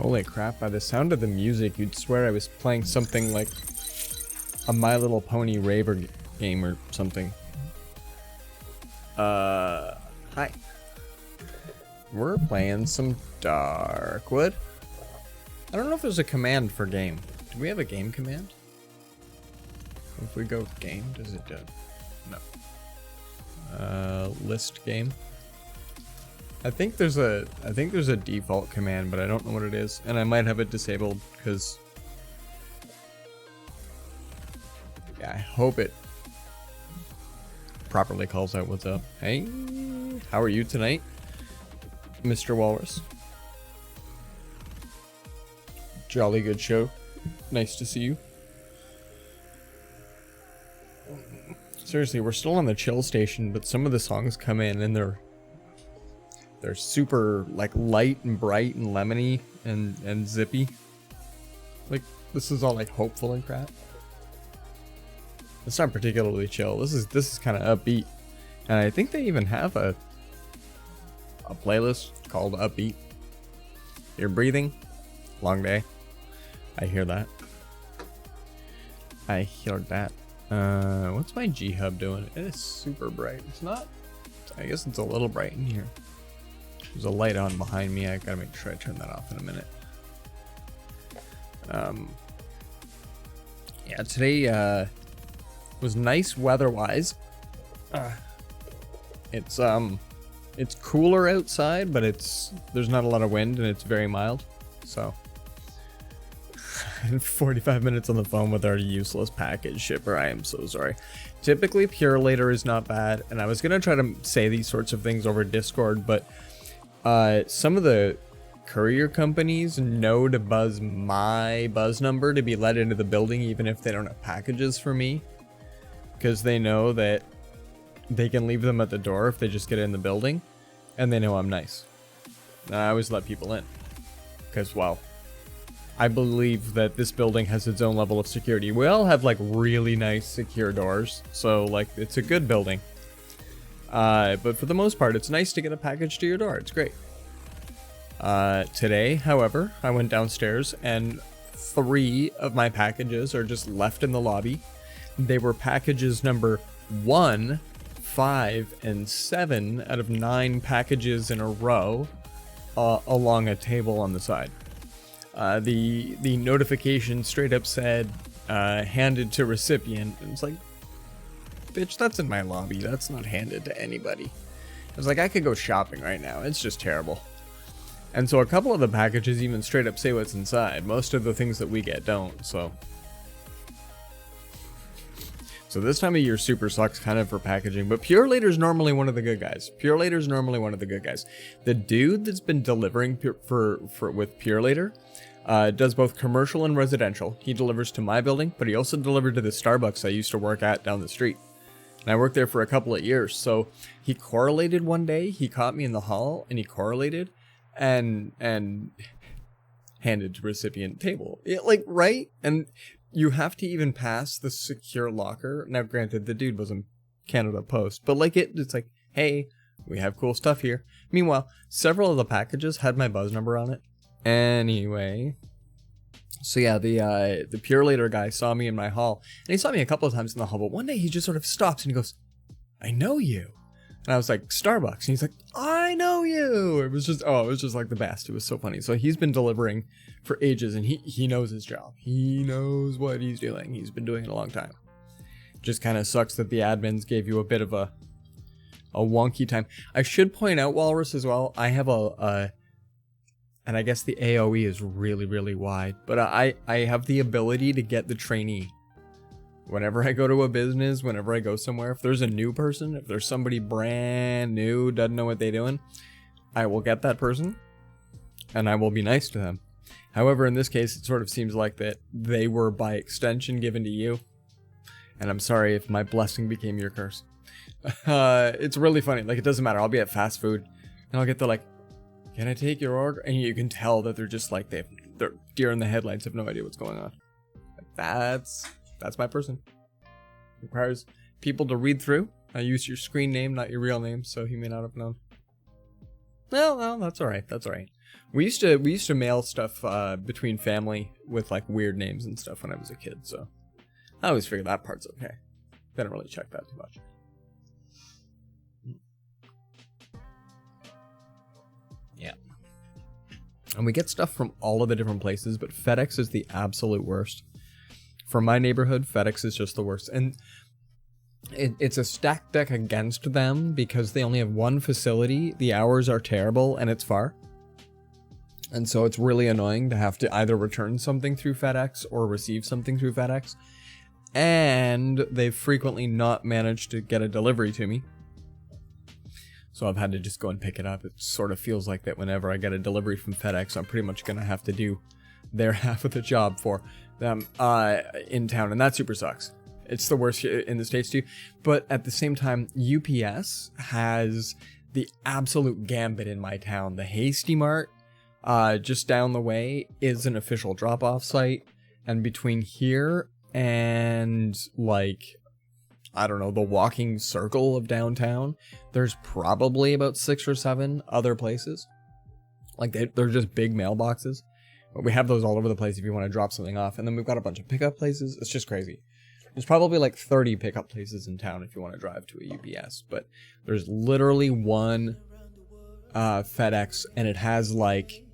Holy crap, by the sound of the music, you'd swear I was playing something like a My Little Pony Raver game or something. Hi. We're playing some Darkwood. I don't know if there's a command for game. Do we have a game command? If we go game, does it do? No. List game. I think there's a default command, but I don't know what it is, and I might have it disabled because yeah, I hope it properly calls out what's up. Hey, how are you tonight, Mr. Walrus? Jolly good show. Nice to see you. Seriously, we're still on the chill station, but some of the songs come in and they're super like light and bright and lemony and zippy. Like this is all like hopeful and crap. It's not particularly chill. This is kind of upbeat, and I think they even have a playlist called Upbeat. You're breathing, long day. I hear that. I hear that. What's my G hub doing? It is super bright. It's not. I guess it's a little bright in here. There's a light on behind me. I gotta make sure I turn that off in a minute. Yeah, today was nice weather-wise. It's cooler outside, but there's not a lot of wind and it's very mild. So, 45 minutes on the phone with our useless package shipper. I am so sorry. Typically, Purelator is not bad, and I was gonna try to say these sorts of things over Discord, but some of the courier companies know to buzz my buzz number to be let into the building even if they don't have packages for me, because they know that they can leave them at the door if they just get in the building, and they know I'm nice. And I always let people in because, well, I believe that this building has its own level of security. We all have like really nice secure doors, so like it's a good building. But for the most part, it's nice to get a package to your door. It's great. Today, however, I went downstairs and 3 of my packages are just left in the lobby. They were packages number 1, 5, and 7 out of 9 packages in a row along a table on the side. The notification straight up said, handed to recipient. And it's like, bitch, that's in my lobby. That's not handed to anybody. I was like, I could go shopping right now. It's just terrible. And so a couple of the packages even straight up say what's inside. Most of the things that we get don't, so this time of year super sucks kind of for packaging, but Purelator's normally one of the good guys. Purelator's normally one of the good guys. The dude that's been delivering with Purelator does both commercial and residential. He delivers to my building, but he also delivered to the Starbucks I used to work at down the street. And I worked there for a couple of years. So he correlated one day. He caught me in the hall and he correlated and handed to recipient table. Right? And you have to even pass the secure locker. Now, granted, the dude was in Canada Post, but like it's like, hey, we have cool stuff here. Meanwhile, several of the packages had my buzz number on it. Anyway, so yeah, the Purelator guy saw me in my hall, and he saw me a couple of times in the hall, but one day he just sort of stops and he goes, I know you. And I was like, Starbucks. And he's like, I know you. It was just like the best. It was so funny. So he's been delivering for ages, and he knows his job. He knows what he's doing. He's been doing it a long time. Just kind of sucks that the admins gave you a bit of a wonky time. I should point out, Walrus, as well, I have and I guess the AoE is really, really wide, but I have the ability to get the trainee. Whenever I go to a business, whenever I go somewhere, if there's a new person, if there's somebody brand new, doesn't know what they're doing, I will get that person, and I will be nice to them. However, in this case, it sort of seems like that they were by extension given to you, and I'm sorry if my blessing became your curse. It's really funny. Like, it doesn't matter. I'll be at fast food, and I'll get the like, can I take your order? And you can tell that they're just like, they're deer in the headlights, have no idea what's going on. Like, that's my person. Requires people to read through. I use your screen name, not your real name, so he may not have known. No, that's all right. That's all right. We used to mail stuff between family with like weird names and stuff when I was a kid, so I always figured that part's okay. Didn't really check that too much. Yeah. And we get stuff from all of the different places, but FedEx is the absolute worst. For my neighborhood, FedEx is just the worst. And it's a stacked deck against them because they only have one facility, the hours are terrible, and it's far. And so it's really annoying to have to either return something through FedEx or receive something through FedEx. And they've frequently not managed to get a delivery to me. So I've had to just go and pick it up. It sort of feels like that whenever I get a delivery from FedEx, I'm pretty much going to have to do their half of the job for them in town. And that super sucks. It's the worst in the States too. But at the same time, UPS has the absolute gambit in my town. The Hasty Mart, just down the way, is an official drop-off site. And between here and, like, I don't know, the walking circle of downtown, there's probably about 6 or 7 other places. Like, they're just big mailboxes. But we have those all over the place if you want to drop something off. And then we've got a bunch of pickup places. It's just crazy. There's probably like 30 pickup places in town if you want to drive to a UPS. But there's literally one FedEx, and it has like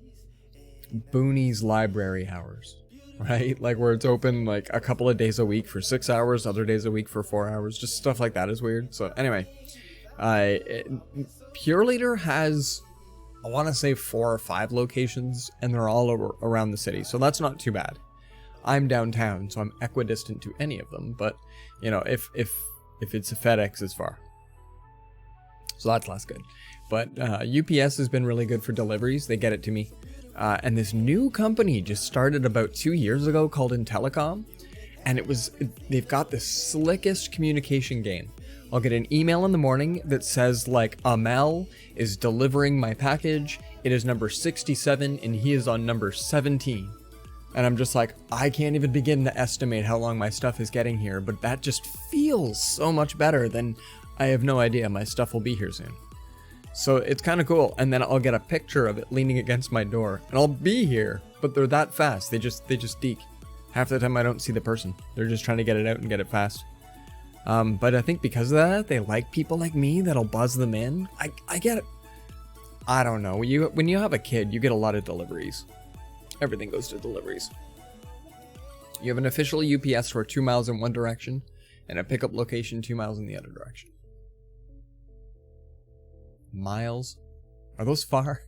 Booney's library hours, right? Like where it's open like a couple of days a week for 6 hours, other days a week for 4 hours. Just stuff like that is weird. So anyway, Pure Leader has, I want to say 4 or 5 locations, and they're all around the city. So that's not too bad. I'm downtown, so I'm equidistant to any of them. But, you know, if it's a FedEx, it's far. So that's less good. But UPS has been really good for deliveries. They get it to me. And this new company just started about 2 years ago called Intellicom. And they've got the slickest communication game. I'll get an email in the morning that says, like, Amel is delivering my package. It is number 67, and he is on number 17. And I'm just like, I can't even begin to estimate how long my stuff is getting here, but that just feels so much better than I have no idea my stuff will be here soon. So it's kind of cool. And then I'll get a picture of it leaning against my door, and I'll be here, but they're that fast. They just deke. Half the time I don't see the person. They're just trying to get it out and get it fast. But I think because of that, they like people like me that'll buzz them in. I get it. I don't know. When you have a kid, you get a lot of deliveries. Everything goes to deliveries. You have an official UPS store 2 miles in one direction, and a pickup location 2 miles in the other direction. Miles? Are those far?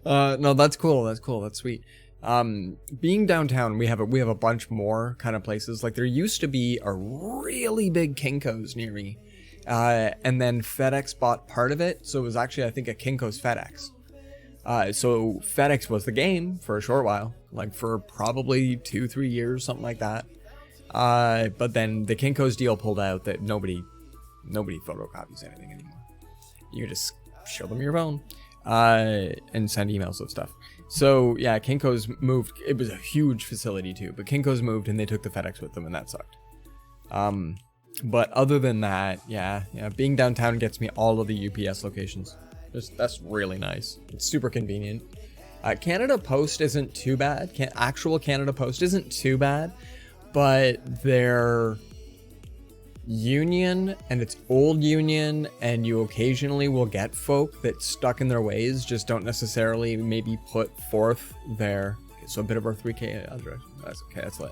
No, that's cool. That's cool. That's sweet. Being downtown, we have a bunch more kind of places. Like there used to be a really big Kinko's near me, and then FedEx bought part of it, so it was actually I think a Kinko's FedEx. So FedEx was the game for a short while, like for probably 2-3 years, something like that. But then the Kinko's deal pulled out that nobody photocopies anything anymore. You just show them your phone, and send emails of stuff. So yeah, Kinko's moved. It was a huge facility too, but Kinko's moved and they took the FedEx with them, and that sucked. But other than that, yeah, being downtown gets me all of the UPS locations. That's really nice. It's super convenient. Canada Post isn't too bad. Actual Canada Post isn't too bad, but their union, and it's old union, and you occasionally will get folk that stuck in their ways just don't necessarily maybe put forth their, so a bit of our 3K address. That's okay, that's lit.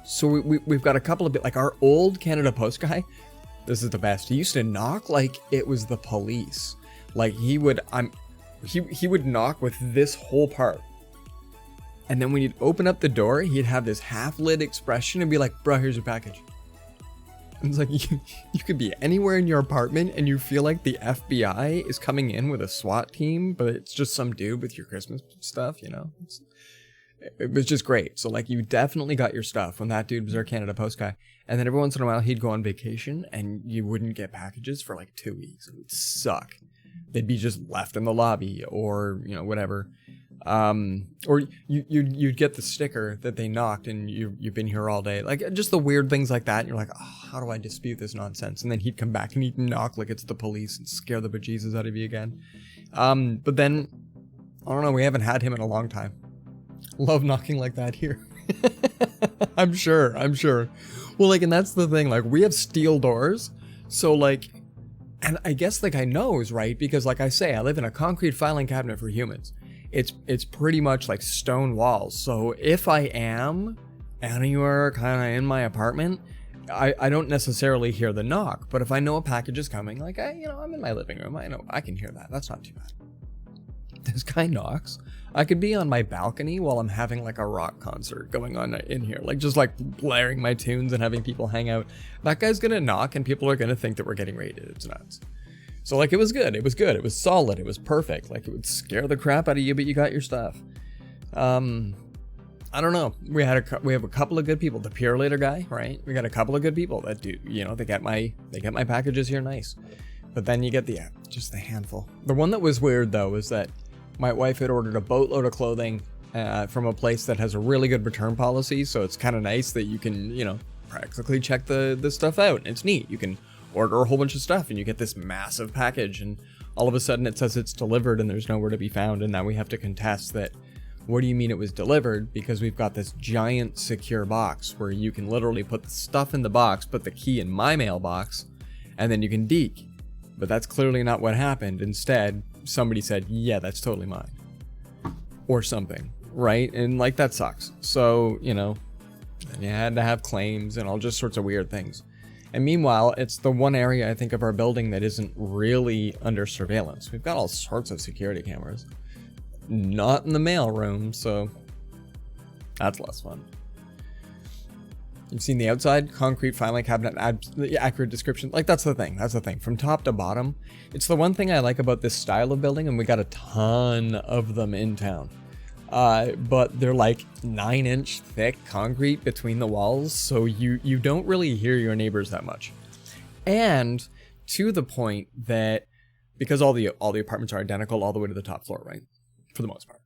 So we've got a couple of bit, like our old Canada Post guy. This is the best. He used to knock like it was the police. Like he would knock with this whole part. And then when you'd open up the door, he'd have this half-lit expression and be like, bro, here's your package. And it's like, you could be anywhere in your apartment and you feel like the FBI is coming in with a SWAT team, but it's just some dude with your Christmas stuff, you know? It was just great. So like you definitely got your stuff when that dude was our Canada Post guy. And then every once in a while he'd go on vacation and you wouldn't get packages for like 2 weeks. It would suck. They'd be just left in the lobby or, you know, whatever. Or you'd get the sticker that they knocked and you've been here all day. Like, just the weird things like that. And you're like, oh, how do I dispute this nonsense? And then he'd come back and he'd knock like it's the police and scare the bejesus out of you again. But then, I don't know, we haven't had him in a long time. Love knocking like that here. I'm sure. Well, like, and that's the thing, like, we have steel doors, so, like, and I guess the guy knows, right? Because, like I say, I live in a concrete filing cabinet for humans. It's pretty much like stone walls, so if I am anywhere kind of in my apartment, I don't necessarily hear the knock, but if I know a package is coming, like, I'm in my living room, I know I can hear that. That's not too bad. This guy knocks. I could be on my balcony while I'm having like a rock concert going on in here, like just like blaring my tunes and having people hang out. That guy's gonna knock and people are gonna think that we're getting raided. It's nuts. So like, it was good. It was solid. It was perfect. Like, it would scare the crap out of you, but you got your stuff. I don't know. We have a couple of good people. The Purelator guy, right? We got a couple of good people that do, they get my packages here nice. But then you get just the handful. The one that was weird though is that my wife had ordered a boatload of clothing from a place that has a really good return policy, so it's kind of nice that you can, practically check the stuff out. It's neat. You can order a whole bunch of stuff and you get this massive package and all of a sudden it says it's delivered and there's nowhere to be found, and now we have to contest that. What do you mean it was delivered? Because we've got this giant secure box where you can literally put the stuff in the box, put the key in my mailbox, and then you can deke. But that's clearly not what happened. Instead, somebody said, yeah, that's totally mine. Or something, right? And like, that sucks. So, you had to have claims and all just sorts of weird things. And meanwhile, it's the one area I think of our building that isn't really under surveillance. We've got all sorts of security cameras. Not in the mail room, so that's less fun. You've seen the outside, concrete filing cabinet, accurate description. Like, that's the thing. From top to bottom, it's the one thing I like about this style of building, and we got a ton of them in town. But they're like 9-inch thick concrete between the walls, so you don't really hear your neighbors that much. And to the point that, because all the apartments are identical all the way to the top floor, right? For the most part.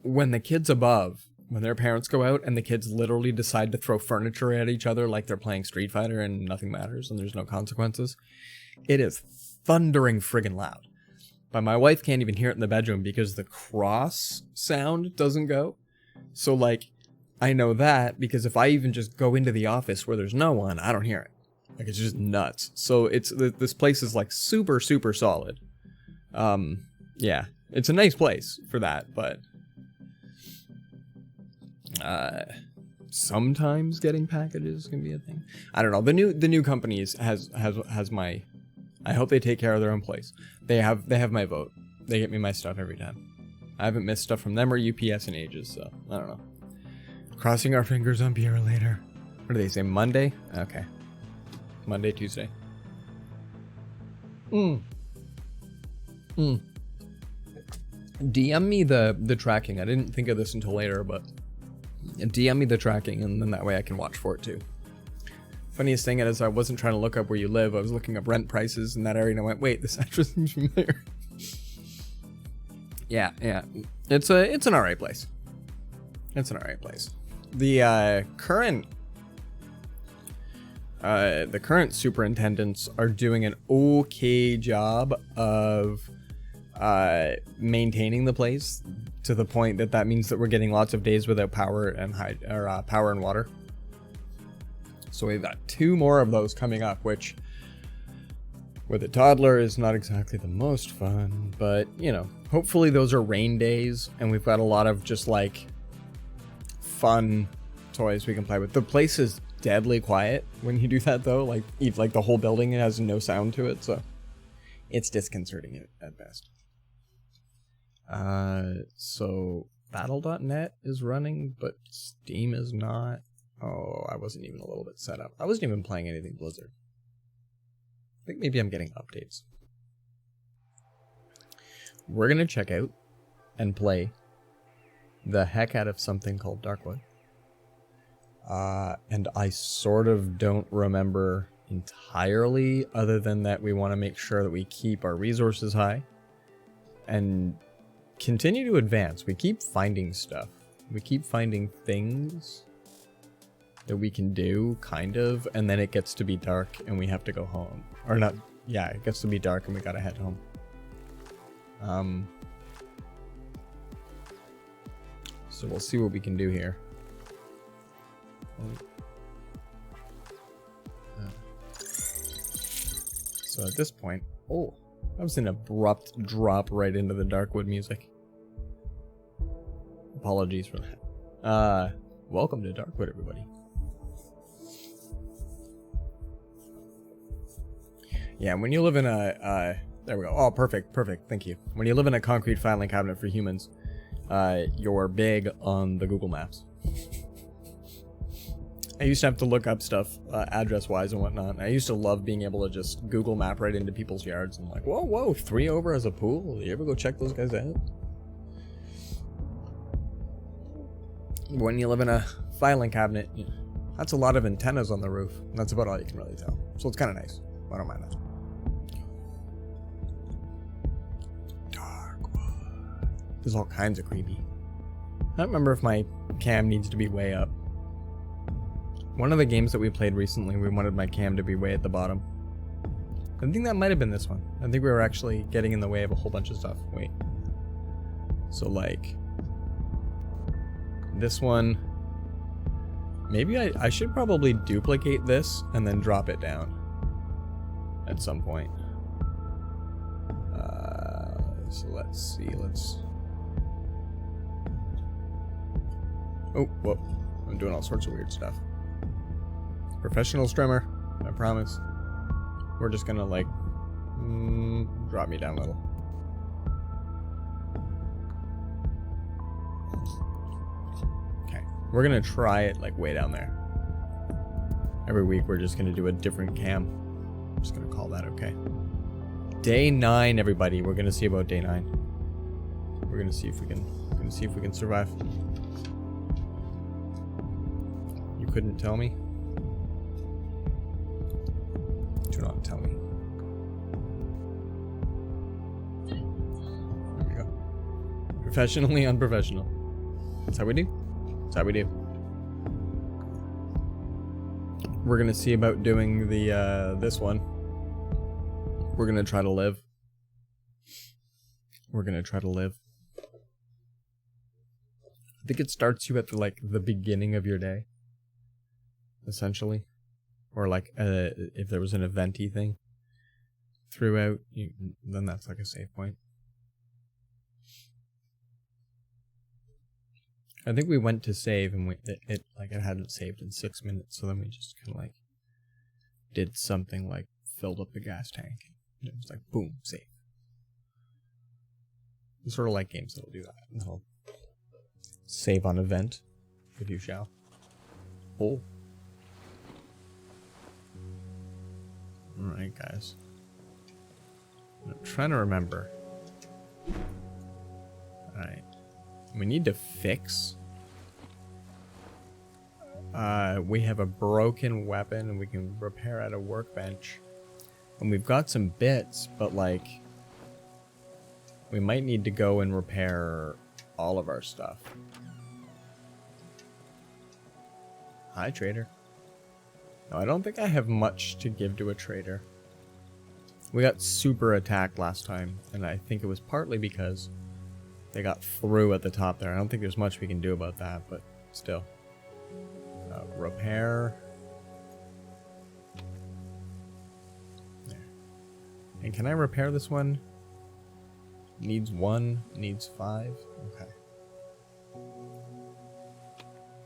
When the kids above, when their parents go out and the kids literally decide to throw furniture at each other like they're playing Street Fighter and nothing matters and there's no consequences, it is thundering friggin' loud. But my wife can't even hear it in the bedroom because the cross sound doesn't go. So, like, I know that because if I even just go into the office where there's no one, I don't hear it. Like, it's just nuts. So this place is like super, super solid. Yeah, it's a nice place for that, but sometimes getting packages can be a thing. I don't know. The new company has my. I hope they take care of their own place. They have my vote. They get me my stuff every time. I haven't missed stuff from them or UPS in ages, so I don't know. Crossing our fingers on Purelator. What do they say? Monday? Okay. Monday, Tuesday. DM me the tracking. I didn't think of this until later, but DM me the tracking, and then that way I can watch for it too. Funniest thing is I wasn't trying to look up where you live. I was looking up rent prices in that area, and I went, wait, this address seems familiar. Yeah. It's an alright place. It's an alright place. The current superintendents are doing an okay job of maintaining the place to the point that means that we're getting lots of days without power and power and water. So we've got 2 more of those coming up, which with a toddler is not exactly the most fun, but hopefully those are rain days and we've got a lot of just like fun toys we can play with. The place is deadly quiet when you do that though, like the whole building has no sound to it, so it's disconcerting at best. So battle.net is running, but Steam is not. Oh, I wasn't even a little bit set up. I wasn't even playing anything Blizzard. I think maybe I'm getting updates. We're gonna check out and play the heck out of something called Darkwood. And I sort of don't remember entirely, other than that we want to make sure that we keep our resources high and continue to advance. We keep finding stuff. We keep finding things that we can do, kind of, and then it gets to be dark and we have to go home. Or not, yeah, it gets to be dark and we gotta head home. So we'll see what we can do here. So at this point, oh, that was an abrupt drop right into the Darkwood music. Apologies for that. Welcome to Darkwood, everybody. Yeah, when you live in a, there we go. Oh, perfect, perfect, thank you. When you live in a concrete filing cabinet for humans, you're big on the Google Maps. I used to have to look up stuff address-wise and whatnot. I used to love being able to just Google map right into people's yards and like, whoa, whoa, 3 over as a pool? You ever go check those guys out? When you live in a filing cabinet, that's a lot of antennas on the roof. That's about all you can really tell. So it's kind of nice. I don't mind that. Darkwood. There's all kinds of creepy. I don't remember if my cam needs to be way up. One of the games that we played recently, we wanted my cam to be way at the bottom. I think that might have been this one. I think we were actually getting in the way of a whole bunch of stuff. Wait. So like, this one, maybe I should probably duplicate this and then drop it down at some point. So let's see, oh, whoop, I'm doing all sorts of weird stuff. Professional streamer, I promise. We're just gonna like, drop me down a little. Okay, we're gonna try it like way down there. Every week we're just gonna do a different cam. I'm just gonna call that okay. Day 9, everybody. We're gonna see about day 9. We're gonna see if we can survive. You couldn't tell me? Do not tell me. There we go. Professionally unprofessional. That's how we do. That's how we do. We're gonna see about doing the this one. We're gonna try to live. We're gonna try to live. I think it starts you at the beginning of your day, essentially, or like if there was an eventy thing throughout, then that's like a save point. I think we went to save and it hadn't saved in 6 minutes, so then we just kind of like did something like filled up the gas tank. And it was like boom, save. It's sort of like games that'll do that. They'll save on event, if you shall. Oh. Alright, guys. I'm trying to remember. Alright. We need to fix. We have a broken weapon and we can repair at a workbench. And we've got some bits, but like, we might need to go and repair all of our stuff. Hi, trader. No, I don't think I have much to give to a trader. We got super attacked last time, and I think it was partly because they got through at the top there. I don't think there's much we can do about that, but still. Repair. There. And can I repair this one? Needs 1, needs 5. Okay.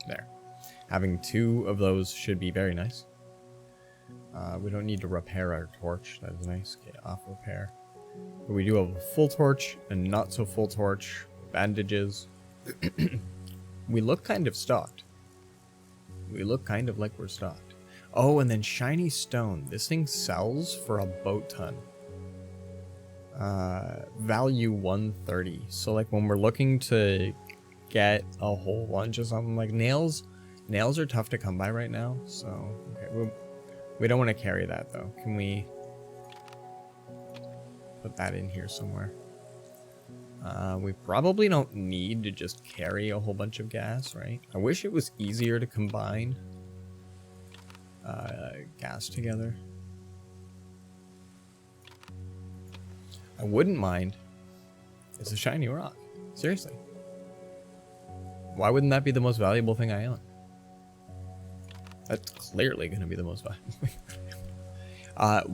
There. Having 2 of those should be very nice. We don't need to repair our torch. That is nice. Okay, off repair. But we do have a full torch and not so full torch. Bandages. We look kind of stocked. We look kind of like we're stocked. Oh, and then shiny stone. This thing sells for a boat ton. Value 130. So like when we're looking to get a whole bunch of something, like nails are tough to come by right now. So okay, we don't want to carry that though. Can we put that in here somewhere? We probably don't need to just carry a whole bunch of gas, right? I wish it was easier to combine gas together. I wouldn't mind. It's a shiny rock. Seriously. Why wouldn't that be the most valuable thing I own? That's clearly going to be the most valuable thing.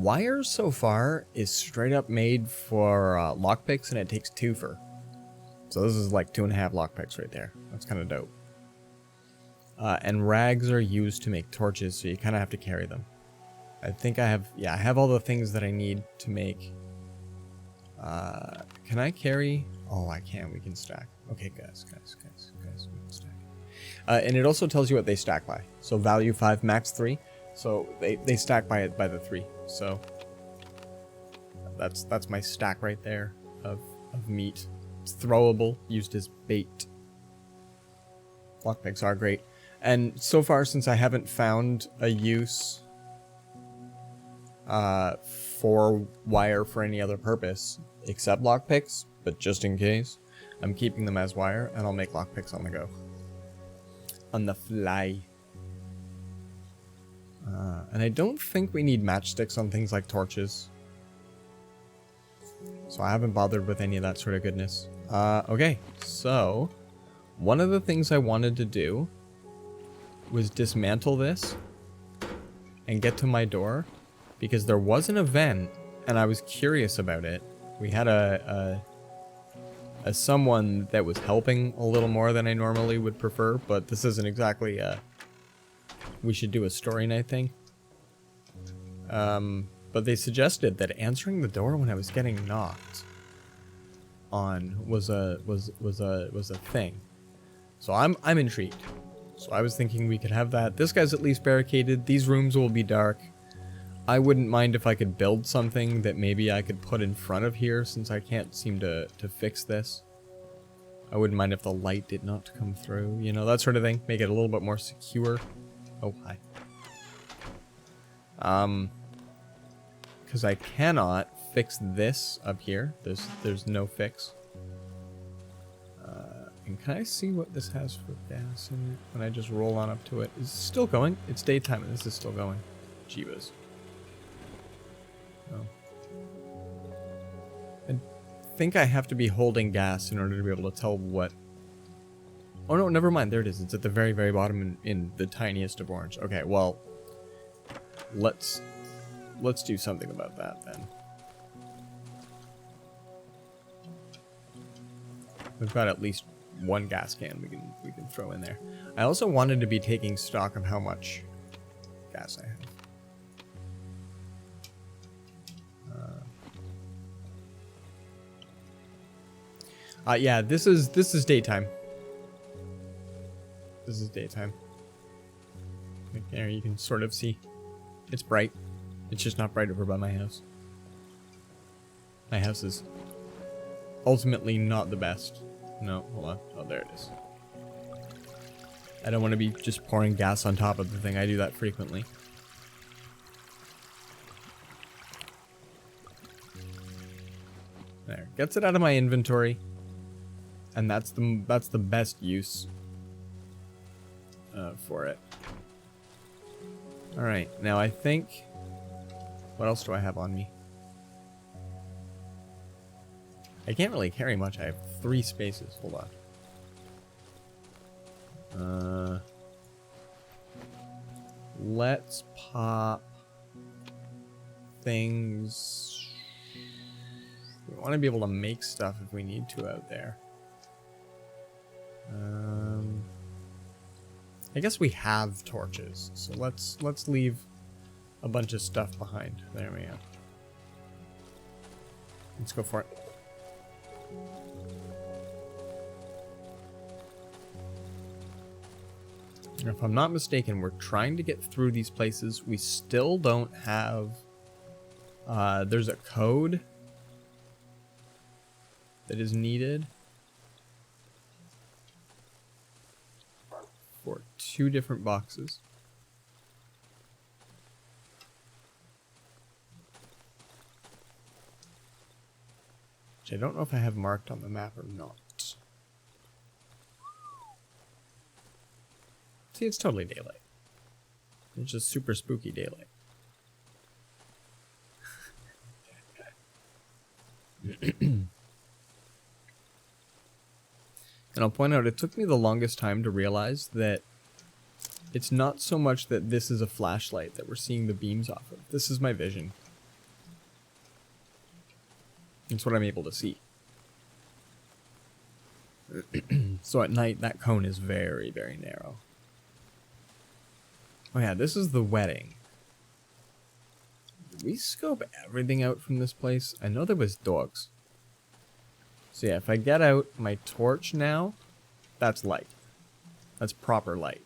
Wire so far is straight up made for lockpicks, and it takes 2 for. So this is like 2.5 lockpicks right there. That's kind of dope. And rags are used to make torches, so you kind of have to carry them. I think I have all the things that I need to make. Can I carry? Oh, I can. We can stack. Okay, guys, we can stack. And it also tells you what they stack by. So value 5, max 3. So they stack by the 3. So that's my stack right there of meat. It's throwable, used as bait. Lockpicks are great. And so far, since I haven't found a use for wire for any other purpose except lockpicks, but just in case, I'm keeping them as wire, and I'll make lockpicks on the go. On the fly. And I don't think we need matchsticks on things like torches. So I haven't bothered with any of that sort of goodness. Okay, so one of the things I wanted to do was dismantle this and get to my door, because there was an event and I was curious about it. We had a someone that was helping a little more than I normally would prefer, but this isn't exactly we should do a story night thing. But they suggested that answering the door when I was getting knocked on was a thing. So I'm intrigued. So I was thinking we could have that. This guy's at least barricaded. These rooms will be dark. I wouldn't mind if I could build something that maybe I could put in front of here, since I can't seem to fix this. I wouldn't mind if the light did not come through, you know, that sort of thing. Make it a little bit more secure. Oh, hi. Because I cannot fix this up here. There's no fix. And can I see what this has for gas in it when I just roll on up to it? Is it still going? It's daytime and this is still going. Jeebus. Oh. I think I have to be holding gas in order to be able to tell what... Oh no, never mind. There it is. It's at the very, very bottom in the tiniest of orange. Okay, well, let's do something about that then. We've got at least one gas can we can throw in there. I also wanted to be taking stock of how much gas I have. Yeah, this is daytime. This is daytime. Right there, you can sort of see. It's bright. It's just not bright over by my house. My house is ultimately not the best. No, hold on. Oh, there it is. I don't want to be just pouring gas on top of the thing. I do that frequently. There. Gets it out of my inventory. And that's the best use for it. Alright, now I think... What else do I have on me? I can't really carry much. I have 3 spaces. Hold on. Let's pop things. We want to be able to make stuff if we need to out there. I guess we have torches, so let's leave a bunch of stuff behind. There we go. Let's go for it. If I'm not mistaken, we're trying to get through these places. We still don't have... there's a code that is needed for 2 different boxes. Which I don't know if I have marked on the map or not. See, it's totally daylight. It's just super spooky daylight. And I'll point out, it took me the longest time to realize that it's not so much that this is a flashlight that we're seeing the beams off of. This is my vision. It's what I'm able to see. So at night, that cone is very, very narrow. Oh yeah, this is the wedding. Did we scope everything out from this place? I know there was dogs. So yeah, if I get out my torch now, that's light. That's proper light.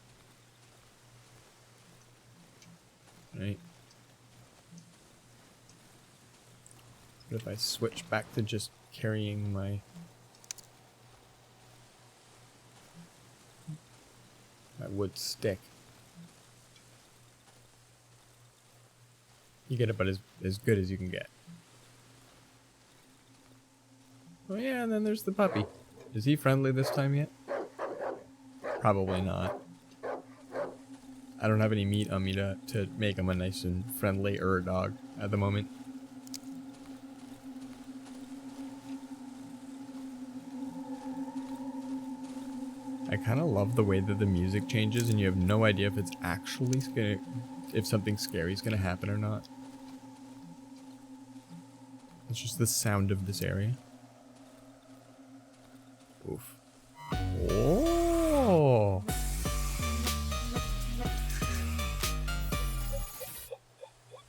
Right? What if I switch back to just carrying my wood stick? You get about as good as you can get. Oh yeah, and then there's the puppy. Is he friendly this time yet? Probably not. I don't have any meat on me to make him a nice and friendly dog at the moment. I kind of love the way that the music changes and you have no idea if it's actually if something scary is gonna happen or not. It's just the sound of this area. Oof. Oh.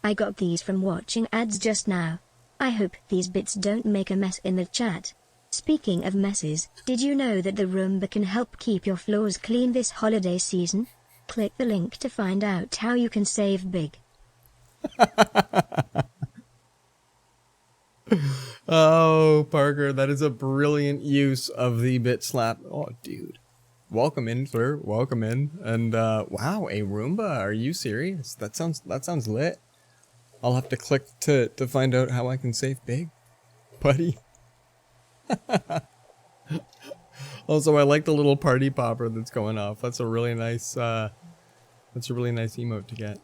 I got these from watching ads just now. I hope these bits don't make a mess in the chat. Speaking of messes, did you know that the Roomba can help keep your floors clean this holiday season? Click the link to find out how you can save big. Oh, Parker, that is a brilliant use of the bit slap. Oh, dude. Welcome in, sir. Welcome in. And wow, a Roomba. Are you serious? That sounds lit. I'll have to click to find out how I can save big, buddy. Also, I like the little party popper that's going off. That's a really nice emote to get.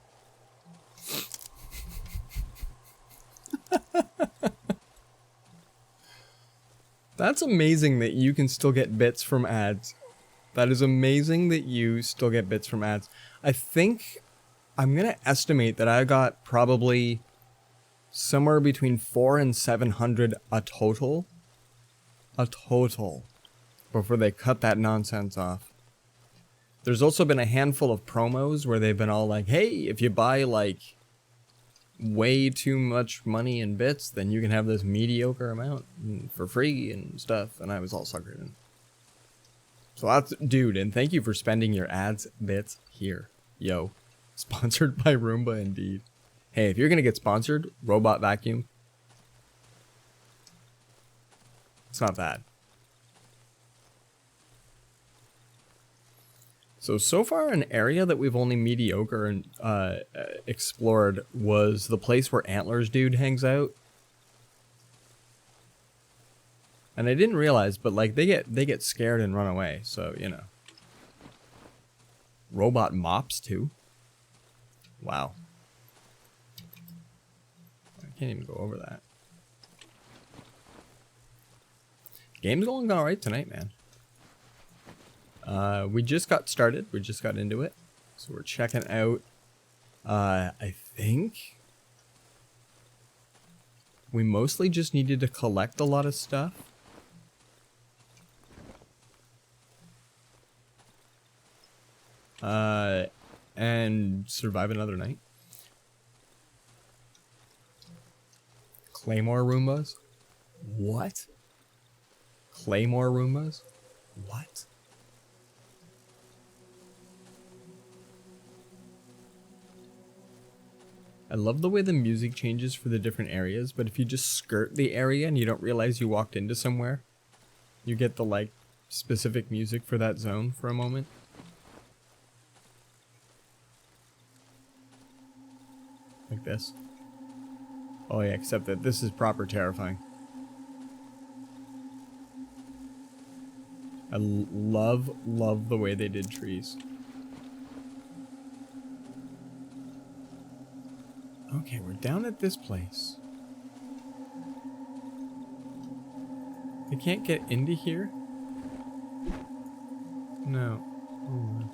That's amazing that you can still get bits from ads. That is amazing that you still get bits from ads. I think I'm going to estimate that I got probably somewhere between 400 and 700 a total. Before they cut that nonsense off. There's also been a handful of promos where they've been all like, hey, if you buy like way too much money in bits, then you can have this mediocre amount for free and stuff. And I was all suckered in. So that's, dude, and thank you for spending your ads bits here. Yo, sponsored by Roomba indeed. Hey, if you're going to get sponsored, Robot Vacuum. It's not bad. So far an area that we've only mediocre and explored was the place where Antlers Dude hangs out. And I didn't realize, but like they get scared and run away, so you know. Robot mops too. Wow. I can't even go over that. Game's going alright tonight, man. We just got started. We just got into it. So we're checking out, I think we mostly just needed to collect a lot of stuff. And survive another night. Claymore Roombas? What? Claymore Roombas? What? I love the way the music changes for the different areas, but if you just skirt the area and you don't realize you walked into somewhere, you get the like specific music for that zone for a moment. Like this. Oh yeah, except that this is proper terrifying. I love the way they did trees. Okay, we're down at this place. I can't get into here? No. Oh.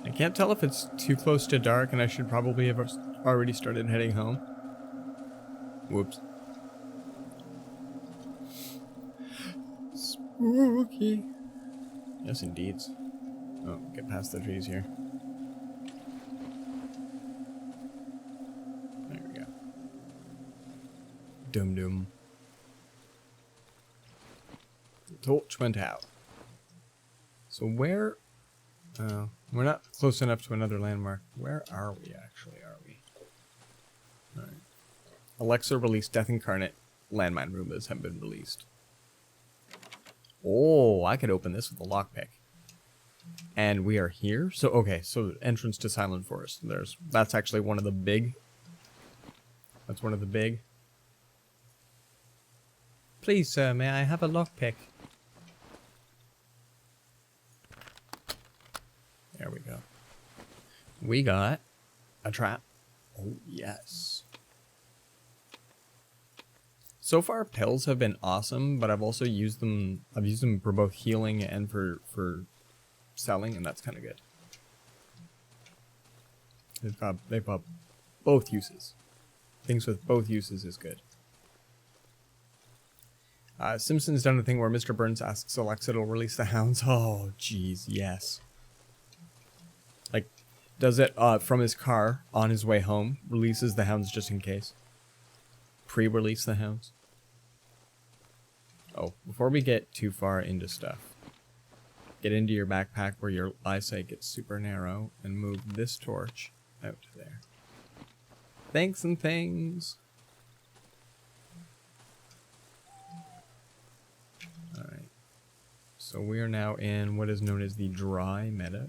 I can't tell if it's too close to dark and I should probably have already started heading home. Whoops. Spooky. Yes, indeed. Oh, get past the trees here. There we go. Dum dum. The torch went out. So where... we're not close enough to another landmark. Where are we, actually, are we? Alright. Alexa released Death Incarnate. Landmine Roombas have been released. Oh, I could open this with a lockpick. And we are here. So, okay, so entrance to Silent Forest. That's actually one of the big. That's one of the big. Please, sir, may I have a lockpick? There we go. We got a trap. Oh, yes. So far, pills have been awesome, but I've also used them. I've used them for both healing and for selling, and that's kind of good. They've got both uses. Things with both uses is good. Simpson's done a thing where Mr. Burns asks Alexa to release the hounds. Oh, jeez, yes. Like, does it from his car on his way home, releases the hounds just in case. Pre-release the hounds. Oh, before we get too far into stuff, get into your backpack where your eyesight gets super narrow and move this torch out to there. Thanks and things. Alright. So we are now in what is known as the Dry Meadow.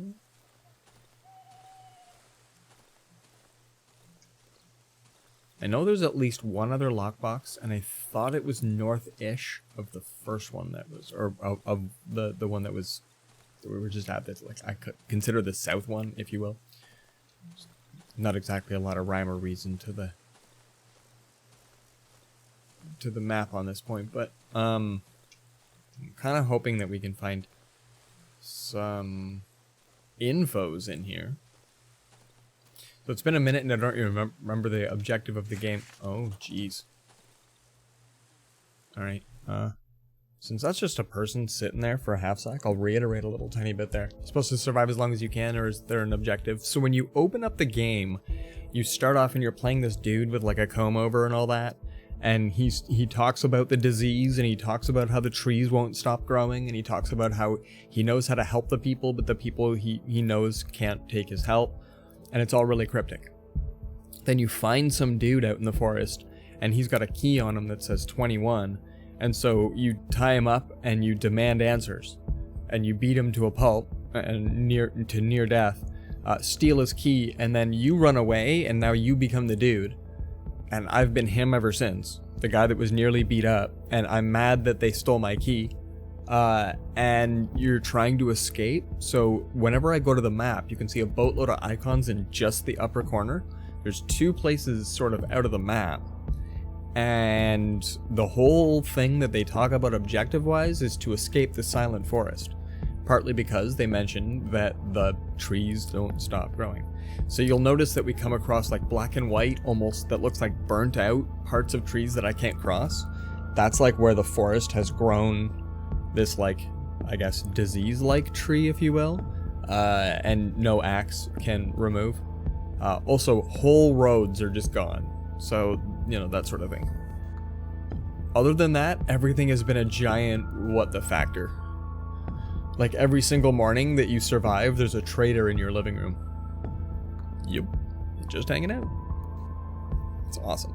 I know there's at least one other lockbox, and I thought it was north-ish of the first one that was, or of the one that was, that we were just at. That's like, I could consider the south one, if you will. Not exactly a lot of rhyme or reason to the map on this point, but I'm kind of hoping that we can find some infos in here. So it's been a minute and I don't even remember the objective of the game. Oh, jeez. Alright, since that's just a person sitting there for a half sec, I'll reiterate a little tiny bit there. You're supposed to survive as long as you can, or is there an objective? So when you open up the game, you start off and you're playing this dude with like a comb over and all that. And he talks about the disease, and he talks about how the trees won't stop growing, and he talks about how he knows how to help the people, but the people he knows can't take his help. And it's all really cryptic. Then you find some dude out in the forest, and he's got a key on him that says 21, and so you tie him up and you demand answers, and you beat him to a pulp and near death, steal his key, and then you run away, and now you become the dude. And I've been him ever since, the guy that was nearly beat up, and I'm mad that they stole my key. And you're trying to escape. So whenever I go to the map, you can see a boatload of icons in just the upper corner. There's two places sort of out of the map, and the whole thing that they talk about objective wise is to escape the Silent Forest, partly because they mention that the trees don't stop growing. So you'll notice that we come across like black and white, almost, that looks like burnt out parts of trees that I can't cross. That's like where the forest has grown this, like, I guess, disease-like tree, if you will, and no axe can remove. Also, whole roads are just gone, so, you know, that sort of thing. Other than that, everything has been a giant what the factor. Like, every single morning that you survive, there's a trader in your living room. Yup, just hanging out. It's awesome.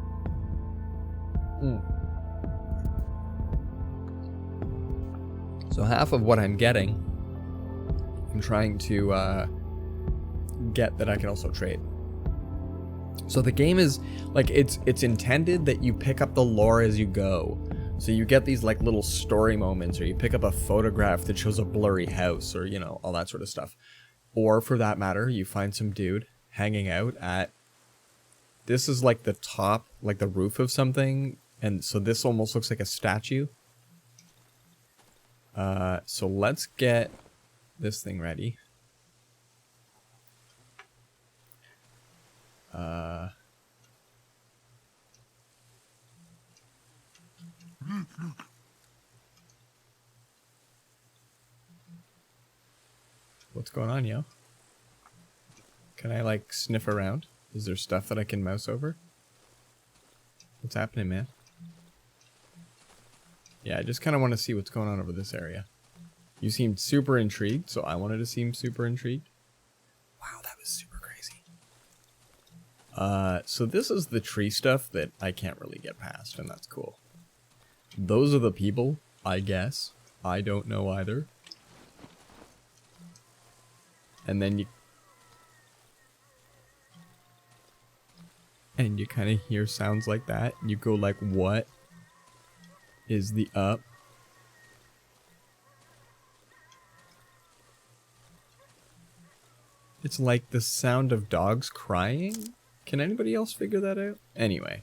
So half of what I'm getting, I'm trying to get that I can also trade. So the game is like it's intended that you pick up the lore as you go. So you get these like little story moments, or you pick up a photograph that shows a blurry house, or you know, all that sort of stuff. Or for that matter, you find some dude hanging out at, this is like the top, like the roof of something, and so this almost looks like a statue. So let's get this thing ready. What's going on, yo? Can I like sniff around? Is there stuff that I can mouse over? What's happening, man? Yeah, I just kind of want to see what's going on over this area. You seemed super intrigued, so I wanted to seem super intrigued. Wow, that was super crazy. So this is the tree stuff that I can't really get past, and that's cool. Those are the people, I guess. I don't know either. And then you kind of hear sounds like that. You go like, what is the up? It's like the sound of dogs crying. Can anybody else figure that out? Anyway.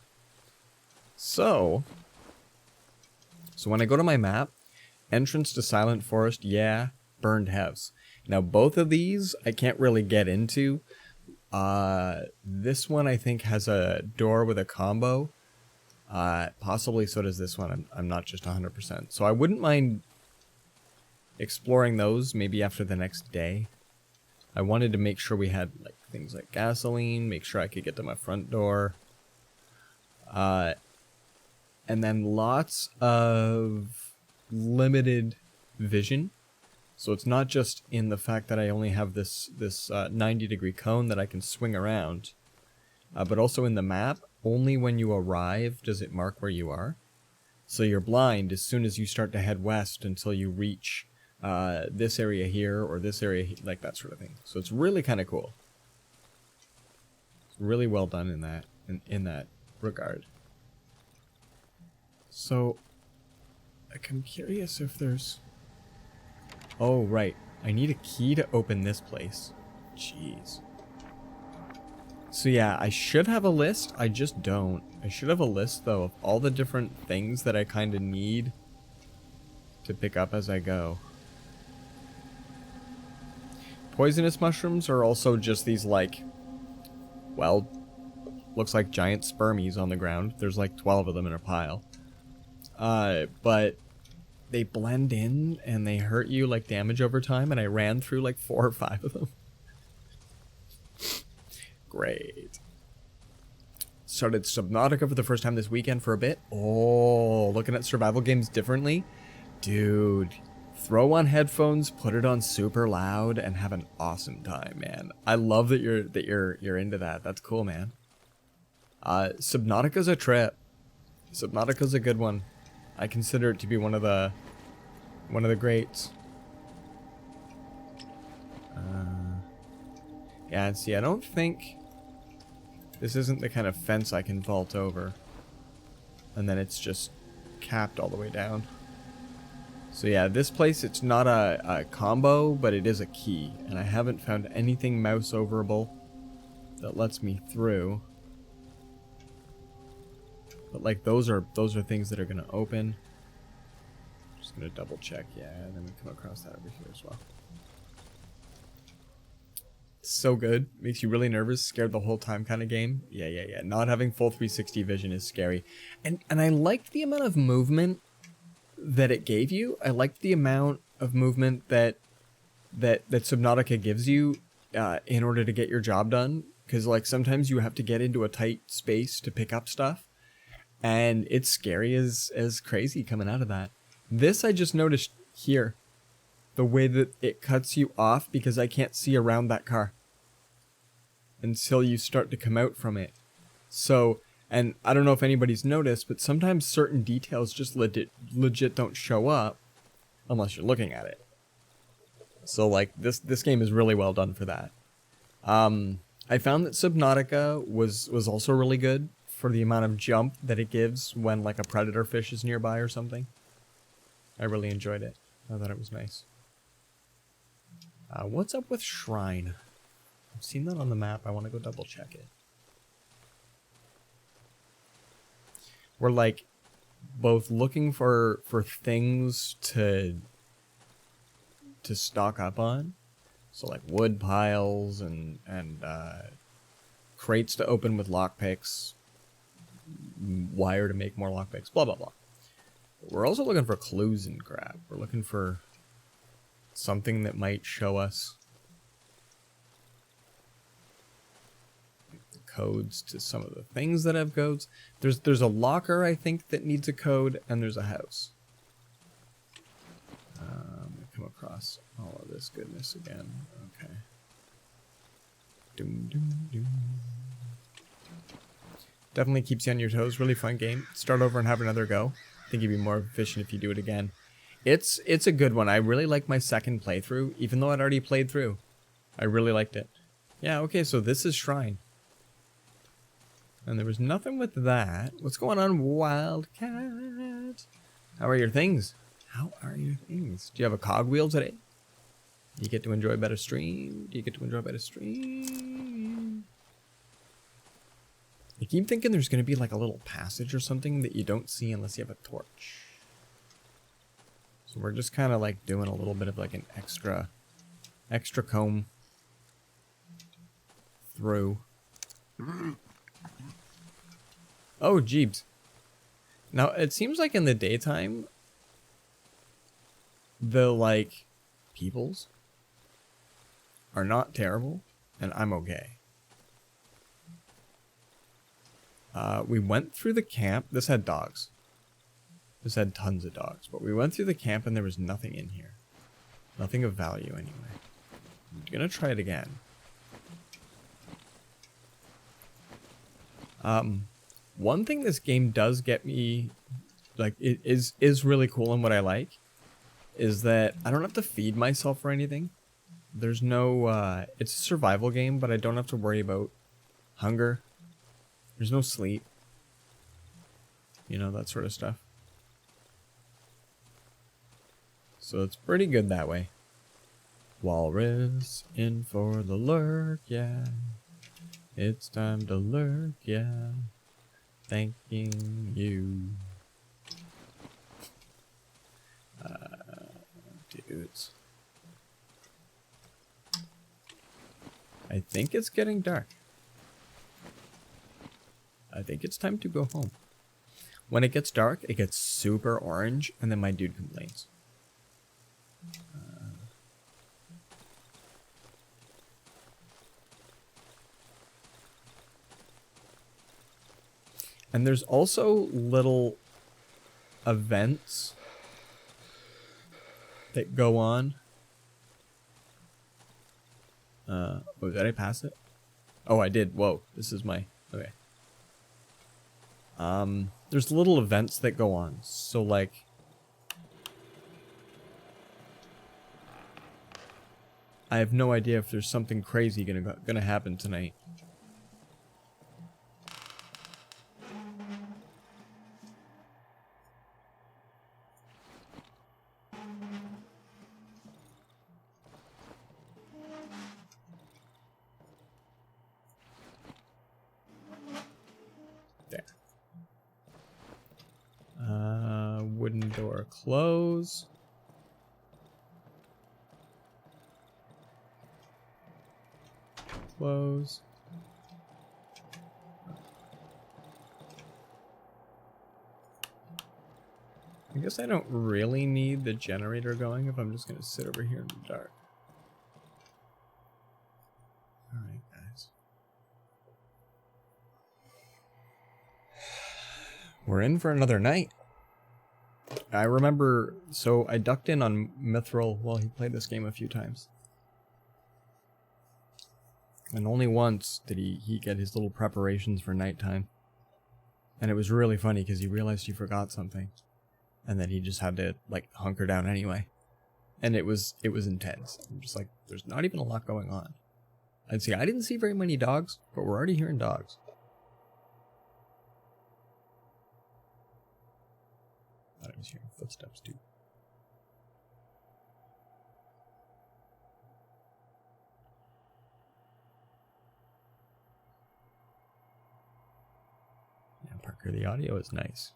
So when I go to my map, entrance to Silent Forest, yeah, burned house. Now both of these I can't really get into. This one I think has a door with a combo. Possibly so does this one. I'm not just 100%. So I wouldn't mind exploring those maybe after the next day. I wanted to make sure we had like things like gasoline, make sure I could get to my front door. And then lots of limited vision. So it's not just in the fact that I only have this 90-degree cone that I can swing around, but also in the map, only when you arrive does it mark where you are. So you're blind as soon as you start to head west until you reach this area here or this area, like that sort of thing. So it's really kind of cool. It's really well done in that regard. So I'm curious if there's... Oh, right. I need a key to open this place. Jeez. So yeah, I should have a list. I just don't. I should have a list, though, of all the different things that I kind of need to pick up as I go. Poisonous mushrooms are also just these, like... Well, looks like giant spermies on the ground. There's like 12 of them in a pile. But... they blend in and they hurt you like damage over time, and I ran through like 4 or 5 of them. Great. Started Subnautica for the first time this weekend for a bit. Oh, looking at survival games differently. Dude, throw on headphones, put it on super loud, and have an awesome time, man. I love that you're into that. That's cool, man. Subnautica's a trip. Subnautica's a good one. I consider it to be one of the greats. Yeah, and see, I don't think this isn't the kind of fence I can vault over, and then it's just capped all the way down. So yeah, this place, it's not a combo, but it is a key, and I haven't found anything mouse overable that lets me through. But like those are things that are gonna open. Just gonna double check, yeah, and then we come across that over here as well. So good, makes you really nervous, scared the whole time kind of game. Yeah. Not having full 360 vision is scary, and I liked the amount of movement that it gave you. I liked the amount of movement that Subnautica gives you in order to get your job done, because like sometimes you have to get into a tight space to pick up stuff. And it's scary as crazy coming out of that. This I just noticed here. The way that it cuts you off because I can't see around that car until you start to come out from it. So, and I don't know if anybody's noticed, but sometimes certain details just legit don't show up unless you're looking at it. So like this game is really well done for that. I found that Subnautica was also really good for the amount of jump that it gives when like a predator fish is nearby or something. I really enjoyed it. I thought it was nice. What's up with Shrine? I've seen that on the map. I want to go double check it. We're like both looking for things to stock up on. So like wood piles and crates to open with lockpicks, wire to make more lockpicks, blah blah blah. We're also looking for clues and grab. We're looking for something that might show us the codes to some of the things that have codes. There's a locker, I think, that needs a code, and there's a house. Come across all of this goodness again. Okay. Doom, doom, doom. Definitely keeps you on your toes. Really fun game. Start over and have another go. I think you'd be more efficient if you do it again. It's a good one. I really like my second playthrough, even though I'd already played through. I really liked it. Yeah, okay, so this is Shrine. And there was nothing with that. What's going on, Wildcat? How are your things? How are your things? Do you have a cogwheel today? Do you get to enjoy a better stream? Do you get to enjoy a better stream? I keep thinking there's going to be like a little passage or something that you don't see unless you have a torch. So we're just kind of like doing a little bit of like an extra comb through. Oh, jeebs. Now, it seems like in the daytime, the, like, peoples are not terrible, and I'm okay. We went through the camp. This had dogs. This had tons of dogs, but we went through the camp and there was nothing in here. Nothing of value anyway. I'm gonna try it again. One thing this game does get me, like, it is really cool, and what I like is that I don't have to feed myself or anything. There's no, it's a survival game, but I don't have to worry about hunger. There's no sleep. You know, that sort of stuff. So it's pretty good that way. Walrus in for the lurk, yeah. It's time to lurk, yeah. Thanking you. Dudes. I think it's getting dark. I think it's time to go home. When it gets dark, it gets super orange, and then my dude complains. And there's also little events that go on. Oh, did I pass it? Oh, I did. Whoa, this is my... Okay. There's little events that go on. So, like... I have no idea if there's something crazy gonna happen tonight. There. Wooden door close. Close. I guess I don't really need the generator going if I'm just going to sit over here in the dark. Alright, guys. We're in for another night. I remember, so I ducked in on Mithril while he played this game a few times. And only once did he get his little preparations for nighttime. And it was really funny because he realized he forgot something. And then he just had to, like, hunker down anyway. And it was intense. I'm just like, there's not even a lot going on. And see, I didn't see very many dogs, but we're already hearing dogs. I was hearing footsteps too. Yeah, Parker, the audio is nice.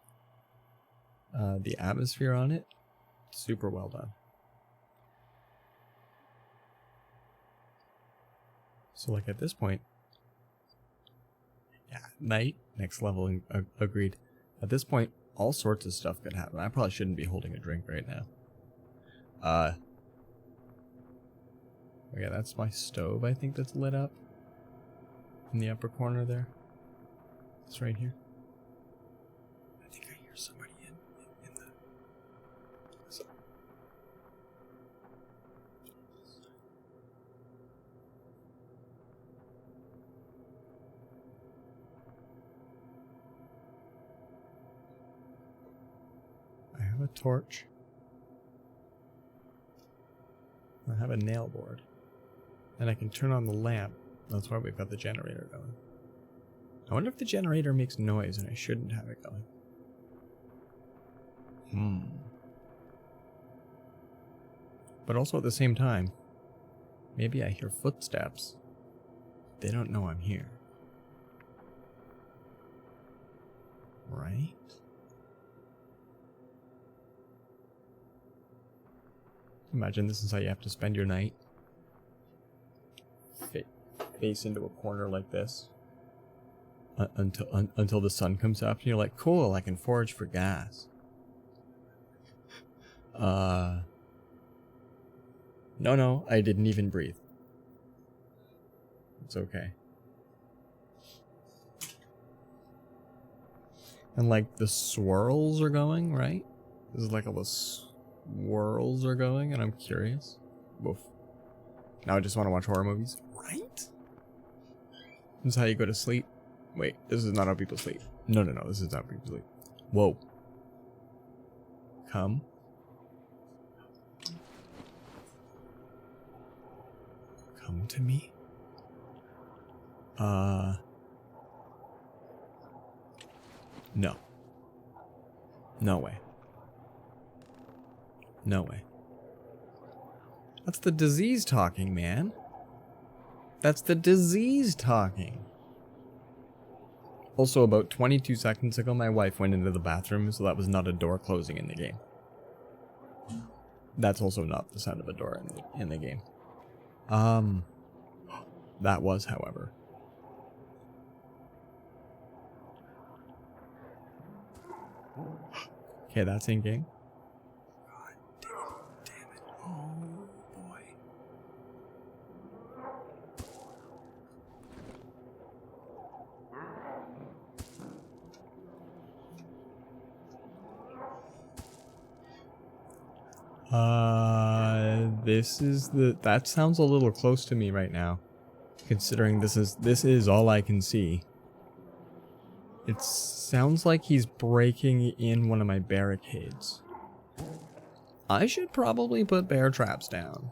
The atmosphere on it, super well done. So like at this point, yeah, night, next level, agreed. At this point, all sorts of stuff could happen. I probably shouldn't be holding a drink right now. Yeah, that's my stove, I think, that's lit up. In the upper corner there. It's right here. I think I hear somebody in the... I have a torch. I have a nail board. And I can turn on the lamp. That's why we've got the generator going. I wonder if the generator makes noise and I shouldn't have it going. But also at the same time, maybe I hear footsteps. They don't know I'm here. Right? Imagine this is how you have to spend your night. Face into a corner like this. Until the sun comes up and you're like, cool, I can forage for gas. No, I didn't even breathe. It's okay. And like the swirls are going, right? This is like all the swirls are going and I'm curious. Woof. Now I just want to watch horror movies. Right? This is how you go to sleep. Wait, this is not how people sleep. No, this is not how people sleep. Whoa. Come. Come to me? No. No way. No way. That's the disease talking, man. That's the disease talking. Also, about 22 seconds ago, my wife went into the bathroom, so that was not a door closing in the game. That's also not the sound of a door in the game. That was, however. Okay, that's in game. God damn it. Oh boy. That sounds a little close to me right now. Considering this is all I can see. It sounds like he's breaking in one of my barricades. I should probably put bear traps down.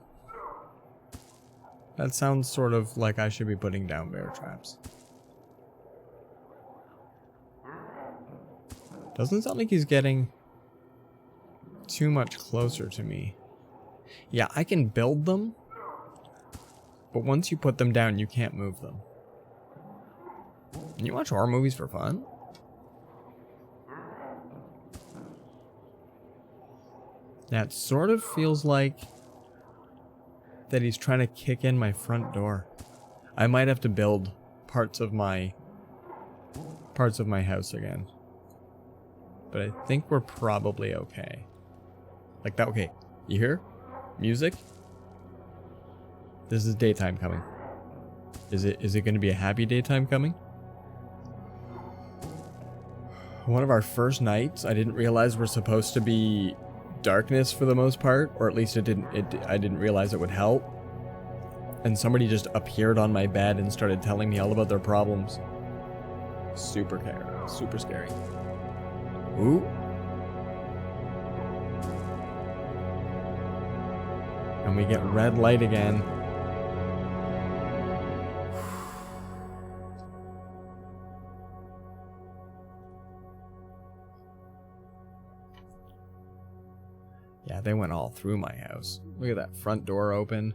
That sounds sort of like I should be putting down bear traps. Doesn't sound like he's getting too much closer to me. Yeah, I can build them, but once you put them down, you can't move them. You watch horror movies for fun? Yeah, it sort of feels like that he's trying to kick in my front door. I might have to build parts of my house again. But I think we're probably okay. Like that, okay. You hear? Music? This is daytime coming. Is it going to be a happy daytime coming? One of our first nights, I didn't realize we're supposed to be darkness for the most part, or at least I didn't realize it would help. And somebody just appeared on my bed and started telling me all about their problems. Super scary. Ooh. And we get red light again. they went all through my house. Look at that front door open.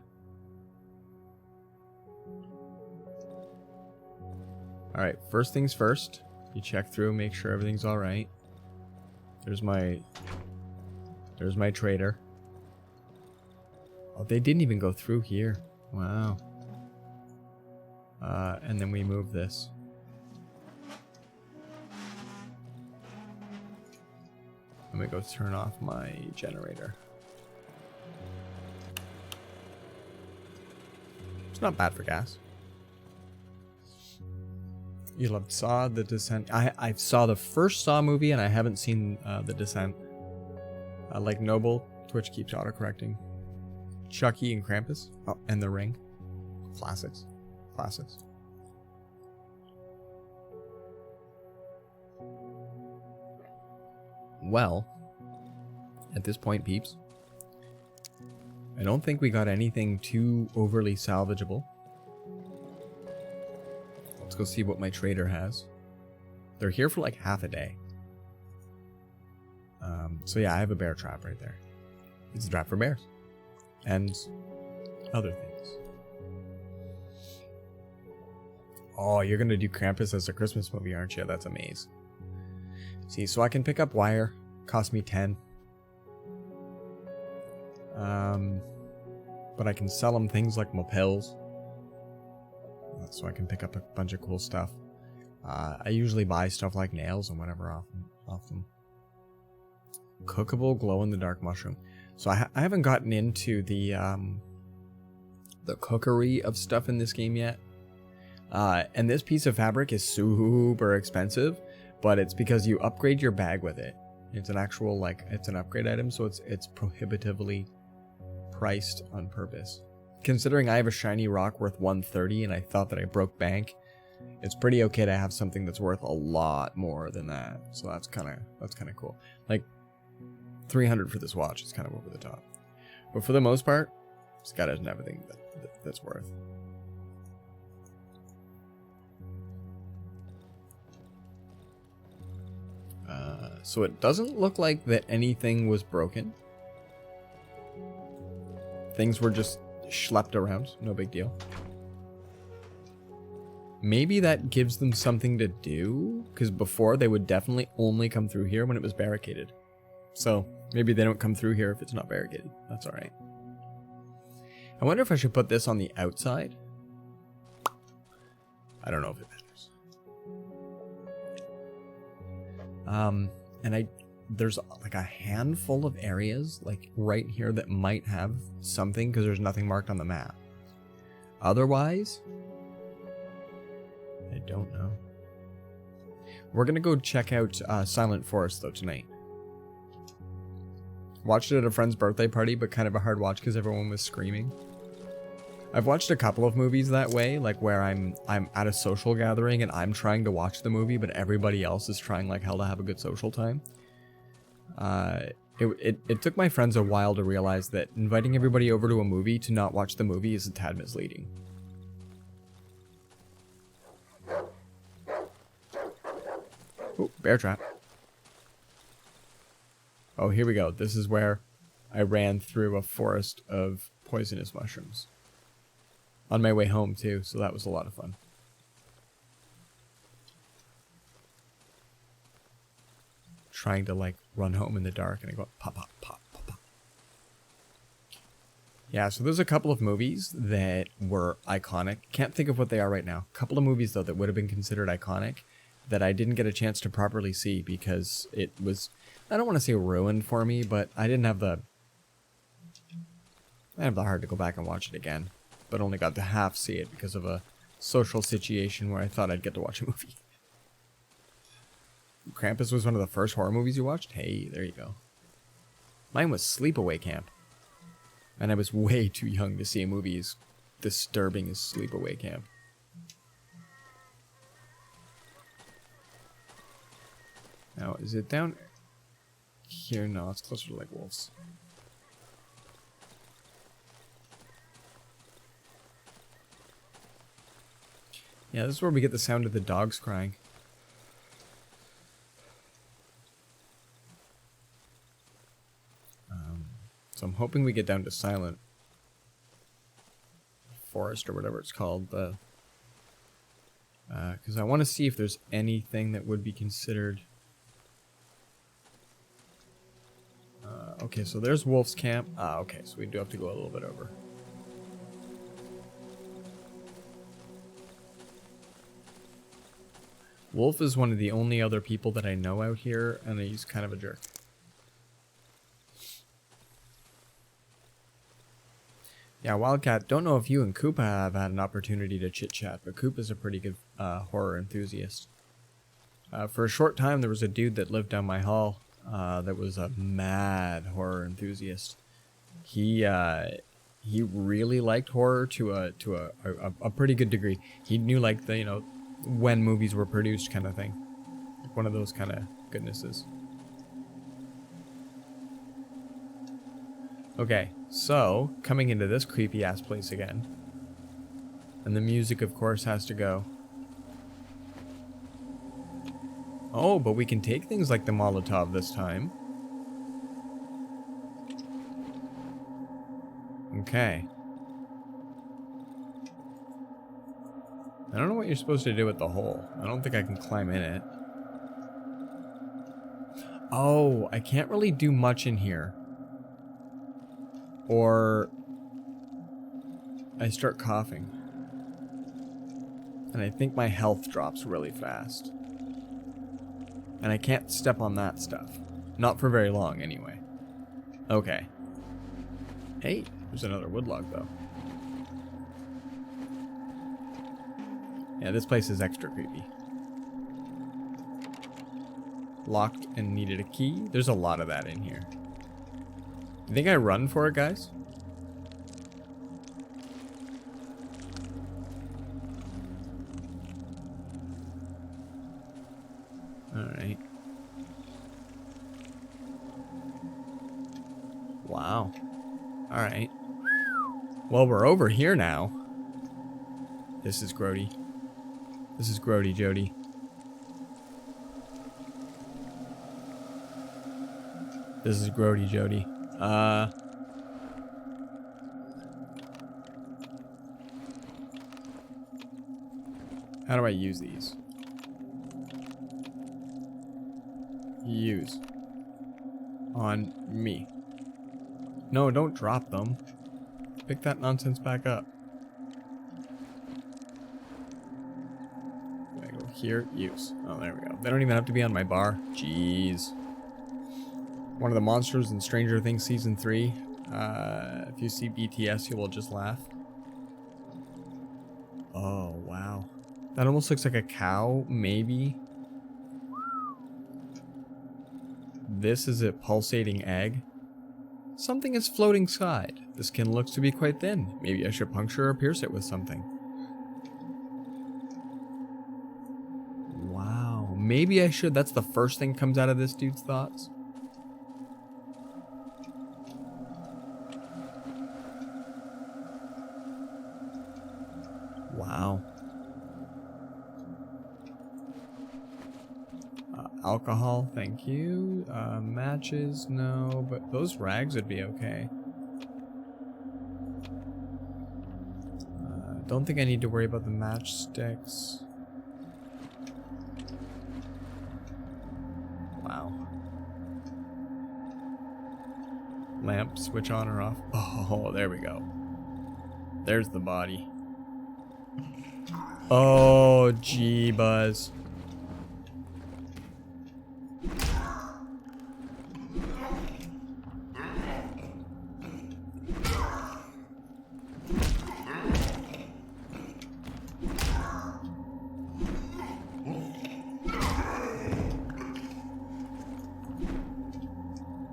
Alright, first things first. You check through, make sure everything's alright. There's my trader. Oh, they didn't even go through here. Wow. And then we move this. I'm gonna go turn off my generator. It's not bad for gas. You loved Saw, The Descent. I saw the first Saw movie and I haven't seen The Descent. I like Noble. Twitch keeps autocorrecting. Chucky and Krampus. Oh, and The Ring. Classics. Classics. Well, at this point, peeps, I don't think we got anything too overly salvageable. Let's go see what my trader has. They're here for like half a day. So yeah, I have a bear trap right there. It's a trap for bears. And other things. Oh, you're gonna do Krampus as a Christmas movie, aren't you? That's amazing. See, so I can pick up wire. Cost me 10. But I can sell them things like mopels. So I can pick up a bunch of cool stuff. I usually buy stuff like nails and whatever off them. Cookable glow-in-the-dark mushroom. So I haven't gotten into the cookery of stuff in this game yet. And this piece of fabric is super expensive, but it's because you upgrade your bag with it. It's an actual, like, it's an upgrade item, so it's prohibitively priced on purpose. Considering I have a shiny rock worth 130 and I thought that I broke bank, it's pretty okay to have something that's worth a lot more than that. So that's kind of cool. Like 300 for this watch is kind of over the top. But for the most part, this guy doesn't have anything that's worth. So it doesn't look like that anything was broken. Things were just schlepped around, no big deal. Maybe that gives them something to do, because before they would definitely only come through here when it was barricaded. So maybe they don't come through here if it's not barricaded. That's all right. I wonder if I should put this on the outside. I don't know if it matters. And there's like a handful of areas like right here that might have something because there's nothing marked on the map. Otherwise, I don't know. We're gonna go check out Silent Forest though tonight. Watched it at a friend's birthday party, but kind of a hard watch because everyone was screaming. I've watched a couple of movies that way, like where I'm at a social gathering and I'm trying to watch the movie, but everybody else is trying like hell to have a good social time. It took my friends a while to realize that inviting everybody over to a movie to not watch the movie is a tad misleading. Oh, bear trap. Oh, here we go. This is where I ran through a forest of poisonous mushrooms. On my way home, too, so that was a lot of fun. Trying to, like, run home in the dark, and I go pop, pop, pop, pop, pop. Yeah, so there's a couple of movies that were iconic. Can't think of what they are right now. A couple of movies, though, that would have been considered iconic that I didn't get a chance to properly see because it was, I don't want to say ruined for me, but I didn't have the heart to go back and watch it again. But only got to half see it because of a social situation where I thought I'd get to watch a movie. Krampus was one of the first horror movies you watched? Hey, there you go. Mine was Sleepaway Camp. And I was way too young to see a movie as disturbing as Sleepaway Camp. Now, is it down here? No, it's closer to like wolves. Yeah, this is where we get the sound of the dogs crying. So I'm hoping we get down to Silent Forest or whatever it's called. Because I want to see if there's anything that would be considered. Okay, so there's Wolf's Camp. Okay, so we do have to go a little bit over. Wolf is one of the only other people that I know out here, and he's kind of a jerk. Yeah, Wildcat, don't know if you and Koopa have had an opportunity to chit-chat, but Koopa's a pretty good horror enthusiast. For a short time, there was a dude that lived down my hall that was a mad horror enthusiast. He really liked horror to a pretty good degree. He knew, like, the, you know, when movies were produced kind of thing. Like one of those kind of goodnesses. Okay, so coming into this creepy ass place again. And the music of course has to go. Oh, but we can take things like the Molotov this time. Okay. I don't know what you're supposed to do with the hole. I don't think I can climb in it. Oh, I can't really do much in here. Or I start coughing. And I think my health drops really fast. And I can't step on that stuff. Not for very long, anyway. Okay. Hey, there's another woodlog, though. Yeah, this place is extra creepy. Locked and needed a key. There's a lot of that in here. You think I run for it, guys? Alright. Wow. Alright. Well, we're over here now. This is grody. This is grody, Jody. This is grody, Jody. How do I use these? Use. On me. No, don't drop them. Pick that nonsense back up. I go here, use. Oh, there we go. They don't even have to be on my bar. Jeez. One of the monsters in Stranger Things Season 3. If you see BTS, you will just laugh. Oh, wow. That almost looks like a cow, maybe. This is a pulsating egg. Something is floating side. The skin looks to be quite thin. Maybe I should puncture or pierce it with something. Wow. Maybe I should. That's the first thing comes out of this dude's thoughts. Wow. Alcohol, thank you. Matches, no, but those rags would be okay. Don't think I need to worry about the matchsticks. Wow. Lamp, switch on or off. Oh, there we go. There's the body. Oh, gee, Buzz.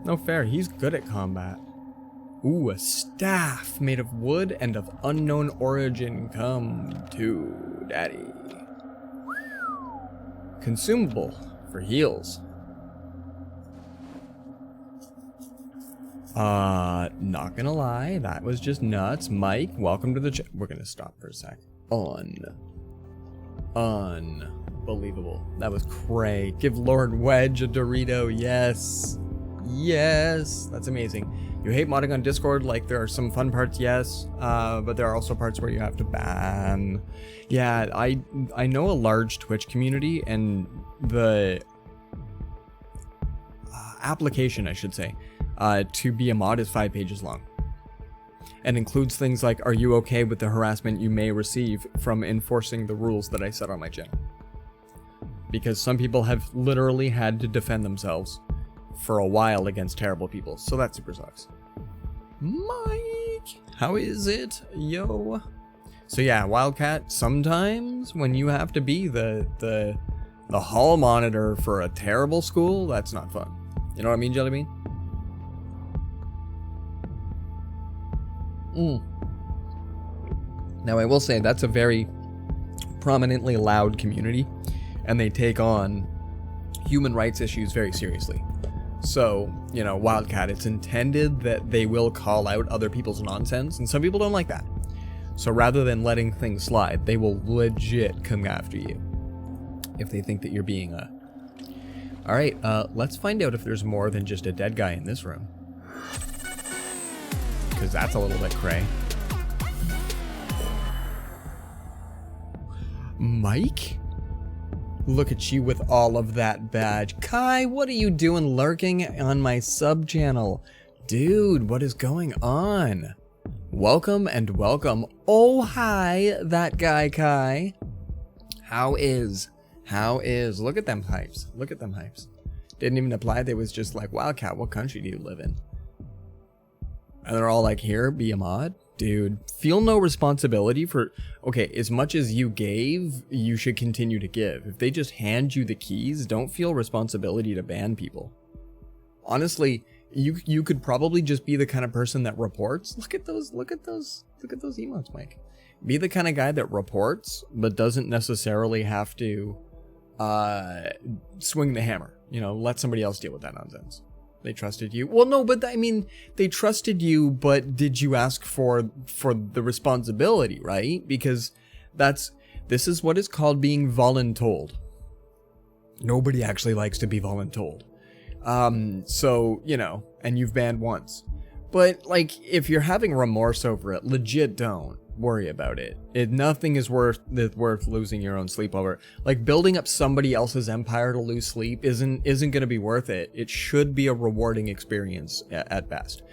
No fair, he's good at combat. Ooh, a staff made of wood and of unknown origin. Come to daddy. Consumable for heals. Not gonna lie, that was just nuts. Mike, welcome to the we're gonna stop for a sec. Unbelievable. That was cray. Give Lord Wedge a Dorito. Yes. Yes, that's amazing. You hate modding on Discord, like there are some fun parts, yes, but there are also parts where you have to ban. Yeah, I know a large Twitch community, and the application, I should say, to be a mod is 5 pages long. And includes things like, are you okay with the harassment you may receive from enforcing the rules that I set on my channel? Because some people have literally had to defend themselves for a while against terrible people, so that super sucks. Mike, how is it, yo? So yeah, Wildcat, sometimes when you have to be the hall monitor for a terrible school, that's not fun. You know what I mean, Jellybean? Now I will say that's a very prominently loud community, and they take on human rights issues very seriously. So, you know, Wildcat, it's intended that they will call out other people's nonsense, and some people don't like that. So rather than letting things slide, they will legit come after you if they think that you're being a... Alright, let's find out if there's more than just a dead guy in this room. Because that's a little bit cray. Mike? Look at you with all of that badge. Kai, what are you doing lurking on my sub channel? Dude, what is going on? Welcome and welcome. Oh, hi, that guy, Kai. How is? Look at them hypes. Look at them hypes. Didn't even apply. They was just like, Wildcat, what country do you live in? And they're all like, here, be a mod. Dude, feel no responsibility for... Okay, as much as you gave, you should continue to give. If they just hand you the keys, don't feel responsibility to ban people. Honestly, you could probably just be the kind of person that reports. Look at those emotes, Mike. Be the kind of guy that reports, but doesn't necessarily have to swing the hammer. You know, let somebody else deal with that nonsense. They trusted you. Well, no, but I mean, they trusted you, but did you ask for the responsibility, right? Because this is what is called being voluntold. Nobody actually likes to be voluntold. So, you know, and you've banned once. But, like, if you're having remorse over it, legit don't worry about it. Nothing is worth losing your own sleep over. Like, building up somebody else's empire to lose sleep isn't going to be worth it. It should be a rewarding experience at best.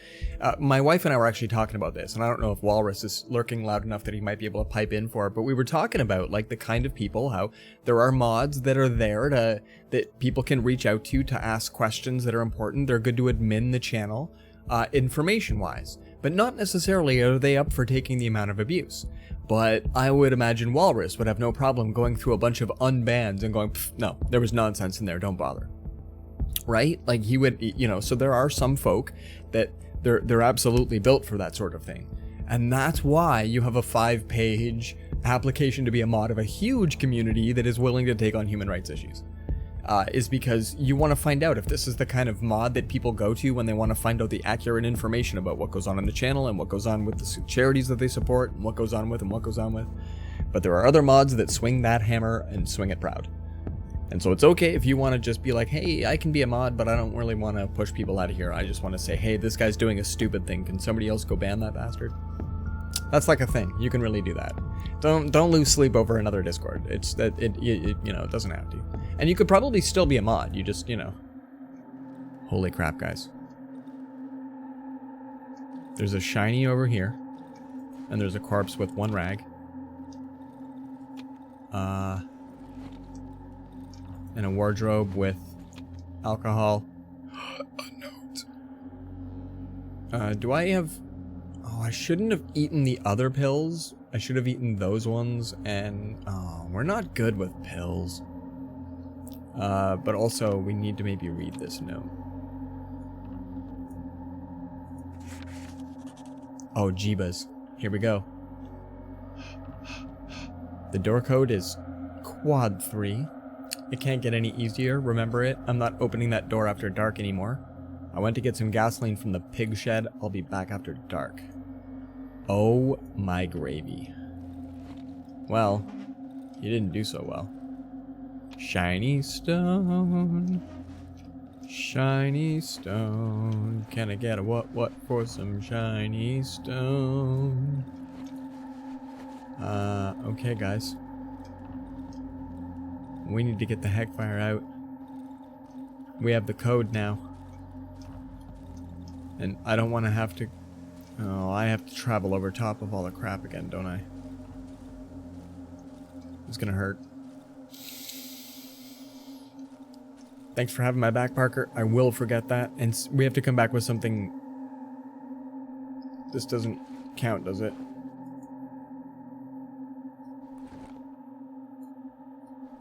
My wife and I were actually talking about this, and I don't know if Walrus is lurking loud enough that he might be able to pipe in for it, but we were talking about, like, the kind of people, how there are mods that are there that people can reach out to ask questions that are important. They're good to admin the channel, information-wise. But not necessarily are they up for taking the amount of abuse. But I would imagine Walrus would have no problem going through a bunch of unbans and going, no, there was nonsense in there, don't bother. Right? Like, he would, you know, so there are some folk that they're absolutely built for that sort of thing. And that's why you have a 5-page application to be a mod of a huge community that is willing to take on human rights issues. Is because you want to find out if this is the kind of mod that people go to when they want to find out the accurate information about what goes on the channel and what goes on with the charities that they support and what goes on with and what goes on with. But there are other mods that swing that hammer and swing it proud. And so it's okay if you want to just be like, hey, I can be a mod, but I don't really want to push people out of here. I just want to say, hey, this guy's doing a stupid thing. Can somebody else go ban that bastard? That's like a thing. You can really do that. Don't lose sleep over another Discord. It's that it you know, it doesn't have to. And you could probably still be a mod. You just, you know. Holy crap, guys. There's a shiny over here. And there's a corpse with 1 rag. And a wardrobe with alcohol. A note. Do I have... Oh, I shouldn't have eaten the other pills. I should have eaten those ones. And... Oh, we're not good with pills. But also, we need to maybe read this note. Oh, Jeebas. Here we go. The door code is quad 3. It can't get any easier, remember it? I'm not opening that door after dark anymore. I went to get some gasoline from the pig shed. I'll be back after dark. Oh my gravy. Well, you didn't do so well. Shiny stone. Shiny stone. Can I get a what for some shiny stone? Okay, guys. We need to get the Heckfire out. We have the code now. And I don't want to have to... Oh, I have to travel over top of all the crap again, don't I? It's gonna hurt. Thanks for having my back, Parker. I will forget that. And we have to come back with something... This doesn't count, does it?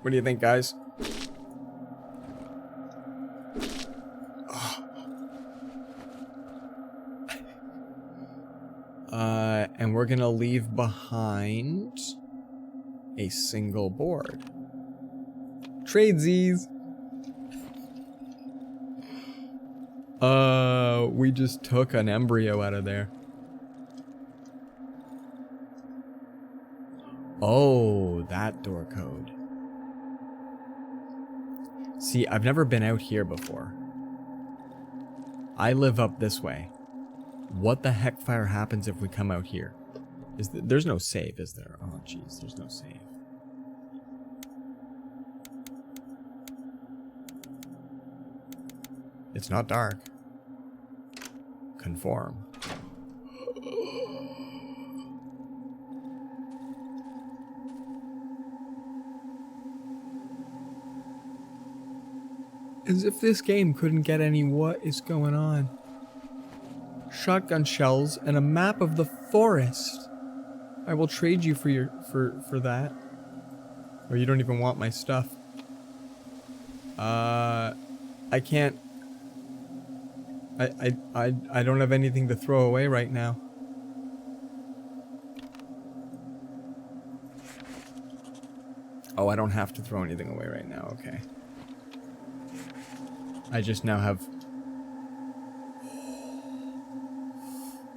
What do you think, guys? And we're gonna leave behind a single board. Tradesies! We just took an embryo out of there. Oh, that door code. See, I've never been out here before. I live up this way. What the heck fire happens if we come out here? There's no save, is there? Oh, jeez, there's no save. It's not dark. Conform. As if this game couldn't get any what is going on. Shotgun shells and a map of the forest. I will trade you for that. Or you don't even want my stuff. I can't. I don't have anything to throw away right now. Oh, I don't have to throw anything away right now. Okay. I just now have...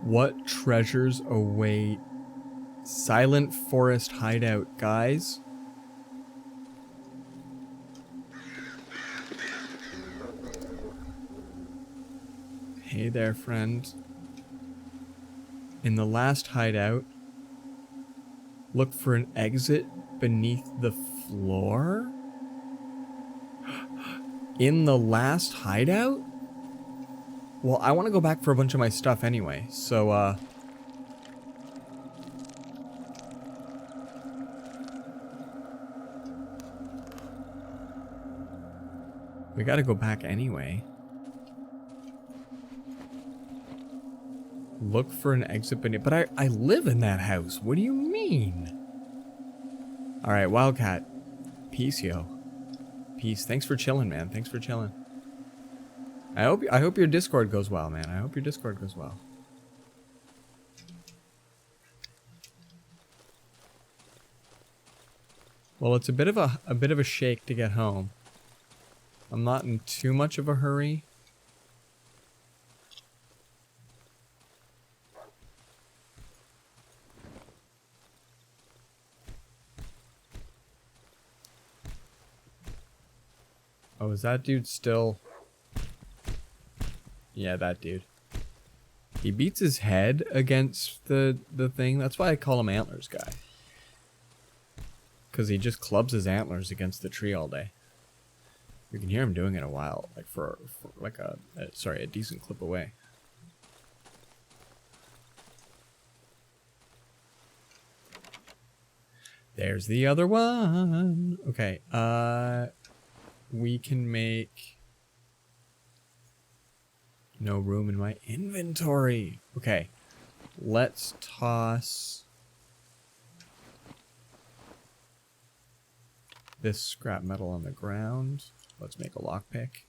What treasures await? Silent Forest Hideout, guys. Hey there, friend. In the last hideout, look for an exit beneath the floor? In the last hideout? Well, I want to go back for a bunch of my stuff anyway, so, we gotta go back anyway. Look for an exit beneath... But I live in that house. What do you mean? Alright, Wildcat. Peace, yo. Peace. Thanks for chilling, man. Thanks for chilling. I hope your Discord goes well, man. I hope your Discord goes well. Well, it's a bit of a shake to get home. I'm not in too much of a hurry. Oh, is that dude still... Yeah, that dude. He beats his head against the thing. That's why I call him Antlers Guy. Because he just clubs his antlers against the tree all day. You can hear him doing it a while, like for like a decent clip away. There's the other one. Okay, we can make... No room in my inventory. Okay, let's toss this scrap metal on the ground. Let's make a lockpick.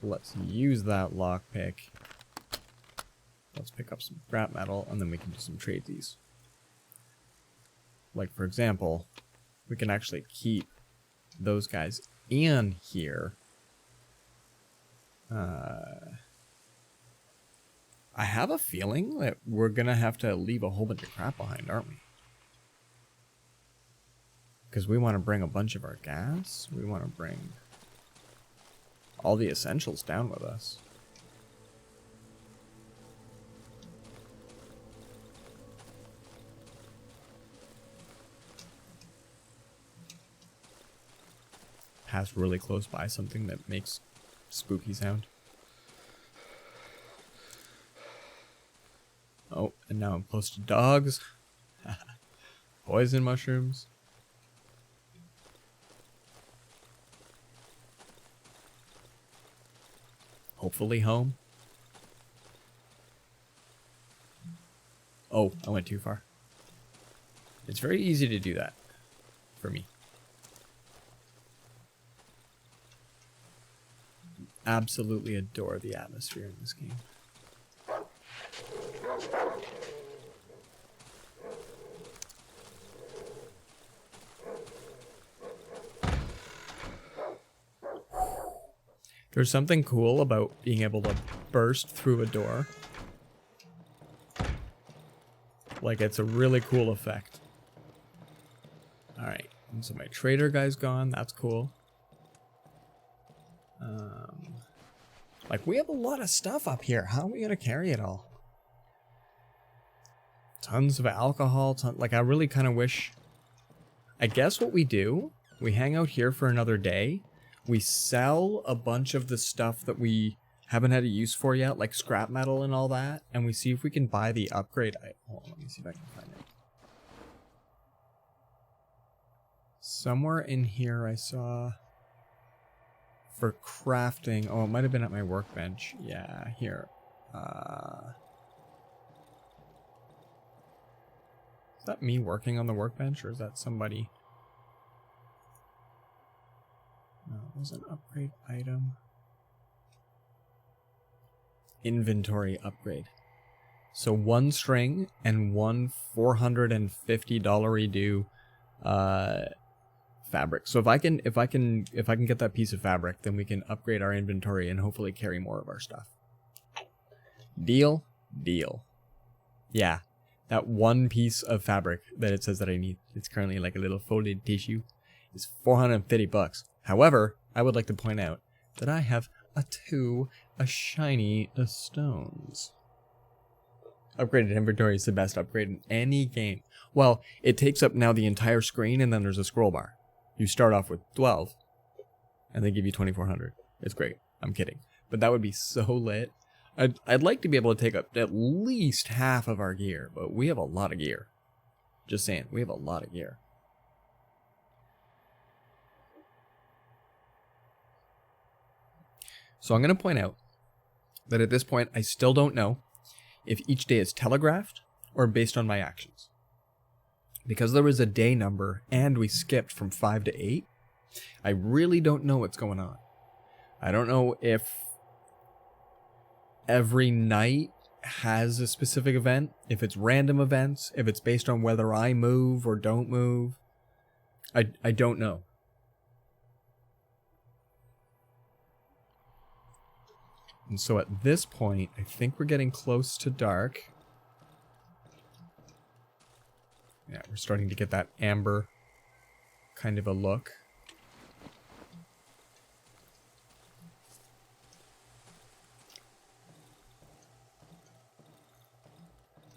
Let's use that lockpick. Let's pick up some scrap metal, and then we can do some tradesies. Like, for example, we can actually keep those guys in here. I have a feeling that we're gonna have to leave a whole bunch of crap behind, aren't we? Because we want to bring a bunch of our gas. We want to bring all the essentials down with us. Pass really close by something that makes spooky sound. Oh, and now I'm close to dogs. Poison mushrooms. Hopefully home. Oh, I went too far. It's very easy to do that for me. Absolutely adore the atmosphere in this game. There's something cool about being able to burst through a door. Like, it's a really cool effect. Alright, and so my trader guy's gone. That's cool. Like, we have a lot of stuff up here. How are we going to carry it all? Tons of alcohol. Like, I really kind of wish... I guess what we do, we hang out here for another day. We sell a bunch of the stuff that we haven't had a use for yet, like scrap metal and all that, and we see if we can buy the upgrade. Hold on, let me see if I can find it. Somewhere in here I saw... For crafting... Oh, it might have been at my workbench. Yeah, here. Is that me working on the workbench, or is that somebody... No, it was an upgrade item. Inventory upgrade. So 1 string and 1 $450 due fabric. So if I can get that piece of fabric, then we can upgrade our inventory and hopefully carry more of our stuff. Deal? Deal. Yeah. That one piece of fabric that it says that I need, it's currently like a little folded tissue, is $450. However, I would like to point out that I have a shiny stones. Upgraded inventory is the best upgrade in any game. Well, it takes up now the entire screen, and then there's a scroll bar. You start off with 12, and they give you 2,400. It's great. I'm kidding. But that would be so lit. I'd like to be able to take up at least half of our gear, but we have a lot of gear. Just saying, we have a lot of gear. So I'm going to point out that at this point, I still don't know if each day is telegraphed or based on my actions. Because there was a day number and we skipped from 5 to 8, I really don't know what's going on. I don't know if every night has a specific event, if it's random events, if it's based on whether I move or don't move. I don't know. And so at this point, I think we're getting close to dark. Yeah, we're starting to get that amber kind of a look.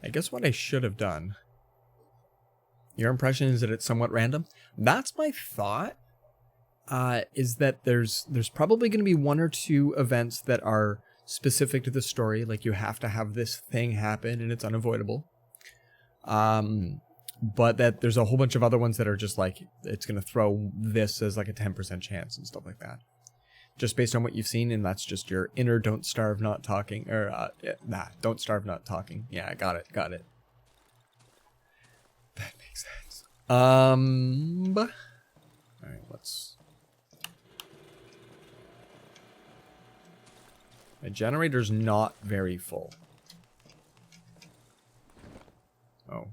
I guess what I should have done... Your impression is that it's somewhat random? That's my thought. Is that there's probably going to be 1 or 2 events that are specific to the story, like you have to have this thing happen and it's unavoidable. But that there's a whole bunch of other ones that are just like, it's going to throw this as like a 10% chance and stuff like that. Just based on what you've seen, and that's just your inner don't starve not talking, or don't starve not talking. Yeah, I got it. That makes sense. Alright, let's... My generator's not very full. Oh,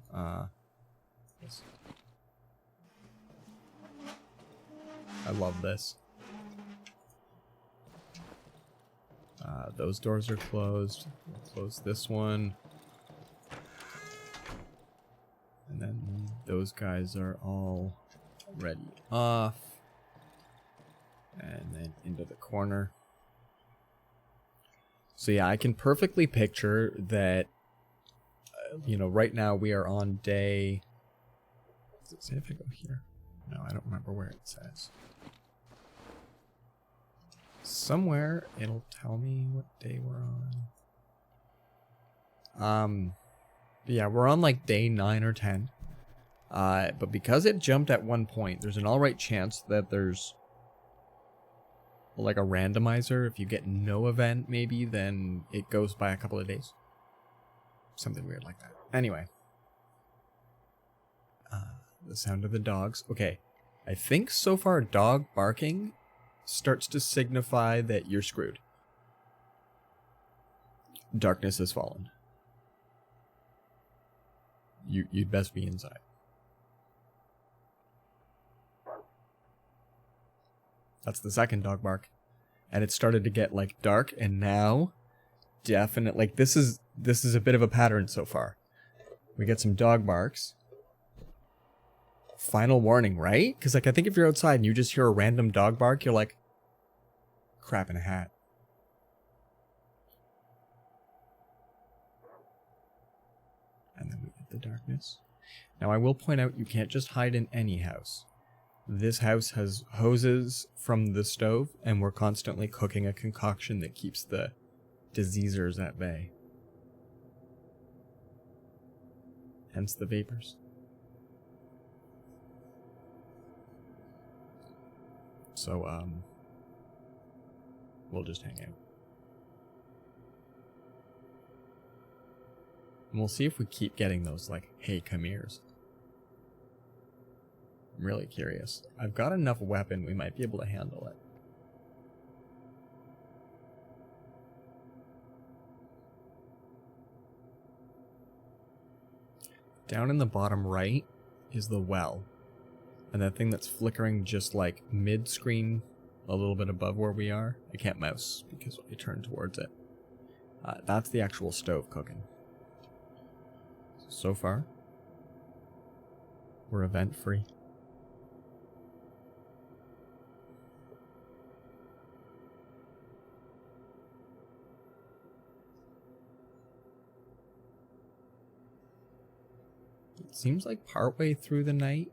yes. I love this. Those doors are closed. We'll close this one. And then those guys are all ready off. And then into the corner. So yeah, I can perfectly picture that, you know, right now we are on day... Does it say if I go here? No, I don't remember where it says. Somewhere it'll tell me what day we're on. Yeah, we're on like day 9 or 10. But because it jumped at one point, there's an alright chance that there's like a randomizer. If you get no event, maybe, then it goes by a couple of days. Something weird like that. Anyway. The sound of the dogs. Okay. I think so far dog barking starts to signify that you're screwed. Darkness has fallen. You'd best be inside. That's the second dog bark. And it started to get like dark, and now definitely like this is a bit of a pattern so far. We get some dog barks. Final warning, right? Because like I think if you're outside and you just hear a random dog bark, you're like, crap in a hat. And then we get the darkness. Now I will point out you can't just hide in any house. This house has hoses from the stove, and we're constantly cooking a concoction that keeps the diseasers at bay. Hence the vapors. So, we'll just hang out. And we'll see if we keep getting those, like, hey, come here's. I'm really curious. I've got enough weapon, we might be able to handle it. Down in the bottom right is the well. And that thing that's flickering just like mid-screen, a little bit above where we are. I can't mouse because I turn towards it. That's the actual stove cooking. So far, we're event-free. It seems like partway through the night,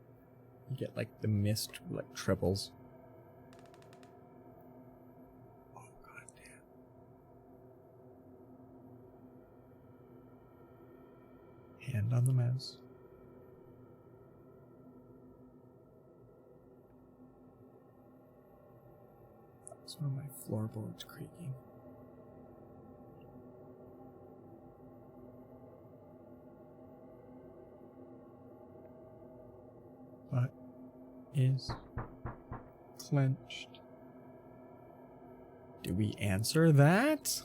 you get like the mist like triples. Oh god damn. Hand on the mouse. That's one of my floorboards creaking. Butt is clenched. Do we answer that?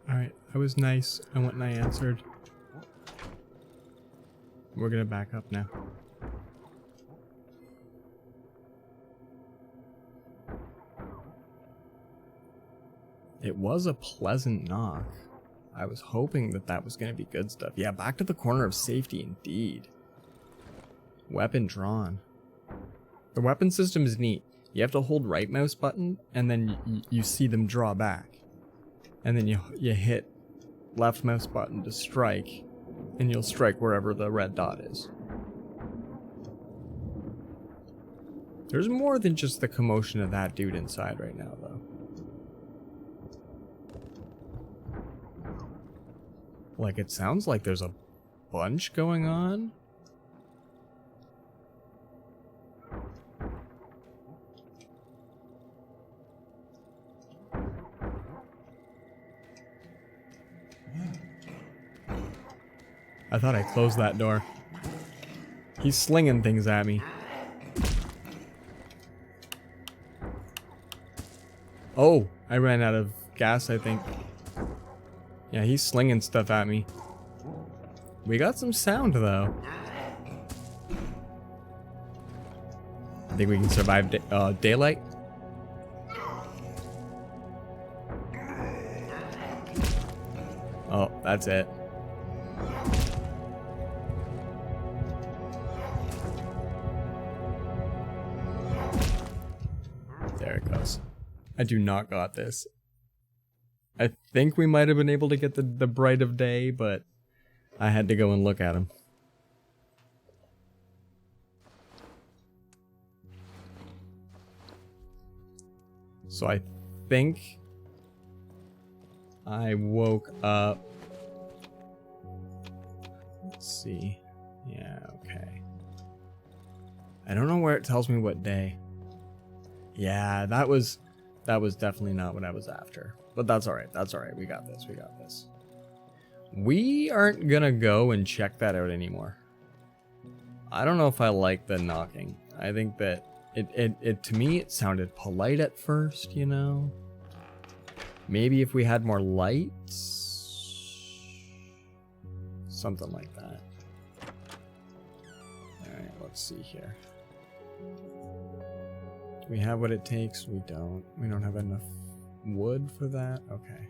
Alright, I was nice. I went and I answered. We're gonna back up now. It was a pleasant knock. I was hoping that that was gonna be good stuff. Yeah, back to the corner of safety indeed. Weapon drawn. The weapon system is neat. You have to hold right mouse button and then you see them draw back. And then you hit left mouse button to strike, and you'll strike wherever the red dot is. There's more than just the commotion of that dude inside right now, though. Like, it sounds like there's a bunch going on. I thought I closed that door. He's slinging things at me. Oh, I ran out of gas, I think. Yeah, he's slinging stuff at me. We got some sound, though. I think we can survive daylight. Oh, that's it. There it goes. I do not got this. I think we might have been able to get the bright of day, but I had to go and look at him. So I think I woke up. Let's see. Yeah, okay. I don't know where it tells me what day. Yeah, that was definitely not what I was after. But that's alright, that's alright. We got this, we got this. We aren't gonna go and check that out anymore. I don't know if I like the knocking. I think that it to me it sounded polite at first, you know? Maybe if we had more lights, something like that. Alright, let's see here. Do we have what it takes? We don't. We don't have enough wood for that? Okay.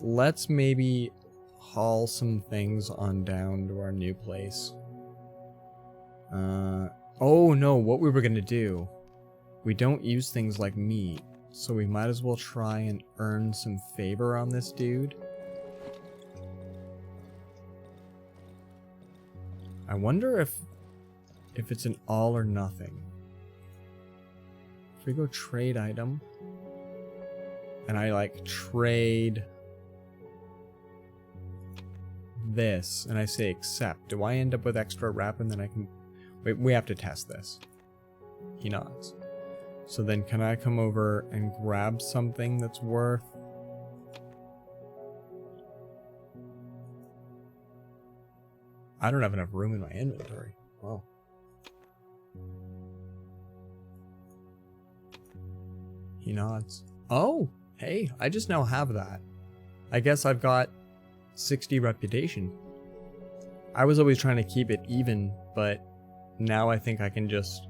Let's maybe haul some things on down to our new place. Oh no, what we were gonna do. We don't use things like meat, so we might as well try and earn some favor on this dude. I wonder if it's an all or nothing. If we go trade item, and I like trade this, and I say accept, do I end up with extra wrap and then I can... Wait, we have to test this. He nods. So then can I come over and grab something that's worth... I don't have enough room in my inventory. Wow. He nods. Oh, hey, I just now have that. I guess I've got 60 reputation. I was always trying to keep it even, but now I think I can just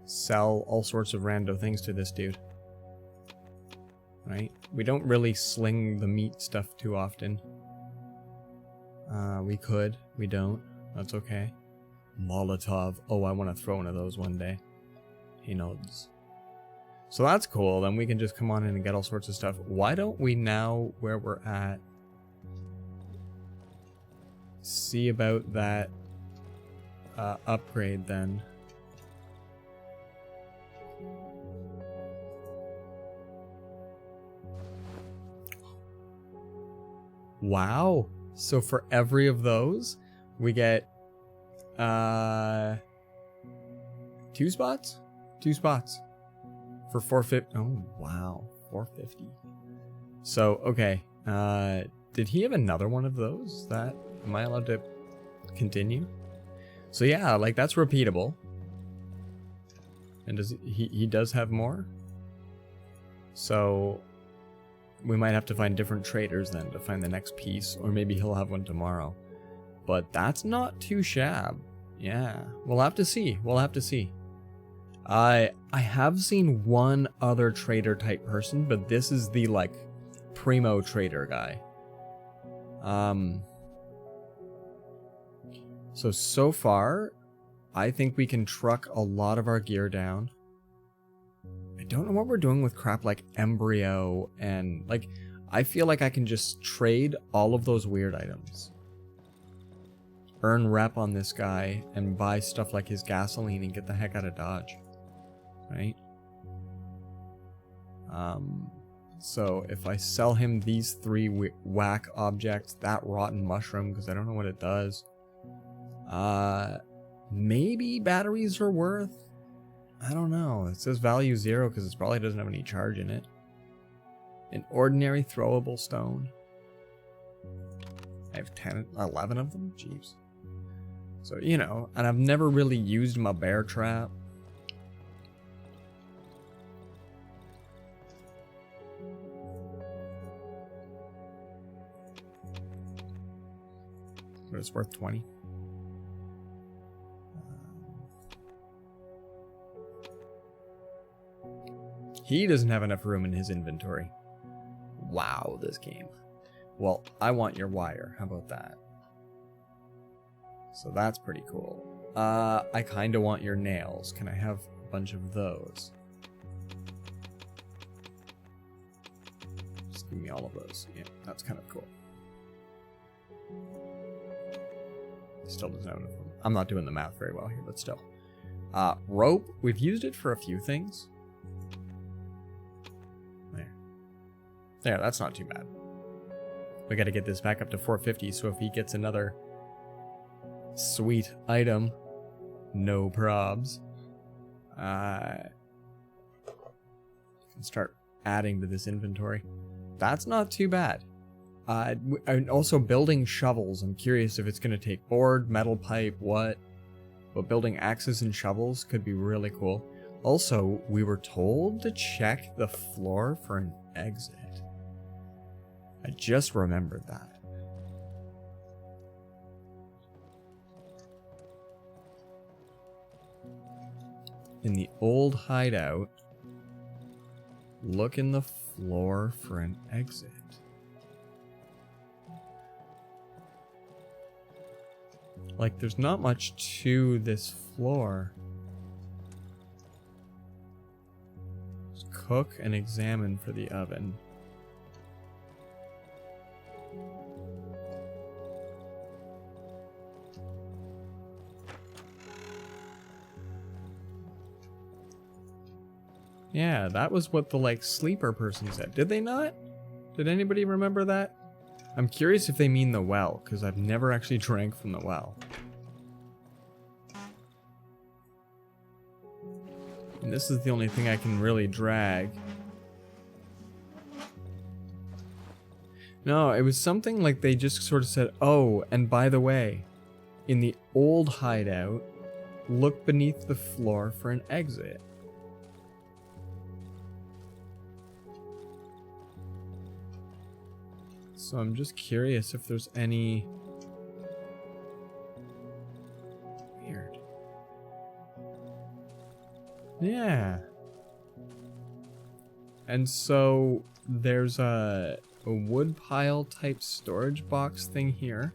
sell all sorts of rando things to this dude. Right? We don't really sling the meat stuff too often. We could. We don't. That's okay. Molotov. Oh, I want to throw one of those one day. He nods. So that's cool. Then we can just come on in and get all sorts of stuff. Why don't we now, where we're at, see about that upgrade then? Wow. So for every of those, we get 2 spots? 2 spots. For 450. Oh, wow. 450. So, okay. Did he have another one of those? That am I allowed to continue? So yeah, like that's repeatable. And does he does have more? So we might have to find different traders then to find the next piece, or maybe he'll have one tomorrow. But that's not too shab. Yeah, we'll have to see. We'll have to see. I have seen one other trader type person, but this is the like primo trader guy. So far, I think we can truck a lot of our gear down. I don't know what we're doing with crap like embryo and like, I feel like I can just trade all of those weird items. Earn rep on this guy and buy stuff like his gasoline and get the heck out of Dodge. Right? So if I sell him these 3 whack objects, that rotten mushroom, because I don't know what it does. Maybe batteries are worth, I don't know. It says value 0 because it probably doesn't have any charge in it. An ordinary throwable stone. I have 10, 11 of them? Jeez. So, you know, and I've never really used my bear trap. But it's worth 20. He doesn't have enough room in his inventory. Wow, this game. Well, I want your wire. How about that? So that's pretty cool. I kind of want your nails. Can I have a bunch of those? Just give me all of those. Yeah, that's kind of cool. Still doesn't have enough room. I'm not doing the math very well here, but still. Rope. We've used it for a few things. There, that's not too bad. We got to get this back up to 450, so if he gets another sweet item, no probs. Can start adding to this inventory. That's not too bad. And also building shovels. I'm curious if it's going to take board, metal pipe, what. But building axes and shovels could be really cool. Also, we were told to check the floor for an exit. I just remembered that. In the old hideout, look in the floor for an exit. Like, there's not much to this floor. Just cook and examine for the oven. Yeah, that was what the, like, sleeper person said. Did they not? Did anybody remember that? I'm curious if they mean the well, because I've never actually drank from the well. And this is the only thing I can really drag. No, it was something like they just sort of said, oh, and by the way, in the old hideout, look beneath the floor for an exit. So I'm just curious if there's any... Weird. Yeah. And so there's a wood pile type storage box thing here.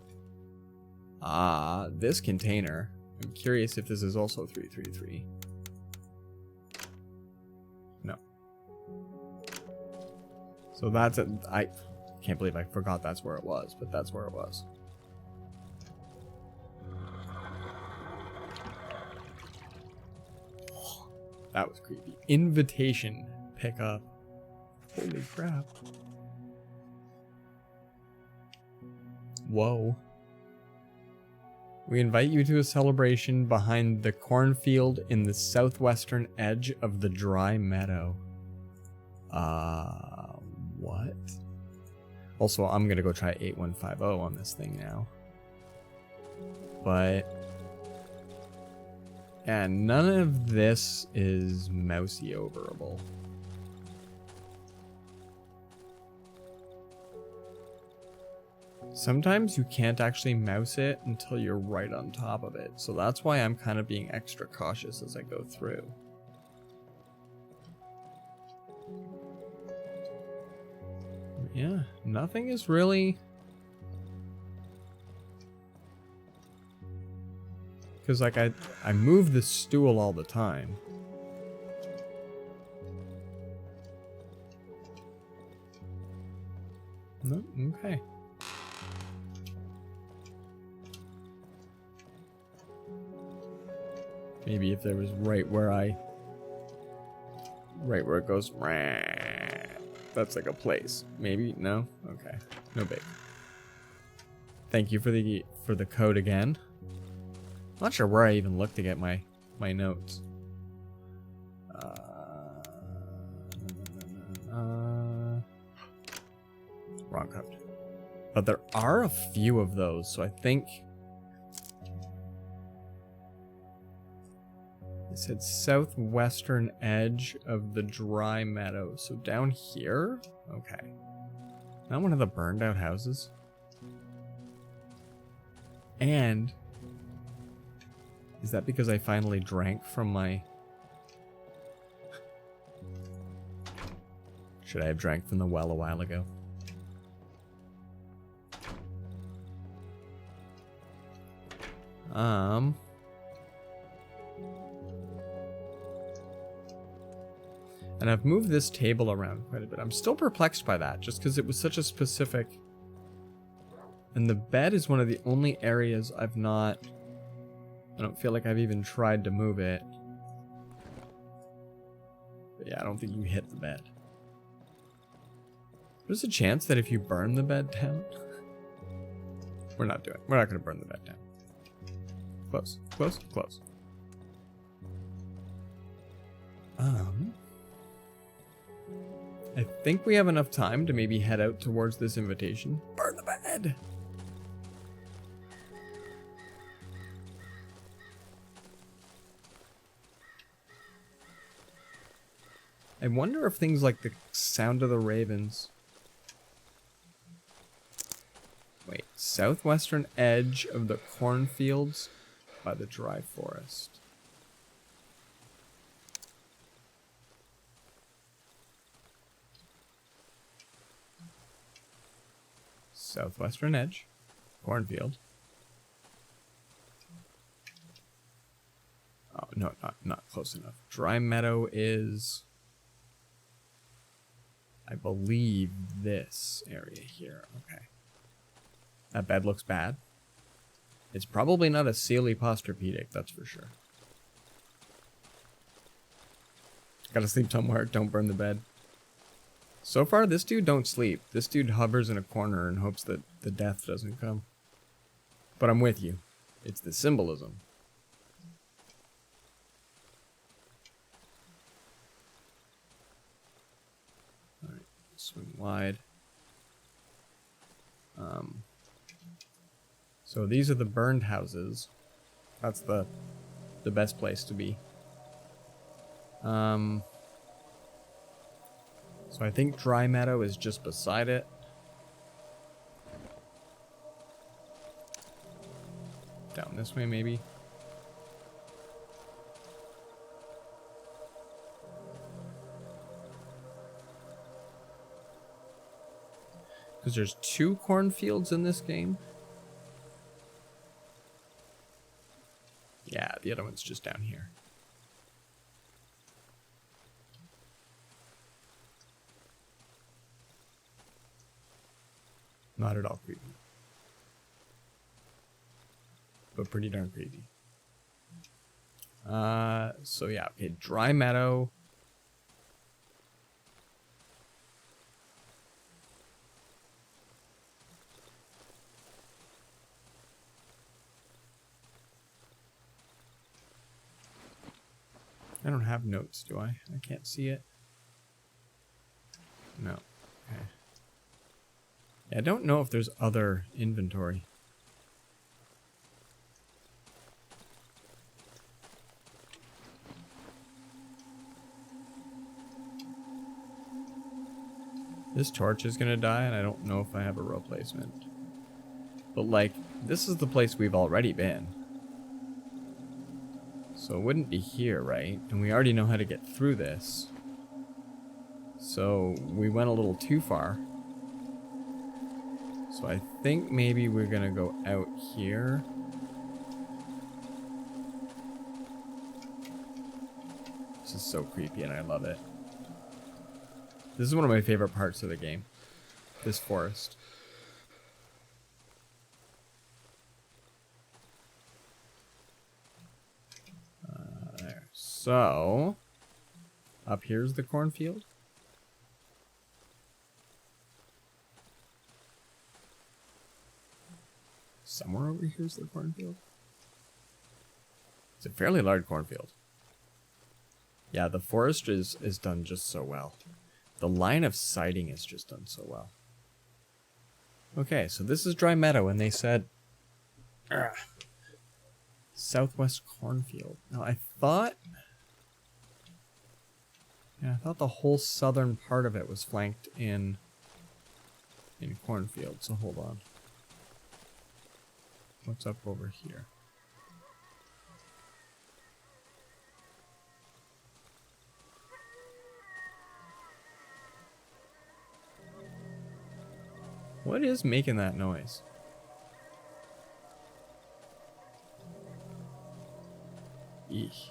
Ah, this container. I'm curious if this is also 333. No. So that's it. I can't believe I forgot that's where it was, but that's where it was. That was creepy. Invitation pickup. Holy crap. Whoa. We invite you to a celebration behind the cornfield in the southwestern edge of the dry meadow. What? Also, I'm gonna go try 8150 on this thing now. But... and none of this is mousy overable. Sometimes you can't actually mouse it until you're right on top of it. So that's why I'm kind of being extra cautious as I go through. Yeah, nothing is really... because like I move the stool all the time. No, okay. Maybe if there was right where it goes, that's like a place. Maybe, no? Okay, no big. Thank you for the code again. Not sure where I even looked to get my notes. Wrong code. But there are a few of those, so I think... It said southwestern edge of the dry meadow. So down here? Okay. Not one of the burned out houses. And... Is that because I finally drank from my... Should I have drank from the well a while ago? And I've moved this table around quite a bit. I'm still perplexed by that, just because it was such a specific... And the bed is one of the only areas I've not... I don't feel like I've even tried to move it. But yeah, I don't think you hit the bed. There's a chance that if you burn the bed down... We're not going to burn the bed down. Close, close, close. I think we have enough time to maybe head out towards this invitation. Burn the bed! I wonder if things like the sound of the ravens... Wait, southwestern edge of the cornfields by the dry forest. Southwestern edge, cornfield. Oh, no, not close enough. Dry meadow is, I believe, this area here. Okay. That bed looks bad. It's probably not a Coelopostropedic, that's for sure. Gotta sleep somewhere, don't burn the bed. So far, this dude don't sleep. This dude hovers in a corner and hopes that the death doesn't come. But I'm with you. It's the symbolism. Alright, swing wide. So these are the burned houses. That's the best place to be. So I think dry meadow is just beside it. Down this way, maybe. Because there's 2 cornfields in this game. Yeah, the other one's just down here. Not at all creepy. But pretty darn creepy. So yeah, okay, dry meadow. I don't have notes, do I? I can't see it. No. Okay. Yeah, I don't know if there's other inventory. This torch is gonna die, and I don't know if I have a replacement. But, like, this is the place we've already been. So it wouldn't be here, right? And we already know how to get through this. So we went a little too far. So I think maybe we're gonna go out here. This is so creepy and I love it. This is one of my favorite parts of the game. This forest. There. So, up here's the cornfield. Somewhere over here's the cornfield. It's a fairly large cornfield. Yeah, the forest is done just so well. The line of sighting is just done so well. Okay, so this is Dry Meadow, and they said Southwest Cornfield. Now I thought the whole southern part of it was flanked in cornfield, so hold on. What's up over here? What is making that noise? Eesh.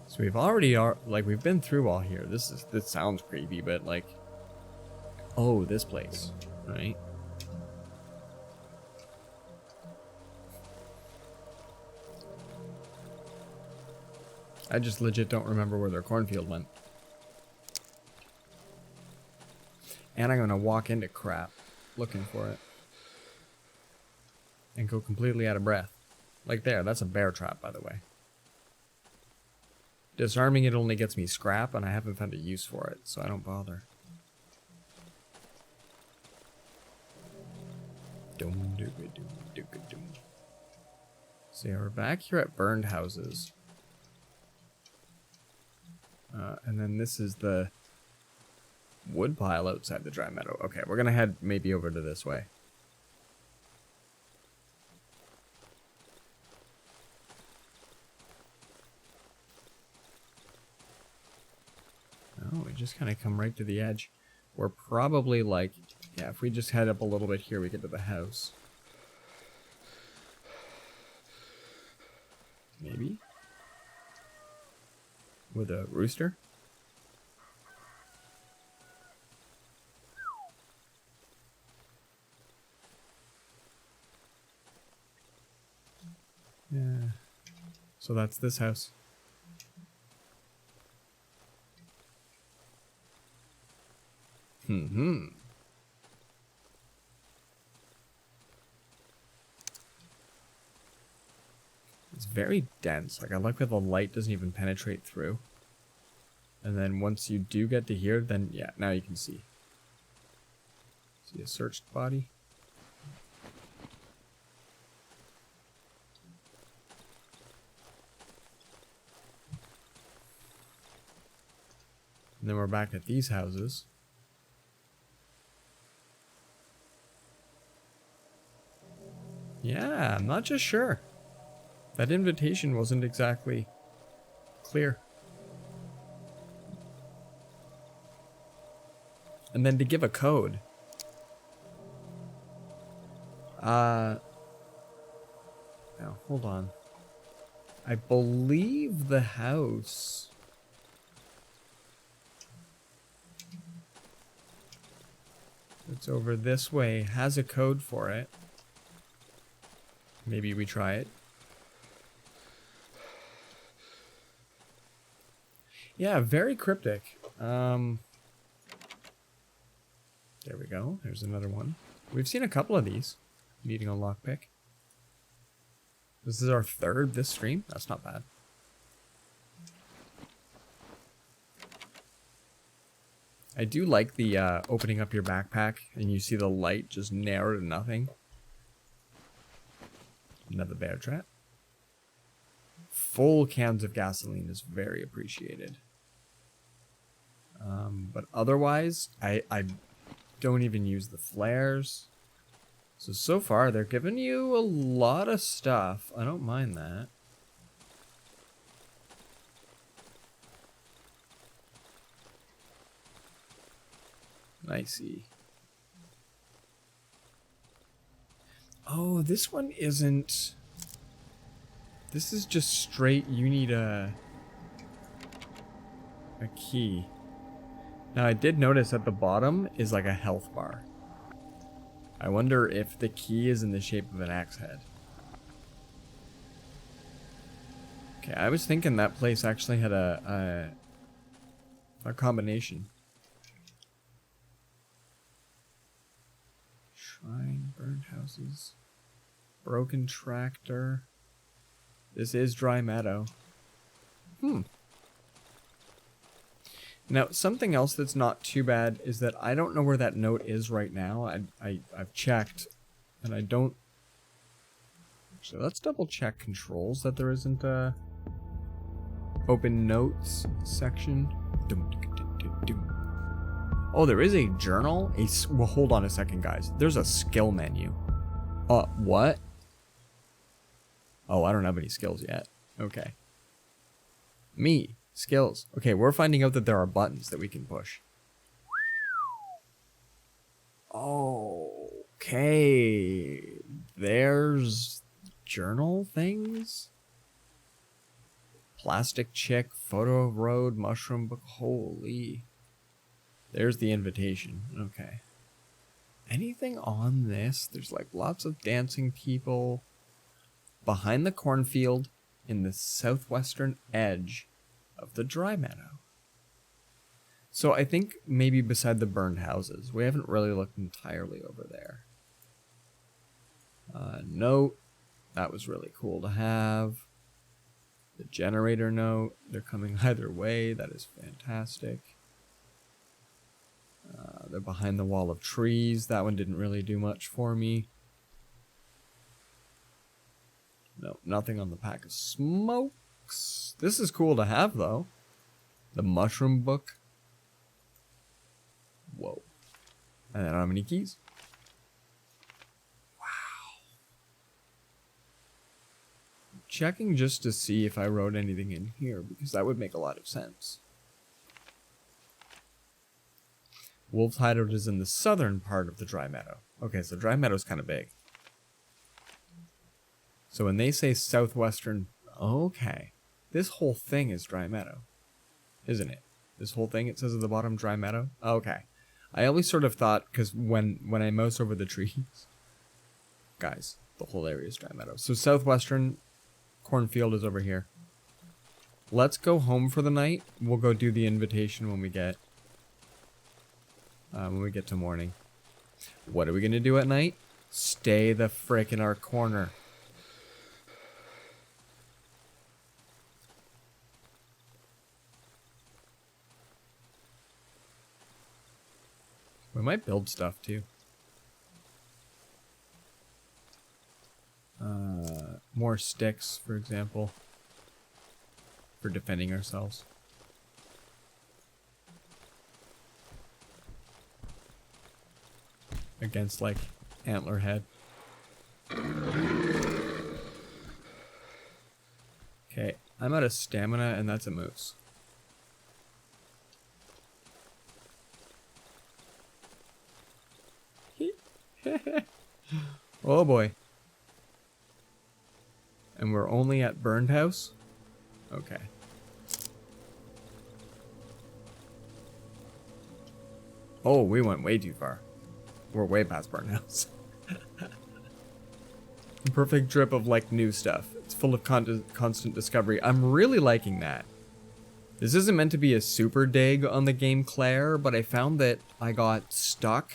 So we've already we've been through all here. This sounds creepy, but like, oh, this place, right? I just legit don't remember where their cornfield went. And I'm gonna walk into crap looking for it. And go completely out of breath. Like there, that's a bear trap, by the way. Disarming it only gets me scrap, and I haven't found a use for it, so I don't bother. So yeah, we're back here at burned houses. And then this is the wood pile outside the Dry Meadow. Okay, we're gonna head maybe over to this way. Oh, we just kind of come right to the edge. We're probably like, yeah, if we just head up a little bit here, we get to the house. Maybe? With a rooster? Yeah. So that's this house. Hmm. It's very dense. Like, I like that the light doesn't even penetrate through. And then once you do get to here, then yeah, now you can see. See a searched body? And then we're back at these houses. Yeah, I'm not just sure. That invitation wasn't exactly clear. And then to give a code. Now, hold on. I believe the house... It's over this way, has a code for it. Maybe we try it. Yeah, very cryptic. There we go. There's another one. We've seen a couple of these. Needing a lockpick. This is our third this stream. That's not bad. I do like the opening up your backpack and you see the light just narrow to nothing. Another bear trap. Full cans of gasoline is very appreciated. But otherwise, I don't even use the flares. So far, they're giving you a lot of stuff. I don't mind that. Nicey. Oh, this one isn't... This is just straight, you need a key. Now, I did notice at the bottom is like a health bar. I wonder if the key is in the shape of an axe head. Okay, I was thinking that place actually had a combination. Shrine, burned houses, broken tractor. This is Dry Meadow. Now, something else that's not too bad is that I don't know where that note is right now. I've checked, and I don't... So let's double check controls that there isn't a open notes section. Oh, there is a journal? Well, hold on a second, guys. There's a skill menu. What? Oh, I don't have any skills yet. Okay. Me. Skills. Okay, we're finding out that there are buttons that we can push. Okay. There's journal things? Plastic chick, photo of road, mushroom book. Holy. There's the invitation. Okay. Anything on this? There's like lots of dancing people. Behind the cornfield in the southwestern edge of the dry meadow. So I think maybe beside the burned houses. We haven't really looked entirely over there. Note. That was really cool to have. The generator note. They're coming either way. That is fantastic. They're behind the wall of trees. That one didn't really do much for me. No, nothing on the pack of smokes. This is cool to have, though. The mushroom book. Whoa. And then how many keys? Wow. Checking just to see if I wrote anything in here, because that would make a lot of sense. Wolf's Hideout is in the southern part of the dry meadow. Okay, so dry meadow's kind of big. So when they say southwestern, okay, this whole thing is dry meadow, isn't it? This whole thing, it says at the bottom, dry meadow. Okay, I always sort of thought, because when I mouse over the trees, guys, the whole area is dry meadow. So southwestern cornfield is over here. Let's go home for the night. We'll go do the invitation when we get to morning. What are we gonna do at night? Stay the frick in our corner. We might build stuff too. More sticks, for example, for defending ourselves. Against, like, antlerhead. Okay, I'm out of stamina, and that's a moose. Oh boy. And we're only at Burned House? Okay. Oh, we went way too far. We're way past Burned House. Perfect drip of, like, new stuff. It's full of constant discovery. I'm really liking that. This isn't meant to be a super dig on the game Claire, but I found that I got stuck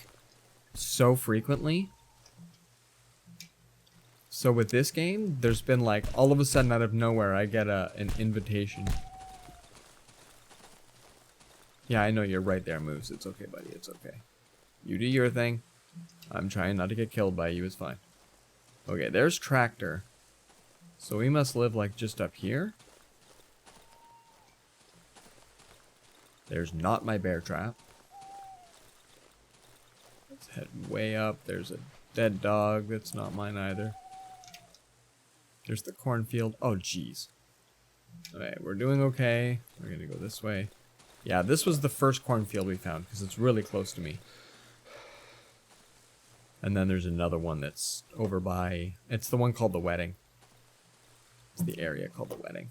so frequently. So with this game, there's been like, all of a sudden out of nowhere, I get an invitation. Yeah, I know you're right there, Moose. It's okay, buddy. It's okay. You do your thing. I'm trying not to get killed by you. It's fine. Okay, there's Tractor. So we must live like just up here. There's not my bear trap. Let's head way up. There's a dead dog. That's not mine either. There's the cornfield. Oh, jeez. Alright, we're doing okay. We're gonna go this way. Yeah, this was the first cornfield we found, because it's really close to me. And then there's another one that's over by... It's the one called the Wedding. It's the area called the Wedding.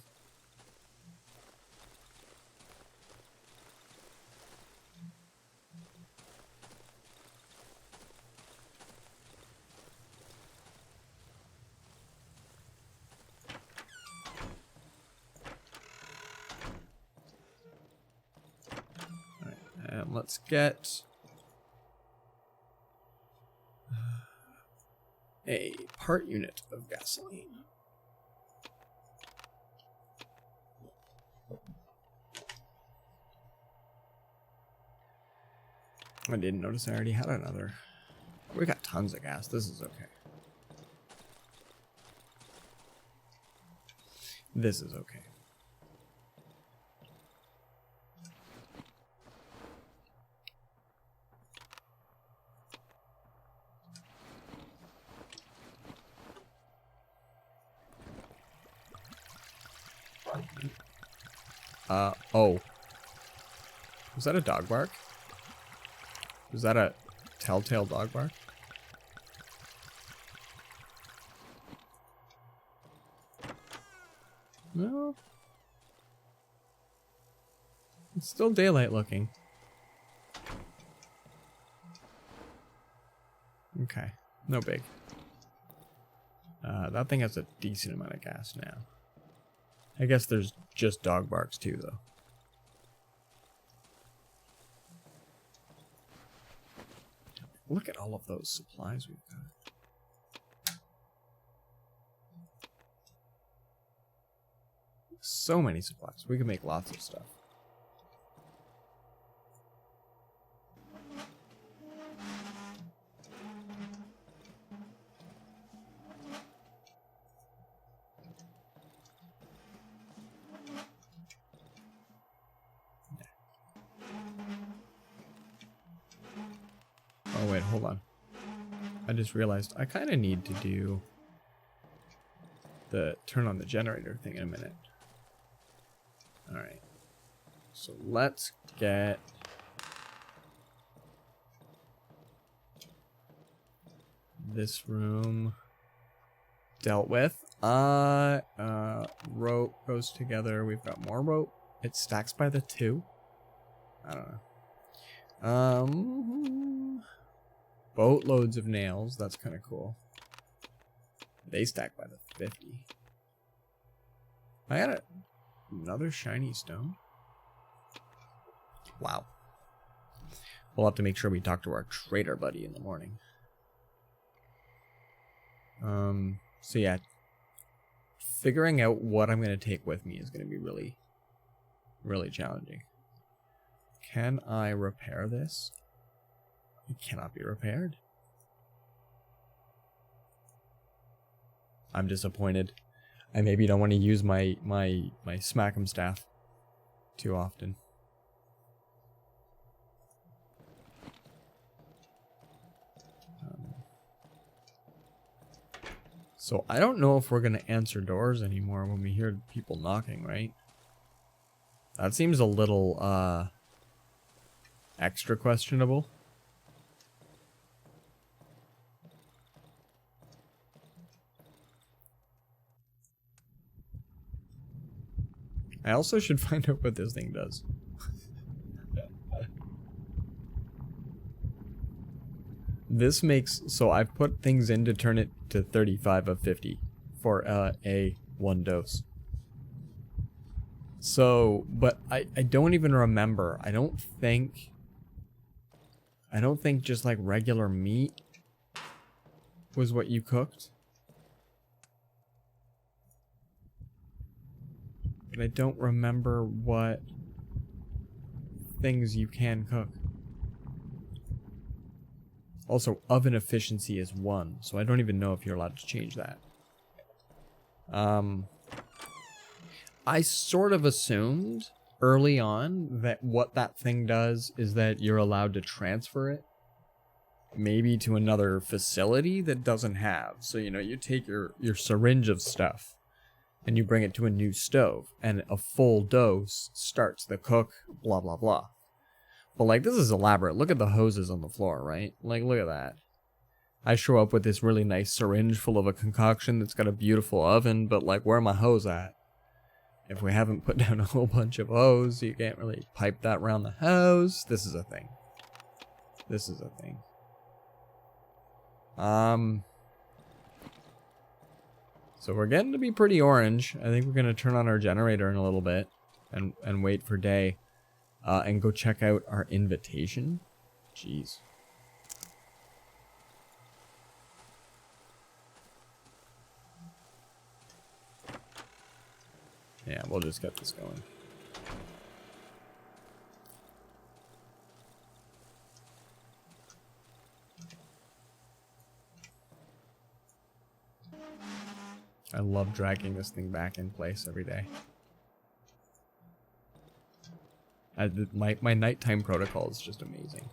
Let's get a part unit of gasoline. I didn't notice I already had another. We got tons of gas. This is okay. This is okay. Oh. Was that a dog bark? Was that a telltale dog bark? No. It's still daylight looking. Okay. No big. That thing has a decent amount of gas now. I guess there's just dog barks too, though. Look at all of those supplies we've got. So many supplies. We can make lots of stuff. Oh wait, hold on. I just realized I kind of need to do the turn on the generator thing in a minute. Alright. So let's get this room dealt with. Rope goes together. We've got more rope. It stacks by the 2. I don't know. Boatloads of nails. That's kind of cool. They stack by the 50. I got another shiny stone. Wow. We'll have to make sure we talk to our trader buddy in the morning. So yeah, figuring out what I'm going to take with me is going to be really, really challenging. Can I repair this? It cannot be repaired. I'm disappointed. I maybe don't want to use my smack'em staff too often. So I don't know if we're going to answer doors anymore when we hear people knocking, right? That seems a little extra questionable. I also should find out what this thing does. This makes, so I've put things in to turn it to 35 of 50 for a 1 dose. So, but I don't even remember. I don't think just like regular meat was what you cooked. But I don't remember what things you can cook. Also, oven efficiency is 1, so I don't even know if you're allowed to change that. I sort of assumed early on that what that thing does is that you're allowed to transfer it maybe to another facility that doesn't have. So, you know, you take your syringe of stuff and you bring it to a new stove and a full dose starts the cook, blah, blah, blah. But, like, this is elaborate. Look at the hoses on the floor, right? Like, look at that. I show up with this really nice syringe full of a concoction that's got a beautiful oven, but, like, where my hose at? If we haven't put down a whole bunch of hose, you can't really pipe that around the house. This is a thing. This is a thing. So we're getting to be pretty orange. I think we're going to turn on our generator in a little bit and wait for day. And go check out our invitation. Jeez. Yeah, we'll just get this going. I love dragging this thing back in place every day. My nighttime protocol is just amazing.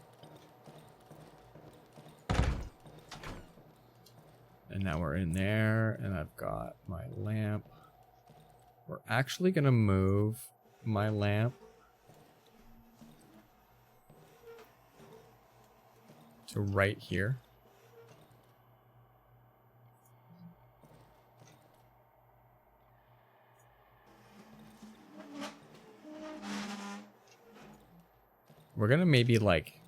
And now we're in there, and I've got my lamp. We're actually gonna move my lamp to right here. We're gonna maybe like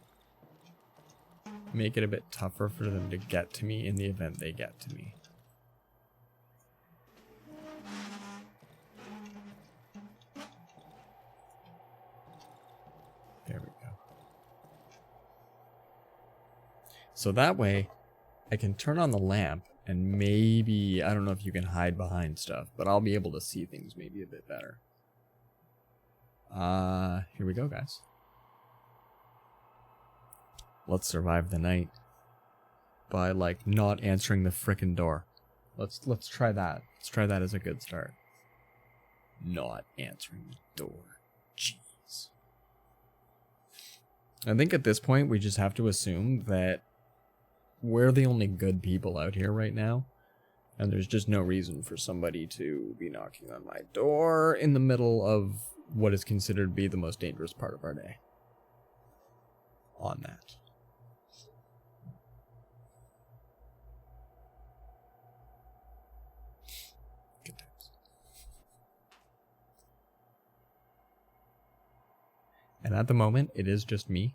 make it a bit tougher for them to get to me in the event they get to me. There we go. So that way I can turn on the lamp and maybe, I don't know if you can hide behind stuff, but I'll be able to see things maybe a bit better. Here we go, guys. Let's survive the night by like not answering the frickin' door. Let's try that. Let's try that as a good start. Not answering the door. Jeez. I think at this point we just have to assume that we're the only good people out here right now, and there's just no reason for somebody to be knocking on my door in the middle of what is considered to be the most dangerous part of our day. On that. And at the moment, it is just me,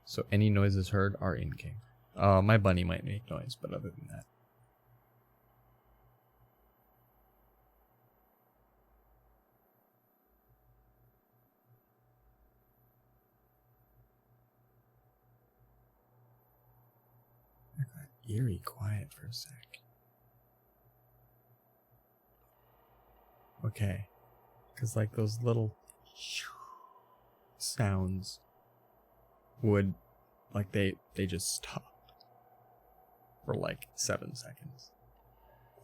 so any noises heard are in-game. My bunny might make noise, but other than that. I got eerie quiet for a sec. Okay, because like those little sounds would, like they just stop for like 7 seconds.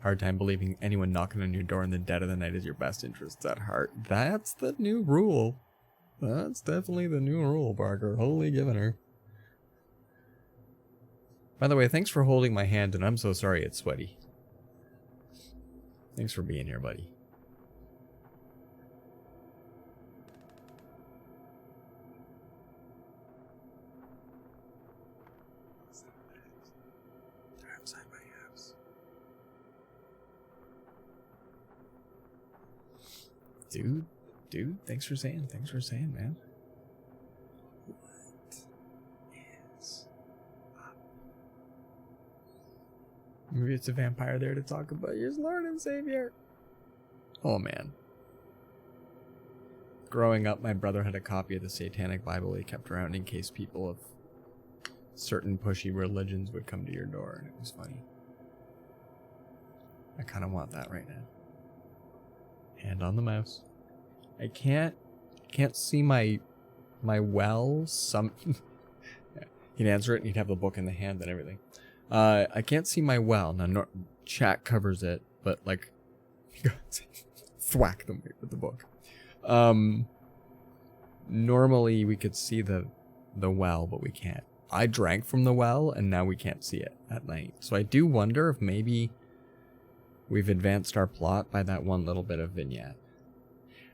Hard time believing anyone knocking on your door in the dead of the night is your best interests at heart. That's the new rule. That's definitely the new rule, Parker. Holy given her. By the way, thanks for holding my hand, and I'm so sorry it's sweaty. Thanks for being here, buddy. Dude, thanks for saying, man. What is up? Maybe it's a vampire there to talk about your Lord and Savior. Oh, man. Growing up, my brother had a copy of the Satanic Bible he kept around in case people of certain pushy religions would come to your door, and it was funny. I kind of want that right now. Hand on the mouse. I can't see my well. Yeah, he'd answer it and he'd have the book in the hand and everything. I can't see my well. Now, chat covers it, but like, thwack them with the book. Normally we could see the well, but we can't. I drank from the well and now we can't see it at night. So I do wonder if maybe we've advanced our plot by that one little bit of vignette.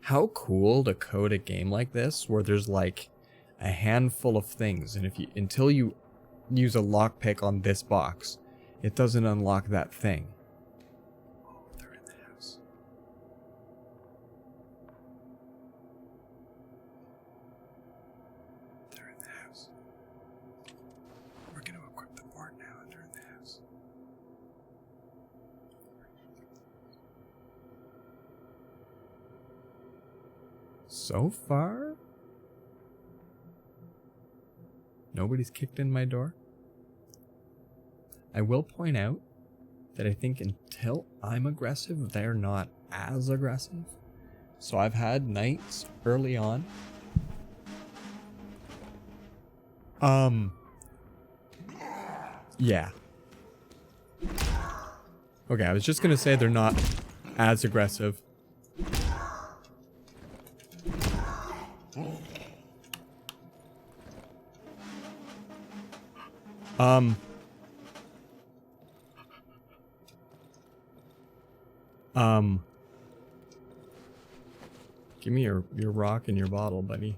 How cool to code a game like this where there's like a handful of things, and if you until you use a lockpick on this box, it doesn't unlock that thing. Oh, they're in the house. They're in the house. We're gonna equip the board now and they're in the house. So far, nobody's kicked in my door. I will point out that I think until I'm aggressive, they're not as aggressive. So I've had nights early on. Yeah. Okay, I was just gonna say they're not as aggressive. Give me your rock and your bottle, buddy.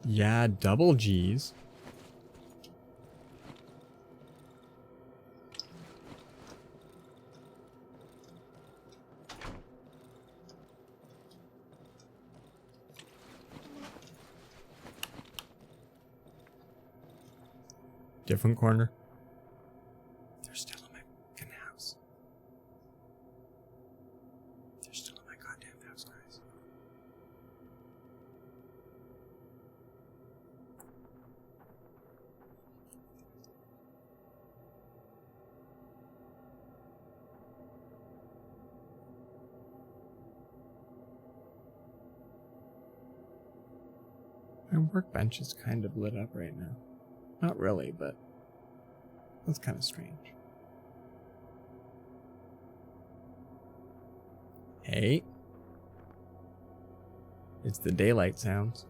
Yeah, double G's. Different corner. They're still in my fucking house. They're still in my goddamn house, guys. My workbench is kind of lit up right now. Not really, but that's kind of strange. Hey. It's the daylight sounds.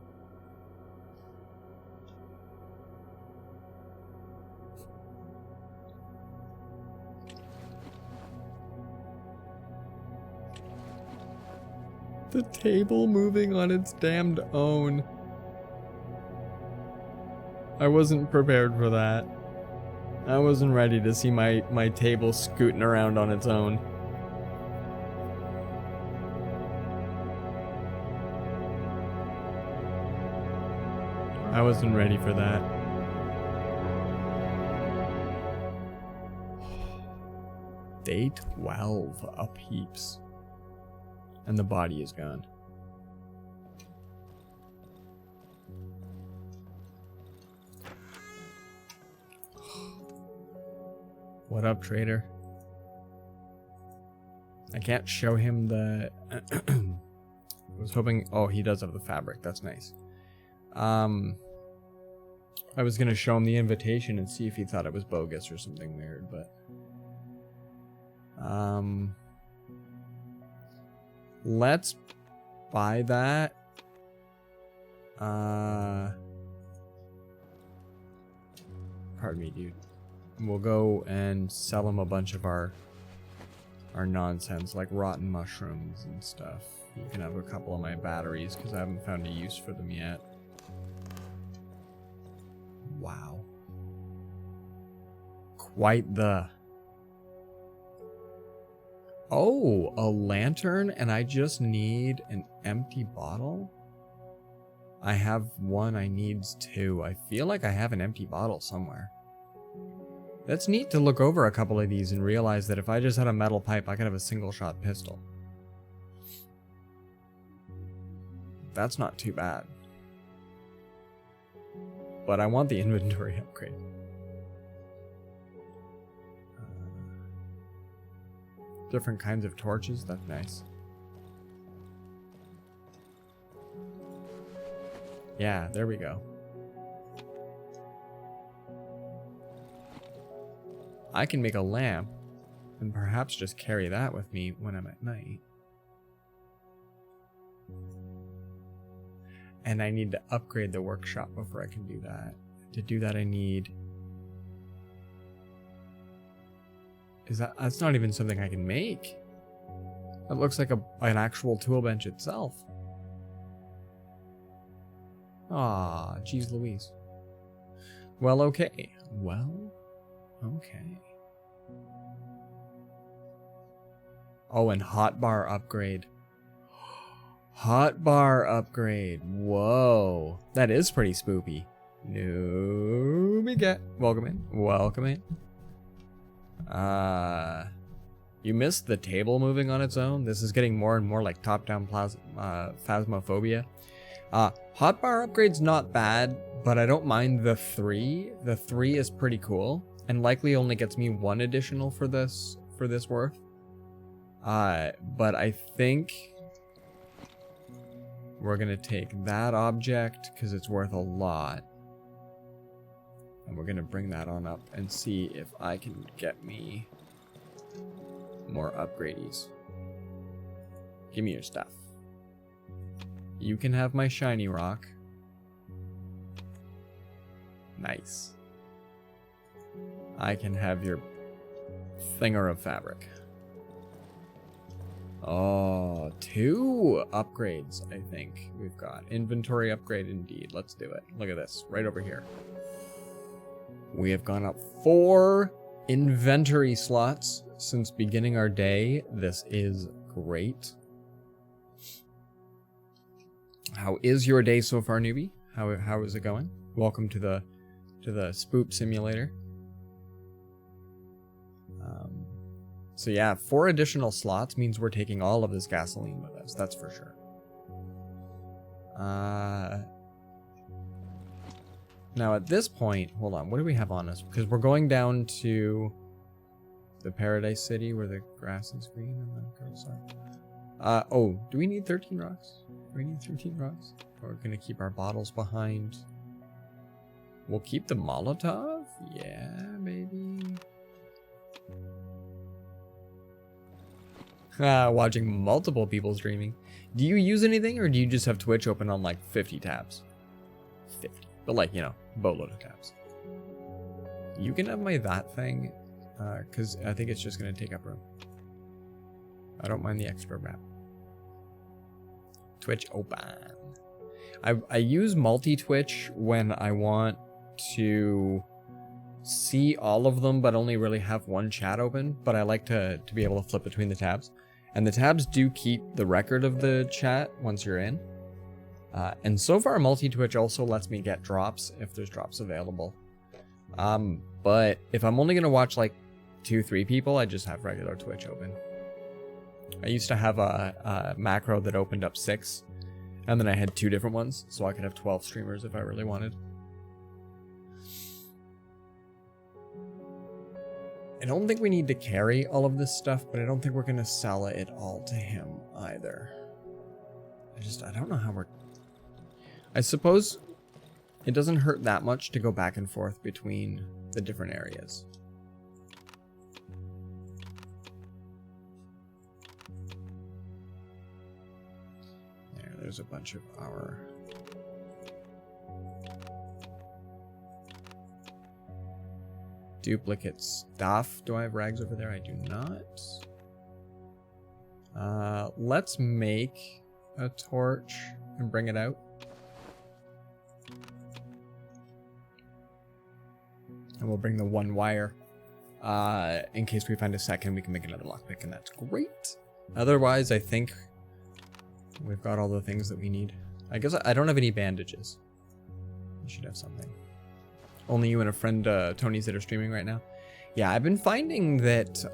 The table moving on its damned own. I wasn't prepared for that. I wasn't ready to see my table scooting around on its own. I wasn't ready for that. Day 12 up heaps. And the body is gone. What up, trader? I can't show him the... I was hoping... Oh, he does have the fabric. That's nice. I was going to show him the invitation and see if he thought it was bogus or something weird, but... Let's buy that. Pardon me, dude. We'll go and sell him a bunch of our nonsense, like rotten mushrooms and stuff. You can have a couple of my batteries, because I haven't found a use for them yet. Wow. Quite the... Oh, a lantern, and I just need an empty bottle? I have one, I need two. I feel like I have an empty bottle somewhere. That's neat to look over a couple of these and realize that if I just had a metal pipe, I could have a single-shot pistol. That's not too bad. But I want the inventory upgrade. Different kinds of torches, that's nice. Yeah, there we go. I can make a lamp and perhaps just carry that with me when I'm at night. And I need to upgrade the workshop before I can do that. To do that, I need... That's not even something I can make. That looks like an actual tool bench itself. Ah, geez Louise. Well, okay. Well, okay. Oh, and hotbar upgrade. Hotbar upgrade. Whoa. That is pretty spoopy. No, me get. Welcome in. Welcome in. You missed the table moving on its own. This is getting more and more like top-down phasmophobia. Hotbar upgrade's not bad, but I don't mind the 3. The 3 is pretty cool, and likely only gets me 1 additional for this worth. But I think We're going to take that object because it's worth a lot. And we're going to bring that on up and see if I can get me more upgradies. Give me your stuff. You can have my shiny rock. Nice. I can have your thinger of fabric. Oh, 2 upgrades, I think we've got. Inventory upgrade indeed. Let's do it. Look at this, right over here. We have gone up 4 inventory slots since beginning our day. This is great. How is your day so far, newbie? How is it going? Welcome to the Spoop Simulator. So yeah, 4 additional slots means we're taking all of this gasoline with us. That's for sure. Now at this point, hold on, what do we have on us? Because we're going down to the Paradise City where the grass is green and the girls are. Oh, do we need 13 rocks? Do we need 13 rocks? We're gonna keep our bottles behind. We'll keep the Molotov? Yeah, maybe. Watching multiple people streaming. Do you use anything or do you just have Twitch open on like 50 tabs? 50. But like, you know, boatload of tabs. You can have my that thing, because I think it's just going to take up room. I don't mind the extra wrap. Twitch open. I use multi-Twitch when I want to see all of them, but only really have one chat open. But I like to be able to flip between the tabs. And the tabs do keep the record of the chat once you're in. And so far, multi-Twitch also lets me get drops if there's drops available. But if I'm only going to watch like 2-3 people, I just have regular Twitch open. I used to have a macro that opened up 6, and then I had 2 different ones, so I could have 12 streamers if I really wanted. I don't think we need to carry all of this stuff, but I don't think we're going to sell it all to him either. I don't know how we're... I suppose it doesn't hurt that much to go back and forth between the different areas. There's a bunch of our... duplicate stuff. Do I have rags over there? I do not. Let's make a torch and bring it out. And we'll bring the 1 wire. In case we find a second, we can make another lockpick, and that's great. Otherwise, I think we've got all the things that we need. I guess I don't have any bandages. I should have something. Only you and a friend, Tony's, that are streaming right now. Yeah, I've been finding that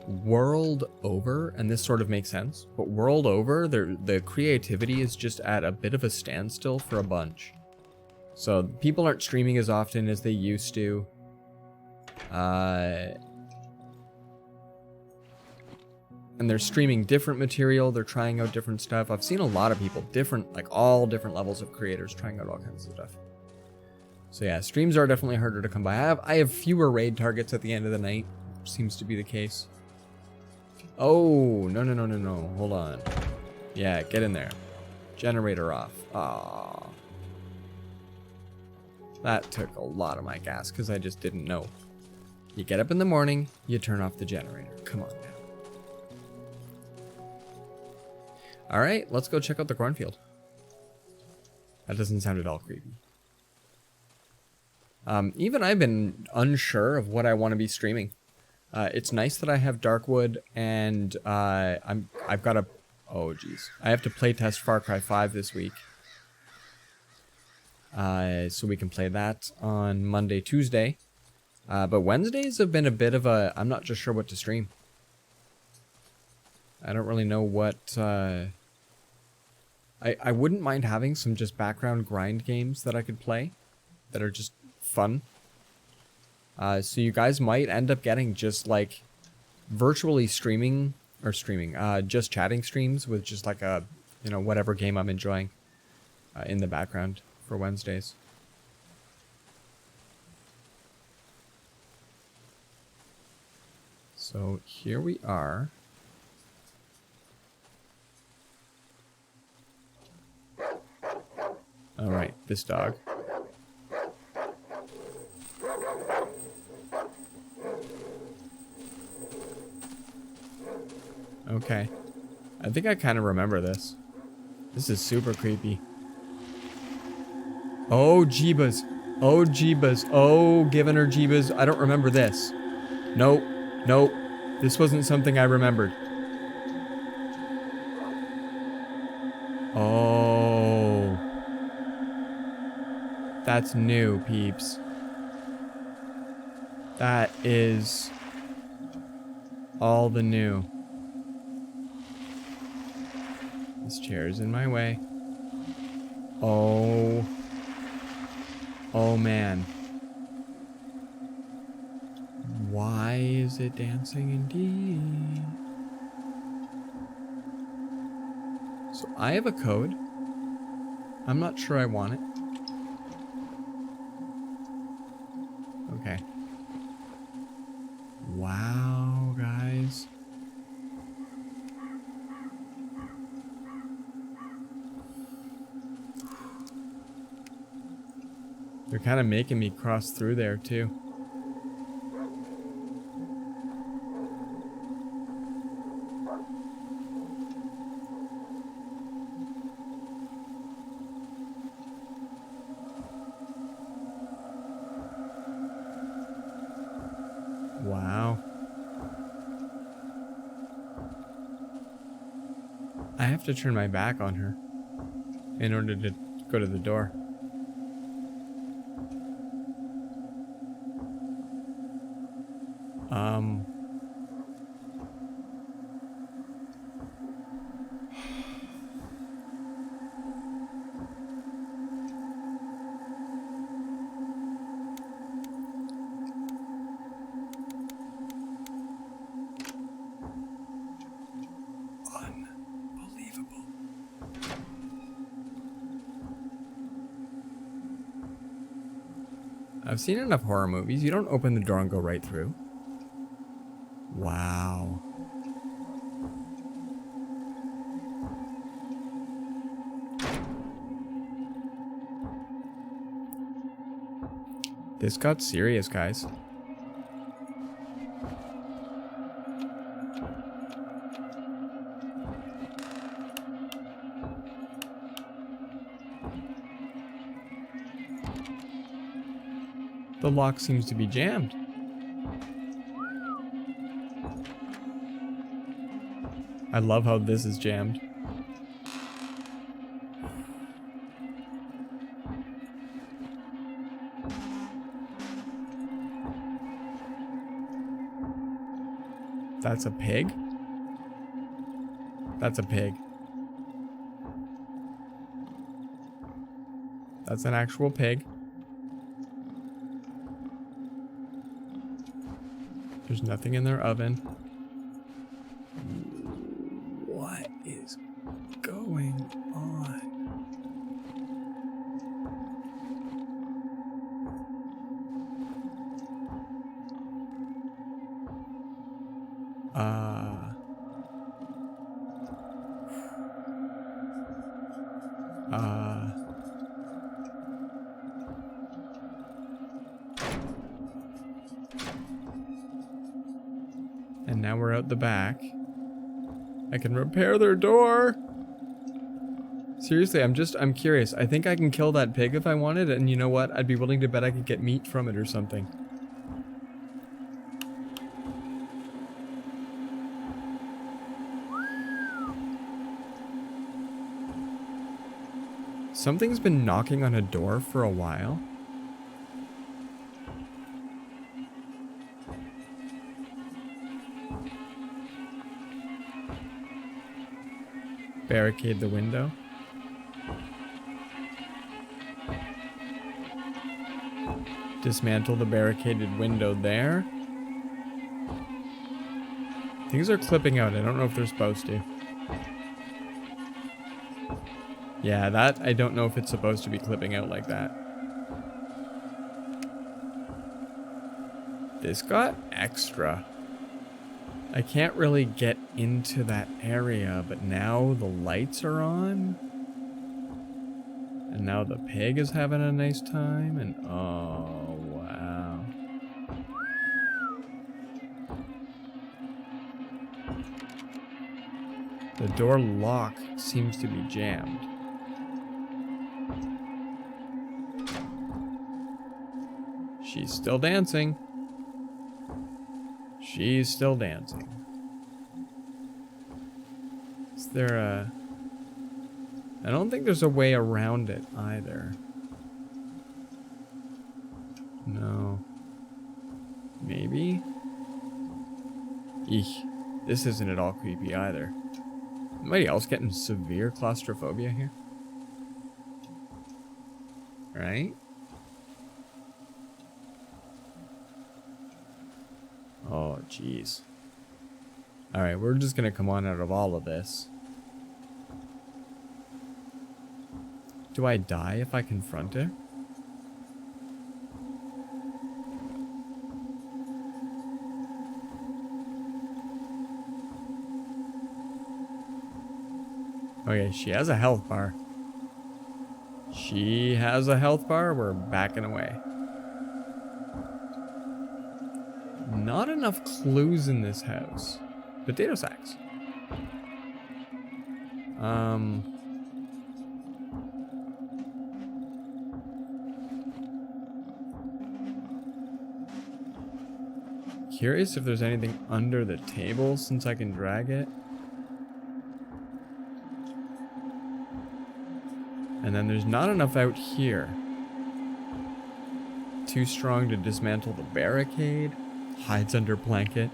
world over, and this sort of makes sense, but world over, the creativity is just at a bit of a standstill for a bunch. So people aren't streaming as often as they used to. And they're streaming different material, they're trying out different stuff. I've seen a lot of people, all different levels of creators trying out all kinds of stuff. So yeah, streams are definitely harder to come by. I have fewer raid targets at the end of the night. Seems to be the case. Oh, no. Hold on. Yeah, get in there. Generator off. Aww. That took a lot of my gas because I just didn't know. You get up in the morning, you turn off the generator. Come on now. Alright, let's go check out the cornfield. That doesn't sound at all creepy. Even I've been unsure of what I want to be streaming. It's nice that I have Darkwood, and I've got a... Oh, geez. I have to playtest Far Cry 5 this week. So we can play that on Monday, Tuesday. But Wednesdays have been a bit of a... I'm not just sure what to stream. I don't really know what... I wouldn't mind having some just background grind games that I could play. That are just fun. So you guys might end up getting just like virtually streaming, just chatting streams with just like a you know, whatever game I'm enjoying in the background for Wednesdays. So here we are. All right, this dog. Okay. I think I kind of remember this. This is super creepy. Oh, Jeebas. Oh, Jeebas. Oh, giving her Jeebas. I don't remember this. Nope. Nope. This wasn't something I remembered. Oh. That's new, peeps. That is all the new. This chair is in my way. Oh. Oh, man. Why is it dancing indeed? So I have a code. I'm not sure I want it. Okay. Wow, guys. They're kind of making me cross through there, too. Wow. I have to turn my back on her in order to go to the door. Unbelievable. I've seen enough horror movies. You don't open the door and go right through. Wow. This got serious, guys. The lock seems to be jammed. I love how this is jammed. That's a pig? That's a pig. That's an actual pig. There's nothing in their oven. What is going on? And now we're out the back. I can repair their door. Seriously, I'm curious. I think I can kill that pig if I wanted, and you know what? I'd be willing to bet I could get meat from it or something. Something's been knocking on a door for a while. Barricade the window. Dismantle the barricaded window there. Things are clipping out. I don't know if they're supposed to. Yeah, that, I don't know if it's supposed to be clipping out like that. This got extra. I can't really get into that area, but now the lights are on. And now the pig is having a nice time, and oh, wow. The door lock seems to be jammed. She's still dancing. She's still dancing. Is there a... I don't think there's a way around it either. No. Maybe? Eek. This isn't at all creepy either. Anybody else getting severe claustrophobia here? Right? Oh, jeez. Alright, we're just gonna come on out of all of this. Do I die if I confront her? Okay, she has a health bar. She has a health bar. We're backing away. Not enough clues in this house. Potato sacks. Curious if there's anything under the table since I can drag it. And then there's not enough out here. Too strong to dismantle the barricade. Hides under blanket.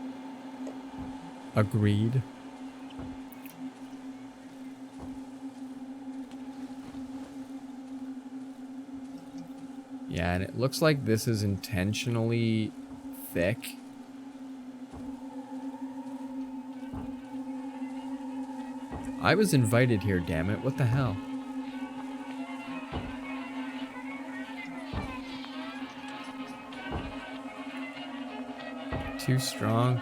Agreed. Yeah, and it looks like this is intentionally thick. I was invited here, damn it. What the hell? Too strong.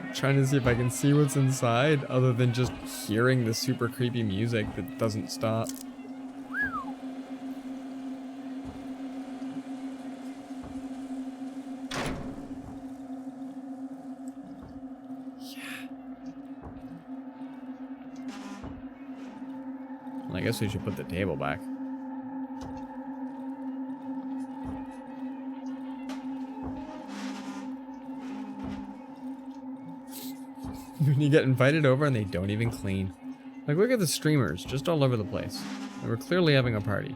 I'm trying to see if I can see what's inside other than just hearing the super creepy music that doesn't stop. Yeah. Well, I guess we should put the table back. When you get invited over and they don't even clean. Like, look at the streamers just all over the place. They were clearly having a party.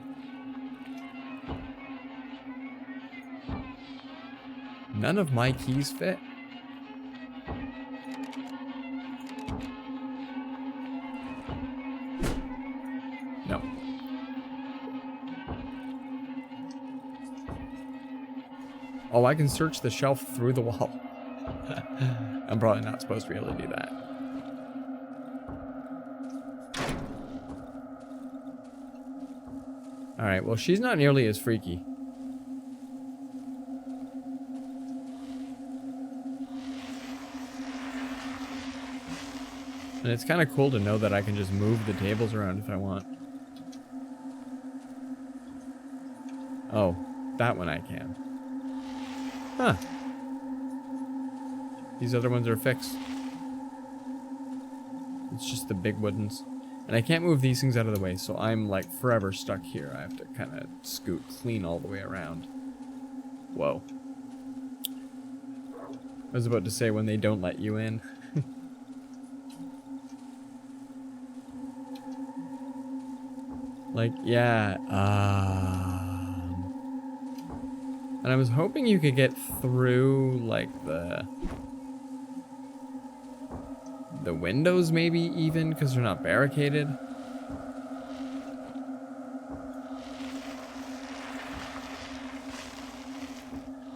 None of my keys fit. No. Oh, I can search the shelf through the wall. I'm probably not supposed to be able to do that. Alright, well, she's not nearly as freaky. And it's kind of cool to know that I can just move the tables around if I want. Oh, that one I can. Huh. These other ones are fixed. It's just the big woodens. And I can't move these things out of the way, so I'm like forever stuck here. I have to kind of scoot clean all the way around. Whoa. I was about to say when they don't let you in. Like, yeah. And I was hoping you could get through, like, the windows maybe even, because they're not barricaded.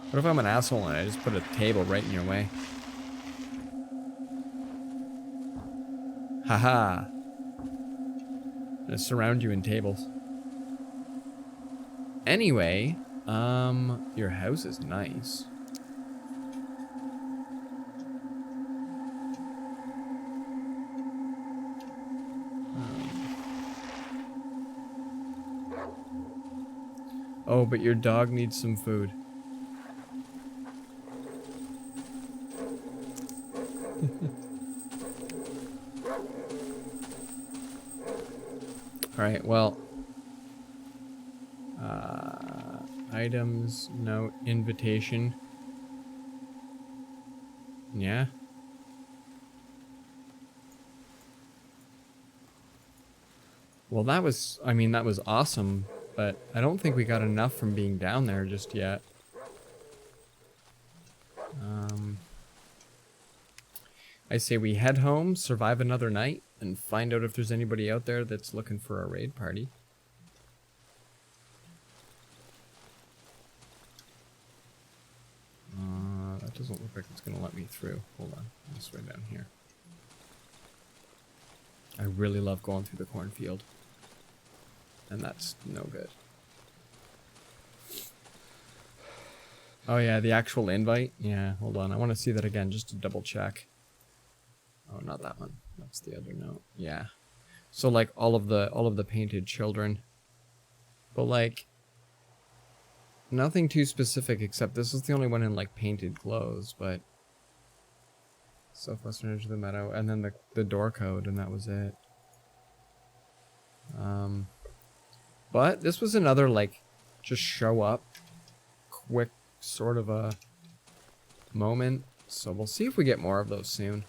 What if I'm an asshole and I just put a table right in your way? Haha. Gonna surround you in tables. Anyway, your house is nice. Oh, but your dog needs some food. Alright, well. Items, note, invitation. Yeah. Well, that was, I mean, that was awesome, but I don't think we got enough from being down there just yet. I say we head home, survive another night, and find out if there's anybody out there that's looking for a raid party. That doesn't look like it's going to let me through. Hold on, this way down here. I really love going through the cornfield. And that's no good. Oh yeah, the actual invite? Yeah, hold on. I want to see that again just to double check. Oh, not that one. That's the other note. Yeah. So like all of the painted children. But like nothing too specific except this is the only one in like painted clothes, but Southwestern edge of the meadow, and then the door code, and that was it. But this was another like just show up quick sort of a moment, so we'll see if we get more of those soon.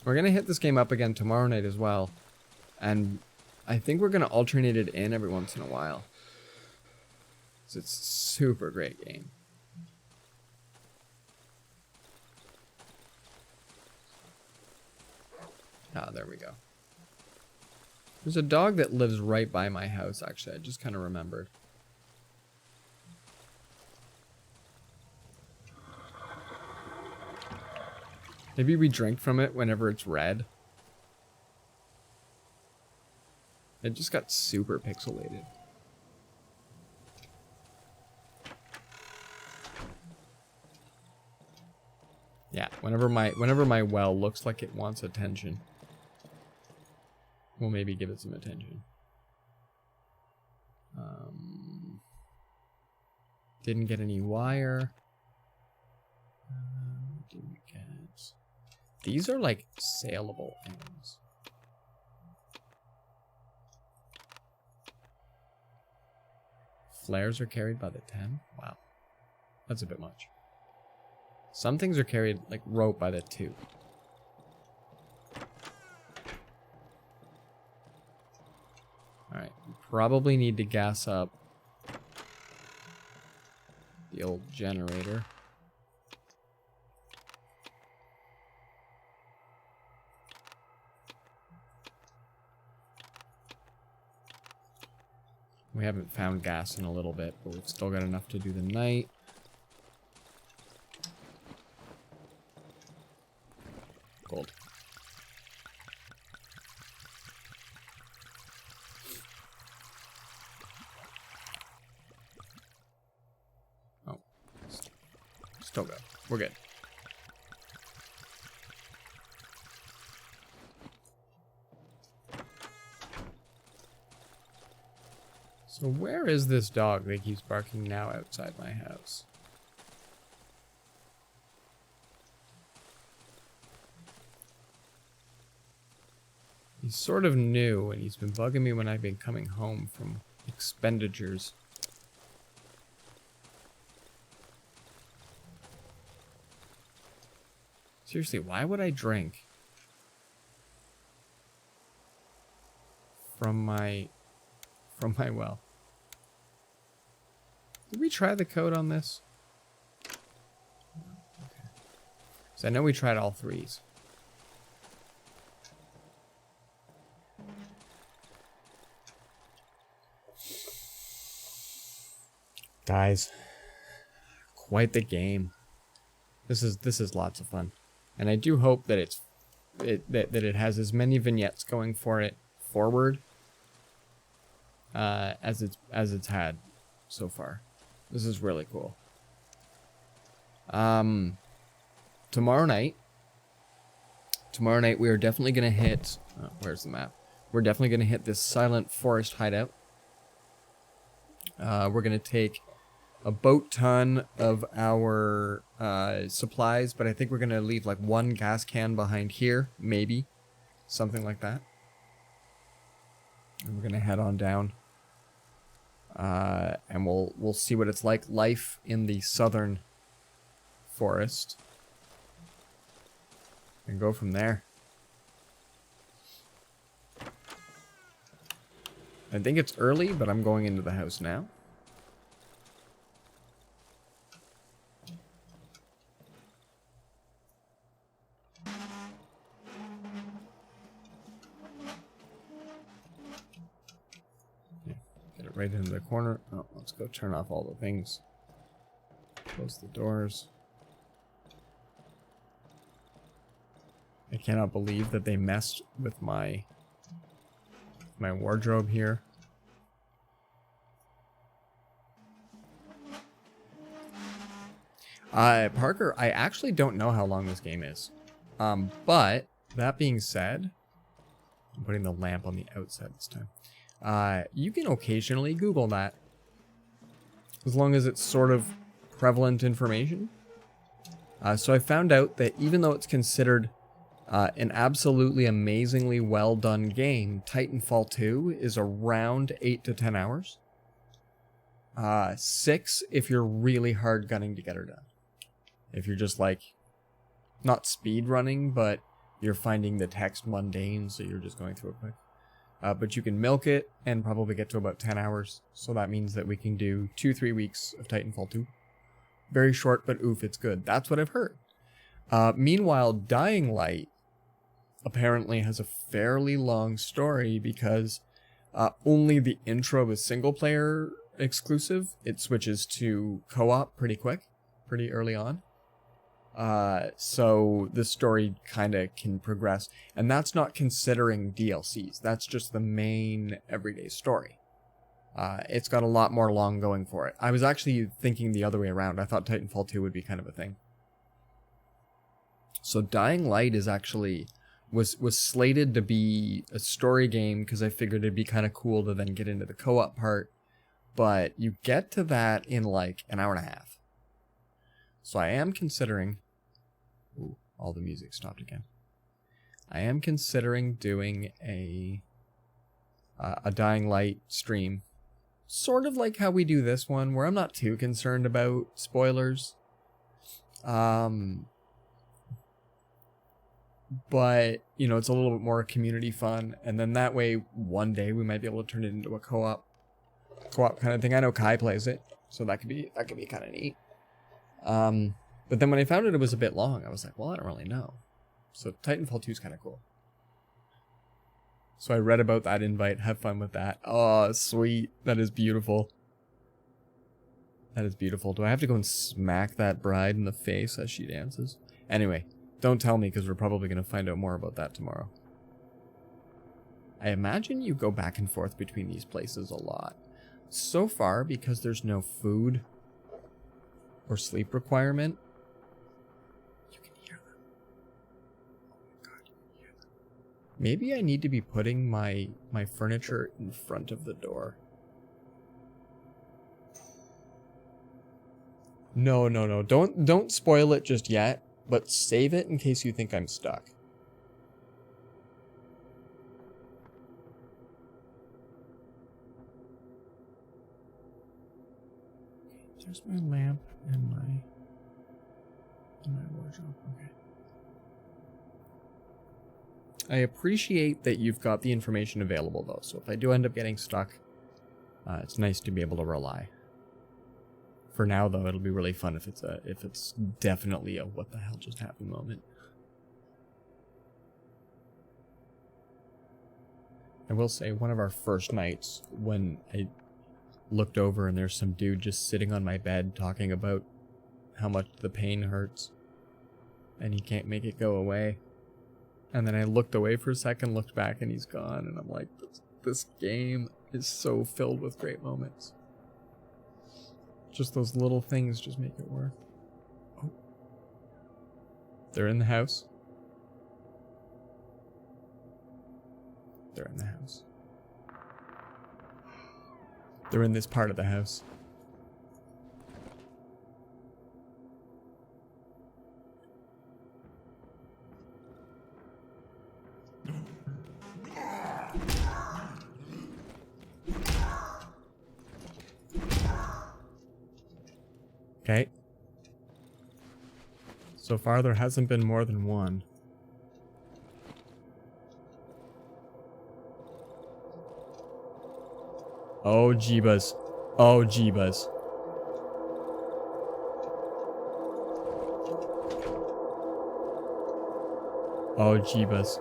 We're gonna hit this game up again tomorrow night as well, and I think we're gonna alternate it in every once in a while. It's a super great game. Ah, there we go. There's a dog that lives right by my house, actually. I just kind of remembered. Maybe we drink from it whenever it's red. It just got super pixelated. Yeah, whenever my well looks like it wants attention, we'll maybe give it some attention. Didn't get any wire. Didn't get... These are like saleable things. Flares are carried by the 10? Wow. That's a bit much. Some things are carried like rope by the 2. Alright, probably need to gas up the old generator. We haven't found gas in a little bit, but we've still got enough to do the night. Gold. Oh. Still good. We're good. So where is this dog that keeps barking now outside my house? He's sort of new, and he's been bugging me when I've been coming home from expenditures. Seriously, why would I drink from my well? Did we try the code on this? Okay. So I know we tried all 3s. Guys, quite the game. This is lots of fun, and I do hope that it's that it has as many vignettes going for it forward as it's had so far. This is really cool. Tomorrow night we are definitely gonna hit. Oh, where's the map? We're definitely gonna hit this silent forest hideout. We're gonna take a boat ton of our supplies, but I think we're gonna leave like one gas can behind here, maybe something like that. And we're gonna head on down, and we'll see what it's like, life in the southern forest, and go from there. I think it's early, but I'm going into the house now. Get it right into the corner. Oh, let's go turn off all the things. Close the doors. I cannot believe that they messed with my wardrobe here. Parker, I actually don't know how long this game is. But that being said, I'm putting the lamp on the outside this time. You can occasionally Google that, as long as it's sort of prevalent information. So I found out that even though it's considered an absolutely amazingly well done game, Titanfall 2 is around 8 to 10 hours. 6 if you're really hard gunning to get her done. If you're just like, not speed running, but you're finding the text mundane, so you're just going through it quick. But you can milk it and probably get to about 10 hours. So that means that we can do 2-3 weeks of Titanfall 2. Very short, but oof, it's good. That's what I've heard. Meanwhile, Dying Light apparently has a fairly long story because only the intro is single player exclusive. It switches to co-op pretty quick, pretty early on. So the story kind of can progress, and that's not considering DLCs. That's just the main everyday story. It's got a lot more long going for it. I was actually thinking the other way around. I thought Titanfall 2 would be kind of a thing. So Dying Light is actually was slated to be a story game because I figured it'd be kind of cool to then get into the co-op part, but you get to that in like an hour and a half. So I am considering... Ooh, all the music stopped again. I am considering doing a Dying Light stream, sort of like how we do this one, where I'm not too concerned about spoilers. But, you know, it's a little bit more community fun, and then that way, one day, we might be able to turn it into a co-op kind of thing. I know Kai plays it, so that could be kind of neat. But then when I found it was a bit long, I was like, well, I don't really know. So Titanfall 2 is kind of cool. So I read about that invite, have fun with that. Oh, sweet. That is beautiful. That is beautiful. Do I have to go and smack that bride in the face as she dances? Anyway, don't tell me, because we're probably going to find out more about that tomorrow. I imagine you go back and forth between these places a lot. So far, because there's no food or sleep requirement, you can hear them. Oh my god, you can hear them. Maybe I need to be putting my furniture in front of the door. No. Don't spoil it just yet, but save it in case you think I'm stuck. There's my lamp and my wardrobe. Okay. I appreciate that you've got the information available, though. So if I do end up getting stuck, it's nice to be able to rely. For now, though, it'll be really fun if it's definitely a what the hell just happened moment. I will say, one of our first nights, when I looked over and there's some dude just sitting on my bed talking about how much the pain hurts and he can't make it go away. And then I looked away for a second, looked back, and he's gone. And I'm like, this game is so filled with great moments. Just those little things just make it work. Oh. They're in the house. They're in the house. They're in this part of the house. Okay. So far there hasn't been more than one. Oh jeebus. Oh jeebus. Oh jeebus.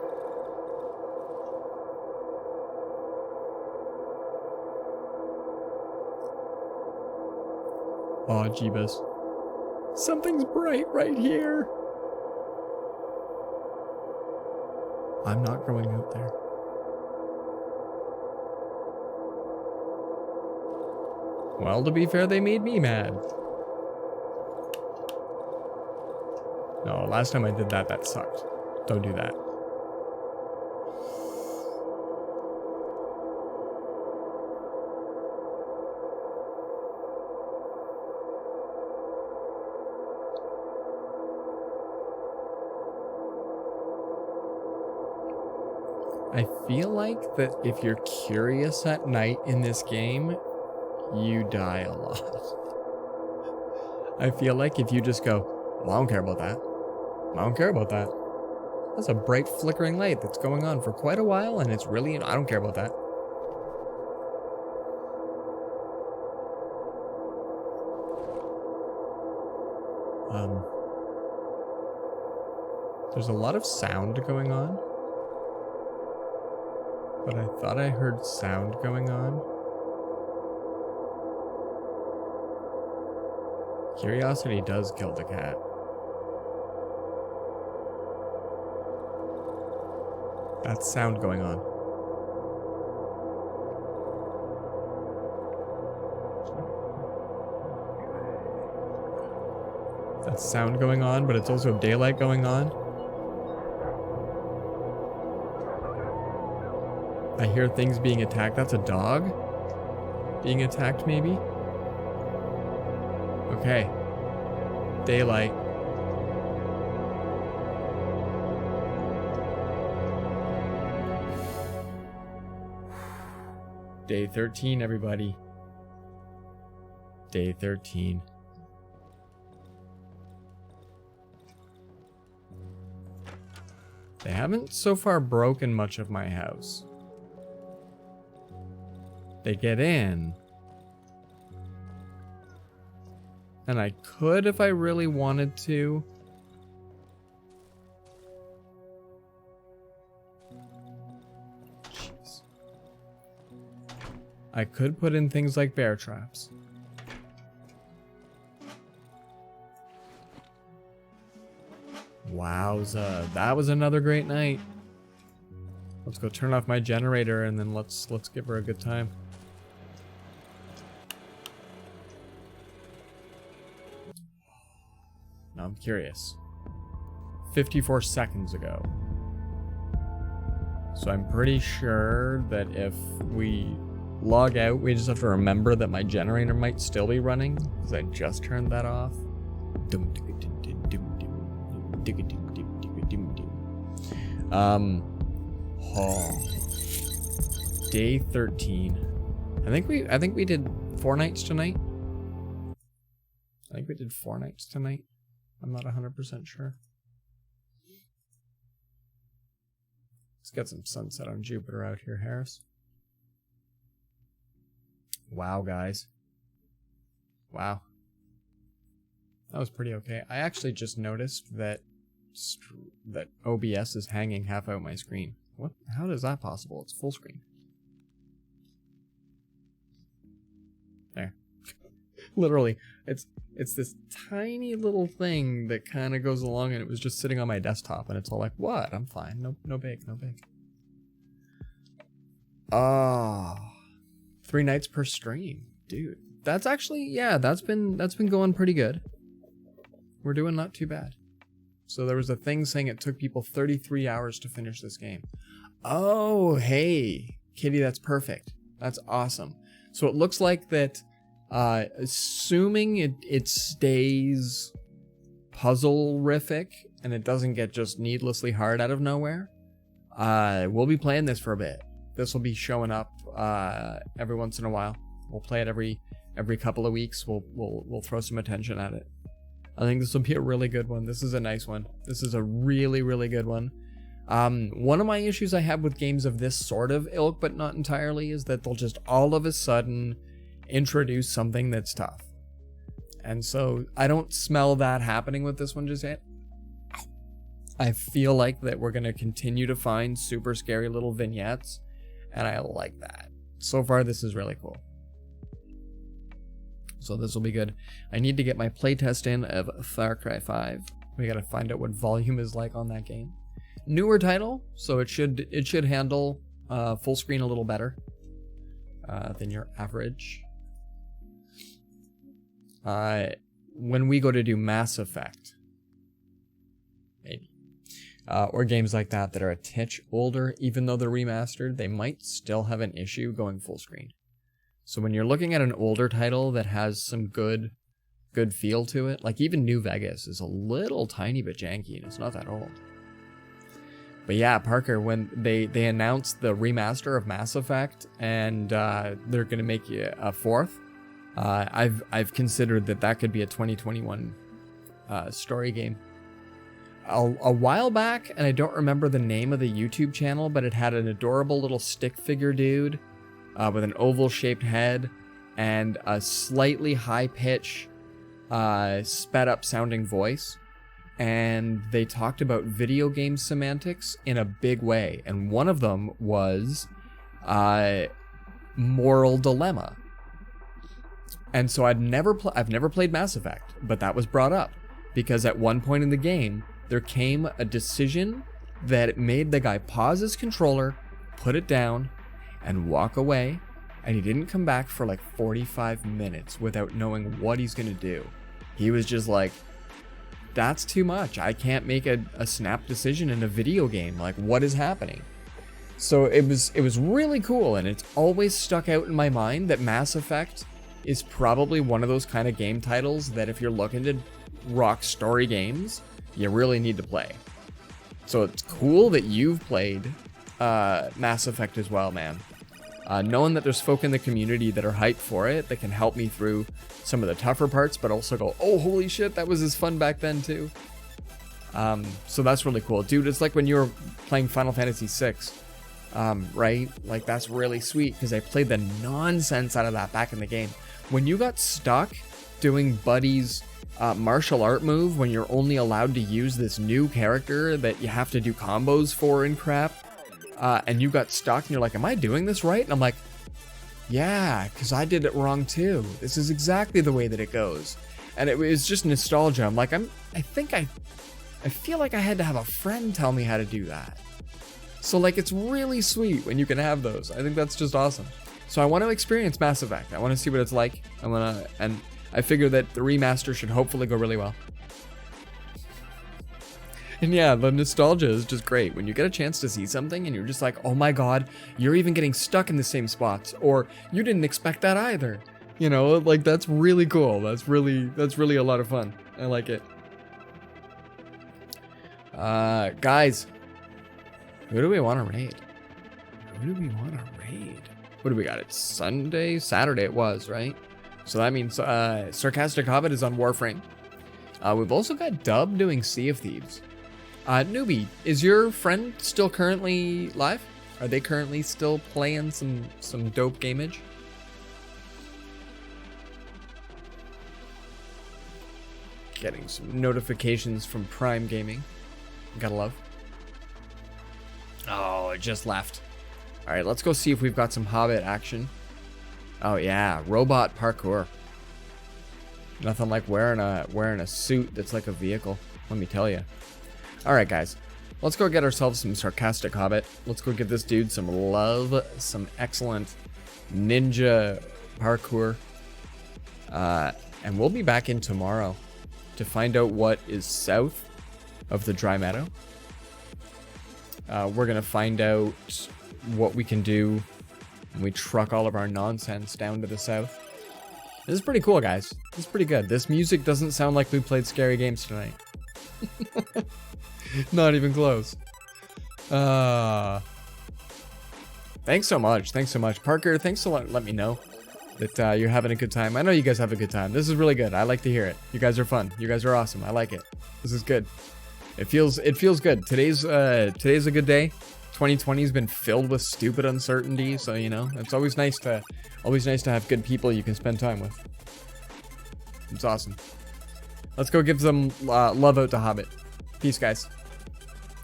Oh jeebus. Something's bright right here. I'm not going out there. Well, to be fair, they made me mad. No, last time I did that, that sucked. Don't do that. I feel like that if you're curious at night in this game, you die a lot. I feel like if you just go, well, I don't care about that. I don't care about that. That's a bright flickering light that's going on for quite a while, and it's really, I don't care about that. There's a lot of sound going on. But I thought I heard sound going on. Curiosity does kill the cat. That's sound going on. That's sound going on, but it's also daylight going on. I hear things being attacked. That's a dog being attacked, maybe? Okay. Daylight. Day 13, everybody. Day 13. They haven't so far broken much of my house. They get in. And I could if I really wanted to. Jeez. I could put in things like bear traps. Wowza, that was another great night. Let's go turn off my generator and then let's give her a good time. Now I'm curious. 54 seconds ago. So I'm pretty sure that if we log out, we just have to remember that my generator might still be running because I just turned that off. Day 13. I think we did 4 nights tonight. I think we did 4 nights tonight. I'm not 100% sure. Let's get some sunset on Jupiter out here, Harris. Wow, guys. Wow. That was pretty okay. I actually just noticed that OBS is hanging half out my screen. What? How is that possible? It's full screen. There. Literally, it's this tiny little thing that kind of goes along, and it was just sitting on my desktop, and it's all like, what? I'm fine. No big. Ah, 3 nights per stream, dude. That's actually, yeah, that's been going pretty good. We're doing not too bad. So there was a thing saying it took people 33 hours to finish this game. Oh, hey, Kitty, that's perfect. That's awesome. So it looks like that. Assuming it stays puzzle-rific and it doesn't get just needlessly hard out of nowhere, we'll be playing this for a bit. This will be showing up every once in a while. We'll play it every couple of weeks. We'll throw some attention at it. I think this will be a really good one. This is a nice one. This is a really, really good one. One of my issues I have with games of this sort of ilk, but not entirely, is that they'll just all of a sudden introduce something that's tough. And so I don't smell that happening with this one just yet. I feel like that we're going to continue to find super scary little vignettes, and I like that. So far, this is really cool. So this will be good. I need to get my playtest in of Far Cry 5. We got to find out what volume is like on that game. Newer title, so it should handle full screen a little better than your average. When we go to do Mass Effect, maybe, or games like that are a titch older, even though they're remastered, they might still have an issue going full screen. So when you're looking at an older title that has some good feel to it, like even New Vegas is a little tiny bit janky and it's not that old. But yeah, Parker, when they announced the remaster of Mass Effect and they're gonna make you a 4th, I've considered that could be a 2021 story game. A while back, and I don't remember the name of the YouTube channel, but it had an adorable little stick figure dude with an oval-shaped head and a slightly high-pitch, sped-up sounding voice. And they talked about video game semantics in a big way. And one of them was moral dilemma. And so I've never played Mass Effect, but that was brought up because at one point in the game, there came a decision that made the guy pause his controller, put it down, and walk away. And he didn't come back for like 45 minutes without knowing what he's going to do. He was just like, that's too much. I can't make a snap decision in a video game. Like, what is happening? So it was really cool, and it's always stuck out in my mind that Mass Effect is probably one of those kind of game titles that if you're looking to rock story games, you really need to play. So it's cool that you've played Mass Effect as well, man. Knowing that there's folk in the community that are hyped for it, that can help me through some of the tougher parts, but also go, oh, holy shit, that was as fun back then too. So that's really cool. Dude, it's like when you were playing Final Fantasy VI, right? Like, that's really sweet, because I played the nonsense out of that back in the game. When you got stuck doing Buddy's martial art move, when you're only allowed to use this new character that you have to do combos for and crap, and you got stuck and you're like, am I doing this right? And I'm like, yeah, because I did it wrong too. This is exactly the way that it goes. And it was just nostalgia. I'm like, I feel like I had to have a friend tell me how to do that. So like, it's really sweet when you can have those. I think that's just awesome. So I want to experience Mass Effect. I want to see what it's like. And I figure that the remaster should hopefully go really well. And yeah, the nostalgia is just great. When you get a chance to see something and you're just like, oh my god, you're even getting stuck in the same spots, or you didn't expect that either. You know, like, that's really cool. That's really a lot of fun. I like it. Guys, who do we want to raid? What do we got? It's Saturday it was, right? So that means Sarcastic Hobbit is on Warframe. We've also got Dub doing Sea of Thieves. Newbie, is your friend still currently live? Are they currently still playing some dope gameage? Getting some notifications from Prime Gaming. Gotta love. Oh, it just left. All right, let's go see if we've got some Hobbit action. Oh yeah, robot parkour. Nothing like wearing a suit that's like a vehicle. Let me tell you. All right, guys. Let's go get ourselves some sarcastic hobbit. Let's go give this dude some love, some excellent ninja parkour. And we'll be back in tomorrow to find out what is south of the dry meadow. We're gonna find out what we can do when we truck all of our nonsense down to the south. This is pretty cool, guys. This is pretty good. This music doesn't sound like we played scary games tonight. Not even close. Thanks so much. Thanks so much. Parker, thanks for letting me know that you're having a good time. I know you guys have a good time. This is really good. I like to hear it. You guys are fun. You guys are awesome. I like it. This is good. It feels good. Today's a good day. 2020 has been filled with stupid uncertainty, so you know, it's always nice to have good people you can spend time with. It's awesome. Let's go give some love out to Hobbit. Peace, guys.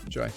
Enjoy.